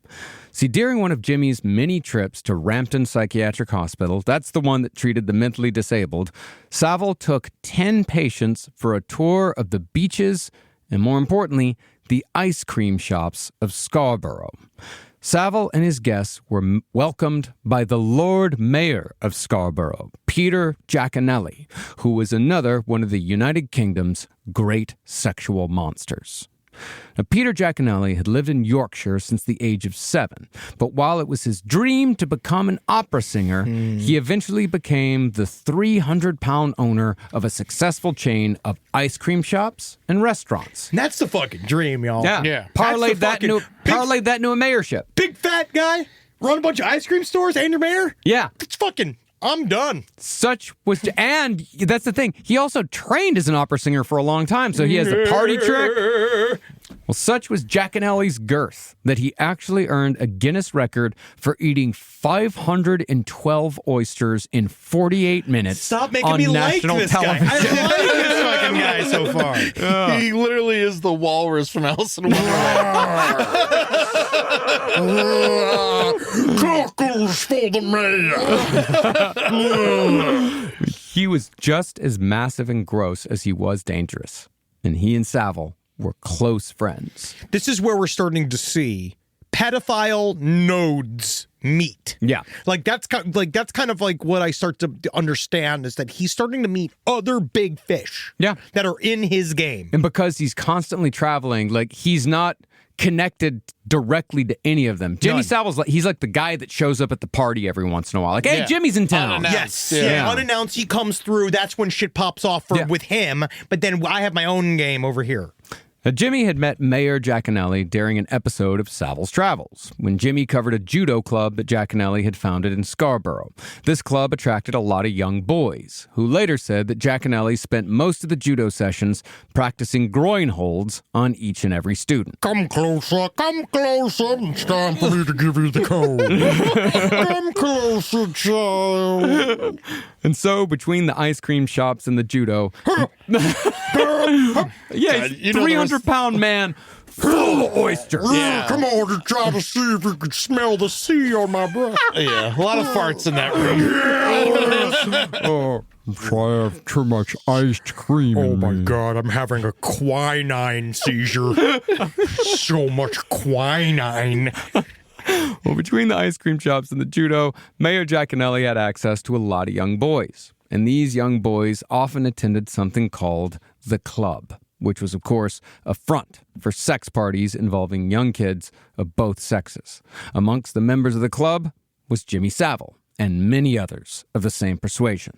See, during one of Jimmy's many trips to Rampton Psychiatric Hospital, that's the one that treated the mentally disabled, Savile took 10 patients for a tour of the beaches and, more importantly, the ice cream shops of Scarborough. Savile and his guests were welcomed by the Lord Mayor of Scarborough, Peter Giaconelli, who was another one of the United Kingdom's great sexual monsters. Now, Peter Giaconelli had lived in Yorkshire since the age of 7, but while it was his dream to become an opera singer, he eventually became the 300-pound owner of a successful chain of ice cream shops and restaurants. And that's the fucking dream, y'all. Yeah. Parlayed that into a mayorship. Big fat guy, run a bunch of ice cream stores, and your mayor? Yeah. It's fucking, I'm done. And that's the thing. He also trained as an opera singer for a long time, so he has a party trick. Well, such was Giaconelli's girth that he actually earned a Guinness record for eating 512 oysters in 48 minutes. Stop making on me like national this television. guy. I like this fucking guy so far. He literally is the walrus from Alice in Wonderland. Cockles for the mayor. He was just as massive and gross as he was dangerous, and he and Savile were close friends. This is where we're starting to see pedophile nodes meet. Yeah. Like that's kind of like what I start to understand is that he's starting to meet other big fish. Yeah. That are in his game. And because he's constantly traveling, like he's not connected directly to any of them. Jimmy Savile's he's like the guy that shows up at the party every once in a while. Like, hey, Jimmy's in town. Unannounced. Yes. Unannounced, he comes through. That's when shit pops off with him. But then I have my own game over here. Now, Jimmy had met Mayor Giaconelli during an episode of Savile's Travels, when Jimmy covered a judo club that Giaconelli had founded in Scarborough. This club attracted a lot of young boys, who later said that Giaconelli spent most of the judo sessions practicing groin holds on each and every student. Come closer, it's time for me to give you the code. Come closer, child. And so, between the ice cream shops and the judo... yeah, 300-pound man full of oysters. Yeah. Come on to try to see if you can smell the sea on my breath. Yeah, a lot of farts in that room. I have too much iced cream. Oh my God, I'm having a quinine seizure. So much quinine. Well, between the ice cream shops and the judo, Mayor Giaconelli had access to a lot of young boys. And these young boys often attended something called the club, which was, of course, a front for sex parties involving young kids of both sexes. Amongst the members of the club was Jimmy Savile and many others of the same persuasion.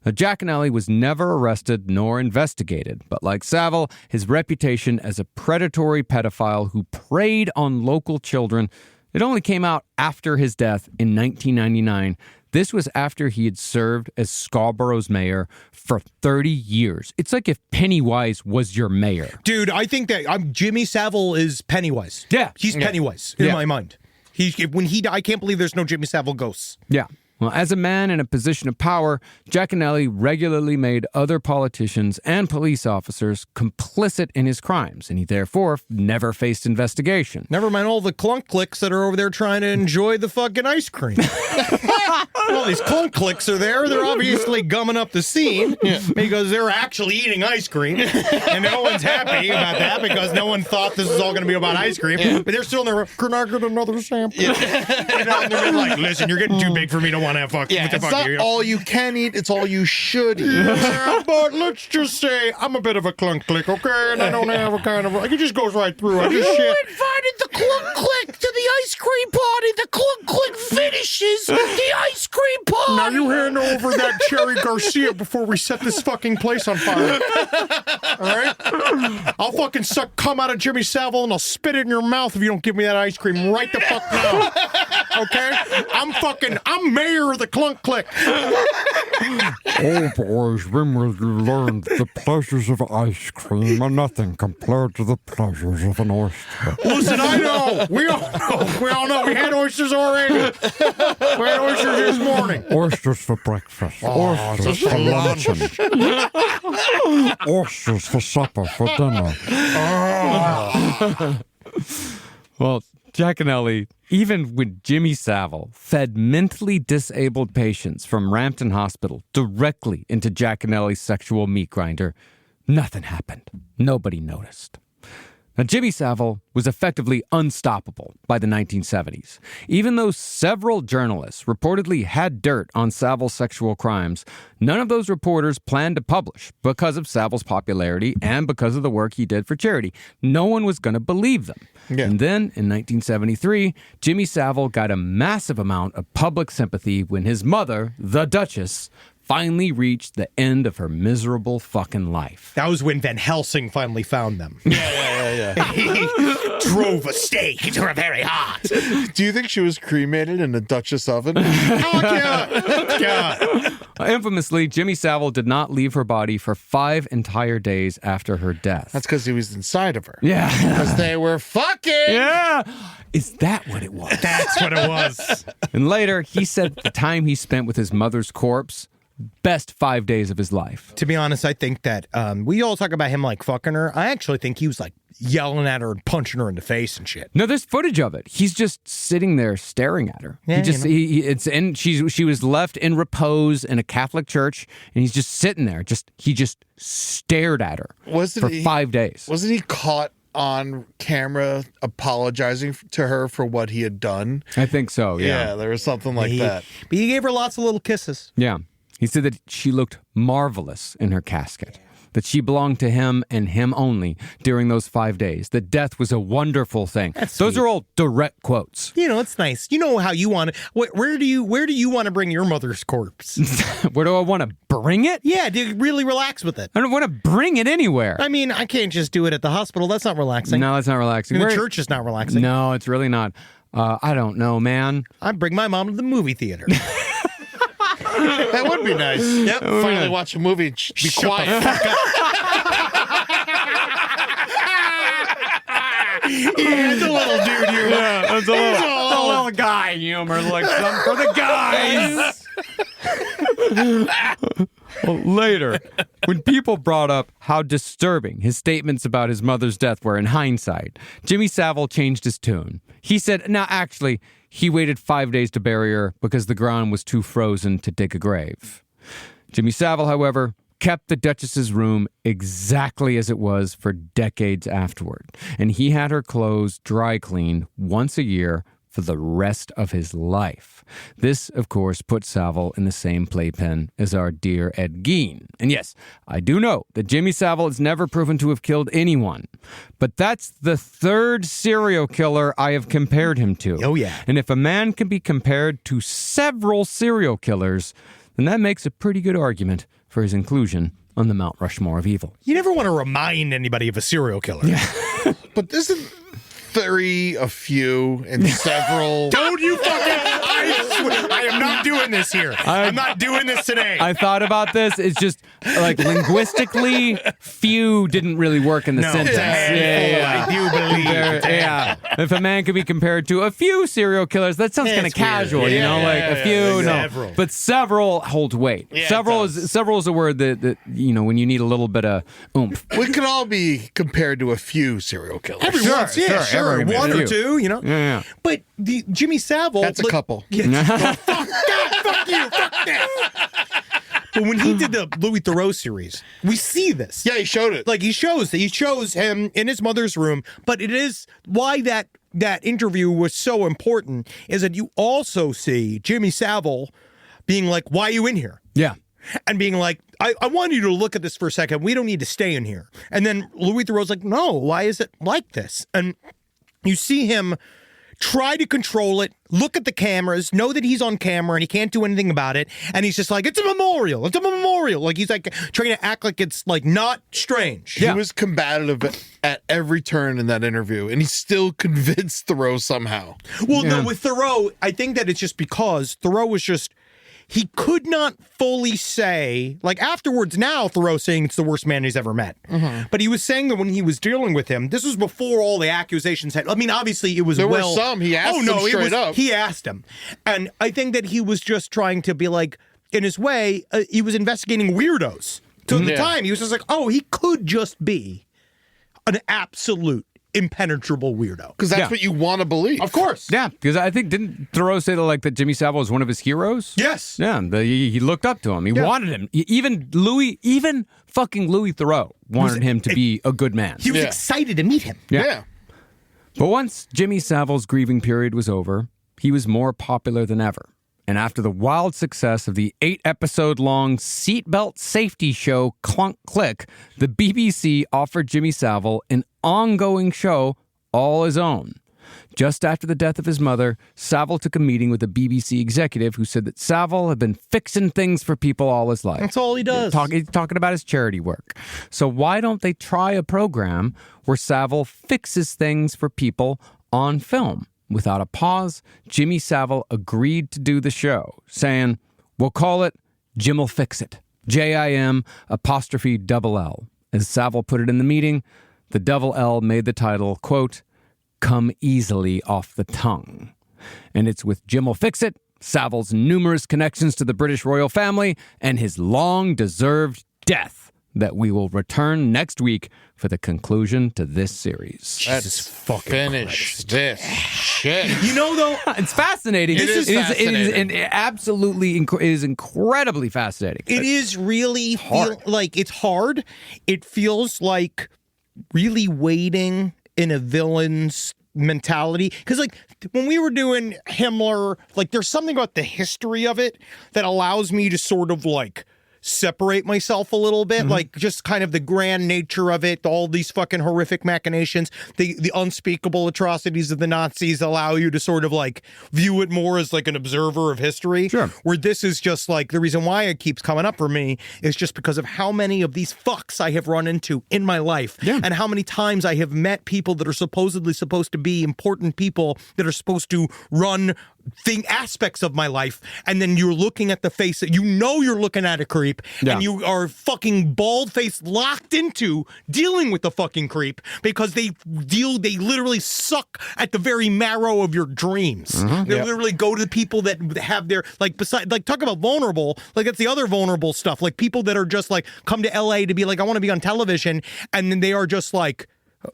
Now, Giaconelli was never arrested nor investigated, but like Savile, his reputation as a predatory pedophile who preyed on local children, it only came out after his death in 1999. This was after he had served as Scarborough's mayor for 30 years. It's like if Pennywise was your mayor. Dude, I think that Jimmy Savile is Pennywise. Yeah. He's Pennywise in my mind. When he died, I can't believe there's no Jimmy Savile ghosts. Yeah. Well, as a man in a position of power, Giaconelli regularly made other politicians and police officers complicit in his crimes, and he therefore never faced investigation. Never mind all the clunk clicks that are over there trying to enjoy the fucking ice cream. All these clunk clicks are there. They're obviously gumming up the scene because they're actually eating ice cream. And no one's happy about that because no one thought this was all going to be about ice cream. But they're still in there, can I get another sample? And they're like, listen, you're getting too big for me to want to have fuck. It's not all you can eat, it's all you should eat. Yeah, but let's just say I'm a bit of a clunk click, okay? And I don't have a kind of... It just goes right through. I just shit. Invited the clunk click to the ice cream party. The clunk click finishes the ice cream party. Now you hand over that Cherry Garcia before we set this fucking place on fire. All right? I'll fucking suck cum out of Jimmy Savile and I'll spit it in your mouth if you don't give me that ice cream right the fuck now. Okay? I'm mayor of the clunk click. Oh, boys, when will you learn the pleasures of ice cream are nothing compared to the pleasures of an oyster? Listen, I know. We all know. We had oysters already. We had oysters this morning. Oysters for breakfast, oysters for luncheon, oysters for supper, for dinner. Well, Giaconelli, even when Jimmy Savile fed mentally disabled patients from Rampton Hospital directly into Giaconelli's sexual meat grinder, nothing happened. Nobody noticed. Now, Jimmy Savile was effectively unstoppable by the 1970s. Even though several journalists reportedly had dirt on Savile's sexual crimes, none of those reporters planned to publish because of Savile's popularity and because of the work he did for charity. No one was going to believe them. Yeah. And then, in 1973, Jimmy Savile got a massive amount of public sympathy when his mother, the Duchess, finally reached the end of her miserable fucking life. That was when Van Helsing finally found them. Yeah. He drove a stake into her very heart. Do you think she was cremated in a Duchess oven? Infamously, Jimmy Savile did not leave her body for 5 entire days after her death. That's because he was inside of her. Yeah. Because they were fucking. Yeah. Is that what it was? That's what it was. And later, he said the time he spent with his mother's corpse, best 5 days of his life. To be honest, I think that we all talk about him like fucking her. I actually think he was like yelling at her and punching her in the face and shit. No, there's footage of it. He's just sitting there staring at her. Yeah, she was left in repose in a Catholic church, and he's just sitting there. He just stared at her for 5 days. Wasn't he caught on camera apologizing to her for what he had done? I think so. Yeah, there was something like that. But he gave her lots of little kisses. Yeah. He said that she looked marvelous in her casket, that she belonged to him and him only during those 5 days, that death was a wonderful thing. Those are all direct quotes. You know, it's nice. You know how you want to, where do you want to bring your mother's corpse? Where do I want to bring it? Yeah, do you really relax with it? I don't want to bring it anywhere. I mean, I can't just do it at the hospital. That's not relaxing. No, it's not relaxing. The church is not relaxing. No, it's really not. I don't know, man. I bring my mom to the movie theater. That would be nice. Yep. Finally watch a movie and be quiet. Yeah, it's a little dude humor. Yeah, it's a little guy humor, like something for the guys. Well, later, when people brought up how disturbing his statements about his mother's death were in hindsight, Jimmy Savile changed his tune. He said, no, actually, he waited 5 days to bury her because the ground was too frozen to dig a grave. Jimmy Savile, however, kept the Duchess's room exactly as it was for decades afterward, and he had her clothes dry cleaned once a year for the rest of his life. This, of course, put Savile in the same playpen as our dear Ed Gein. And yes, I do know that Jimmy Savile is never proven to have killed anyone, but that's the third serial killer I have compared him to. Oh, yeah. And if a man can be compared to several serial killers, then that makes a pretty good argument for his inclusion on the Mount Rushmore of evil. You never want to remind anybody of a serial killer. Yeah. But isn't 3 a few and several? Don't you fucking... I am not doing this here. I'm not doing this today. I thought about this. It's just, like, linguistically, few didn't really work in the sentence. I do believe. Yeah. If a man could be compared to a few serial killers, that sounds kind of casual, you know? A few, several. But several holds weight. Yeah, several is a word that, you know, when you need a little bit of oomph. We can all be compared to a few serial killers. Everyone, sure. Everybody. One or two, you know? Yeah. But the Jimmy Savile... That's a couple. Fuck you, fuck this. But when he did the Louis Theroux series, we see this. Yeah, he showed it. Like, he shows him in his mother's room, but it is why that interview was so important is that you also see Jimmy Savile being like, why are you in here? Yeah. And being like, I want you to look at this for a second. We don't need to stay in here. And then Louis Theroux's like, no, why is it like this? And you see him try to control it, look at the cameras, know that he's on camera and he can't do anything about it. And he's just like, it's a memorial. It's a memorial. Like, he's like trying to act like it's like not strange. He was combative at every turn in that interview, and he still convinced Theroux somehow. Well, no, with Theroux, I think that it's just because Theroux was just... He could not fully say, like afterwards now, Theroux saying it's the worst man he's ever met. Mm-hmm. But he was saying that when he was dealing with him, this was before all the accusations had, I mean, obviously it was there were some, he asked him straight up. He asked him. And I think that he was just trying to be like, in his way, he was investigating weirdos. So at the time, he was just like, oh, he could just be an absolute impenetrable weirdo. Because that's what you want to believe. Of course. Yeah, because I think, didn't Thoreau say that Jimmy Savile was one of his heroes? Yes. Yeah, he looked up to him. He wanted him. Even fucking Louis Thoreau wanted him to be a good man. He was excited to meet him. Yeah. But once Jimmy Savile's grieving period was over, he was more popular than ever. And after the wild success of the 8-episode-long seatbelt safety show Clunk Click, the BBC offered Jimmy Savile an ongoing show all his own. Just after the death of his mother, Savile took a meeting with a BBC executive who said that Savile had been fixing things for people all his life. That's all he does. He's talking about his charity work. So why don't they try a program where Savile fixes things for people on film? Without a pause, Jimmy Savile agreed to do the show, saying, we'll call it Jim'll Fix It. JIM''L. As Savile put it in the meeting, the double L made the title, quote, come easily off the tongue. And it's with Jim'll Fix It, Savile's numerous connections to the British royal family, and his long-deserved death that we will return next week for the conclusion to this series. Jesus fucking finish this shit. You know, though, it's fascinating. It is fascinating. It is incredibly fascinating. It is really it's hard. It feels like really wading in a villain's mentality. Because, when we were doing Himmler, there's something about the history of it that allows me to sort of, separate myself a little bit, just kind of the grand nature of it, all these fucking horrific machinations, the unspeakable atrocities of the Nazis allow you to sort of view it more as an observer of history. Sure. Where this is just the reason why it keeps coming up for me is just because of how many of these fucks I have run into in my life, and how many times I have met people that are supposedly supposed to be important people that are supposed to run aspects of my life, and then you're looking at the face that you're looking at a creep, and you are fucking bald-faced locked into dealing with the fucking creep because they literally suck at the very marrow of your dreams. They literally go to the people that have their talk about vulnerable, that's the other vulnerable stuff, people that are just come to LA to be I want to be on television, and then they are just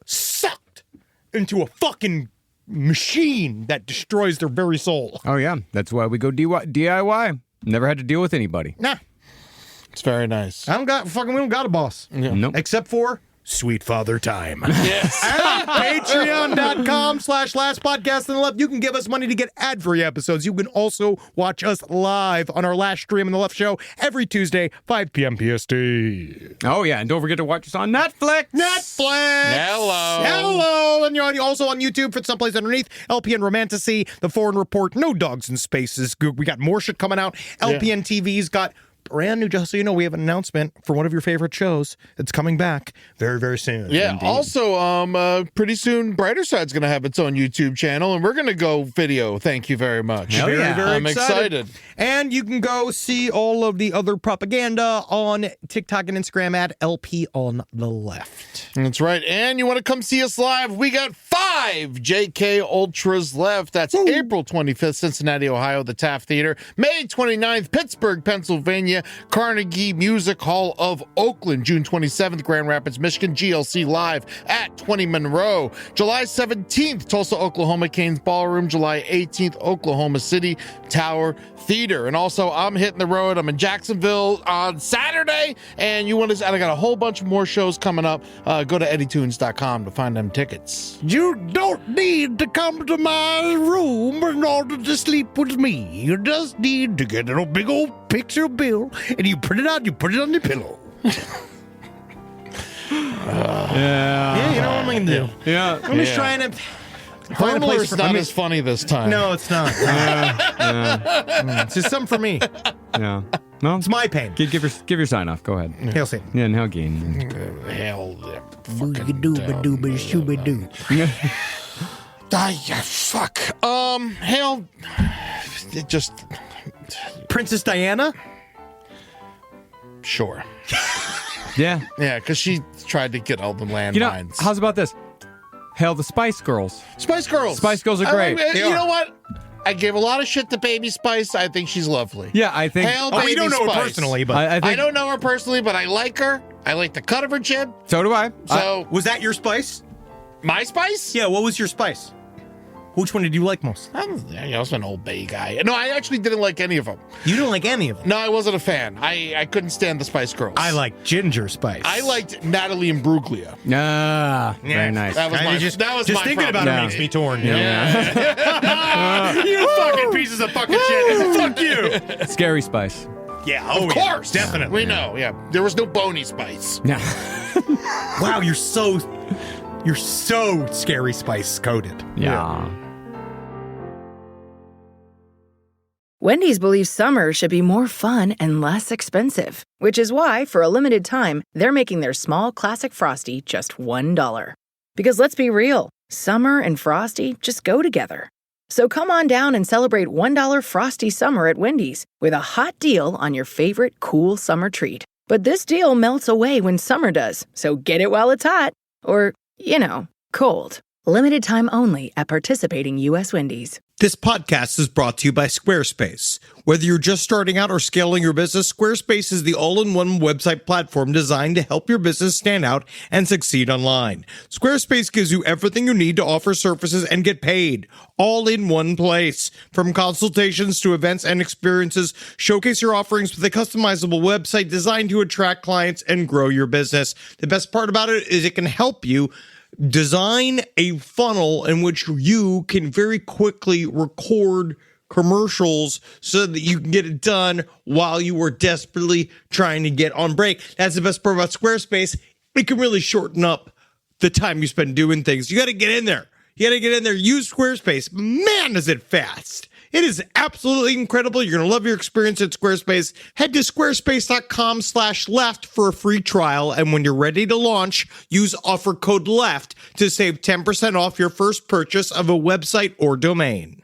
sucked into a fucking machine that destroys their very soul. Oh, yeah. That's why we go DIY. Never had to deal with anybody. Nah. It's very nice. We don't got a boss. Nope. Except for Sweet Father Time. Yes. At patreon.com/lastpodcast on the left. You can give us money to get ad-free episodes. You can also watch us live on our last stream on the left show every Tuesday, 5 p.m. PST. Oh, yeah. And don't forget to watch us on Netflix. Hello. And you're also on YouTube for someplace underneath. LPN Romantasy, The Foreign Report, No Dogs in Spaces. We got more shit coming out. LPN TV's got brand new, just so you know, we have an announcement for one of your favorite shows. It's coming back very, very soon. Yeah. Indeed. Also, pretty soon, Brighter Side's going to have its own YouTube channel, and we're going to go video. Thank you very much. Hell yeah. I'm excited. And you can go see all of the other propaganda on TikTok and Instagram at LP on the left. That's right. And you want to come see us live? We got 5 JK Ultras left. That's April 25th, Cincinnati, Ohio, the Taft Theater. May 29th, Pittsburgh, Pennsylvania, Carnegie Music Hall of Oakland. June 27th, Grand Rapids, Michigan, GLC Live at 20 Monroe. July 17th, Tulsa, Oklahoma, Cain's Ballroom. July 18th, Oklahoma City Tower Theater. And also, I'm hitting the road. I'm in Jacksonville on Saturday, and I got a whole bunch more shows coming up. Go to eddytunes.com to find them tickets. You don't need to come to my room in order to sleep with me. You just need to get a big old picture bill, and you print it out, you put it on your pillow. Yeah, you know what I'm going to do. Yeah. I'm just trying to find a Normally place it's for not as funny this time. No, it's not. It's just something for me. Yeah. No, It's my pain. give your sign off. Go ahead. Hail Satan. Yeah, and Gain. Hell, Booga-dooba-dooba-shooba-doo. fuck. Hell, it just Princess Diana? sure. Yeah. Yeah, because she tried to get all the landmines. How's about this? Hell, the Spice Girls. Spice Girls. Spice Girls are great. You know what? I give a lot of shit to Baby Spice. I think she's lovely. Yeah, I think. Hail Oh, we Baby don't know her Spice. personally, but I I think. don't know her personally, but I like her. I like the cut of her chin. So do I. So, was that your spice? my Spice? Yeah, what was your spice? Which one did you like most? I was an Old Bay guy. No, I actually didn't like any of them. You didn't like any of them. No, I wasn't a fan. I couldn't stand the Spice Girls. I like ginger spice. I liked Natalie Imbruglia. Ah, very nice. That was my. just problem. about Yeah. it makes me torn. You fucking pieces of fucking shit. Fuck you. Scary Spice. Yeah, Of course, definitely. We know. Yeah, there was no bony Spice. Yeah. Wow, you're so scary spice coded. Yeah. Wendy's believes summer should be more fun and less expensive, which is why, for a limited time, they're making their small classic Frosty just $1. Because let's be real, summer and Frosty just go together. So come on down and celebrate $1 Frosty summer at Wendy's with a hot deal on your favorite cool summer treat. But this deal melts away when summer does, so get it while it's hot. Or, cold. Limited time only at participating U.S. Wendy's. This podcast is brought to you by Squarespace. Whether you're just starting out or scaling your business, Squarespace is the all-in-one website platform designed to help your business stand out and succeed online. Squarespace gives you everything you need to offer services and get paid, all in one place. From consultations to events and experiences, showcase your offerings with a customizable website designed to attract clients and grow your business. The best part about it is it can help you design a funnel in which you can very quickly record commercials so that you can get it done while you are desperately trying to get on break. That's the best part about Squarespace. It can really shorten up the time you spend doing things. You got to get in there. Use Squarespace. Man, is it fast. It is absolutely incredible. You're going to love your experience at Squarespace. Head to squarespace.com/left for a free trial. And when you're ready to launch, use offer code LEFT to save 10% off your first purchase of a website or domain.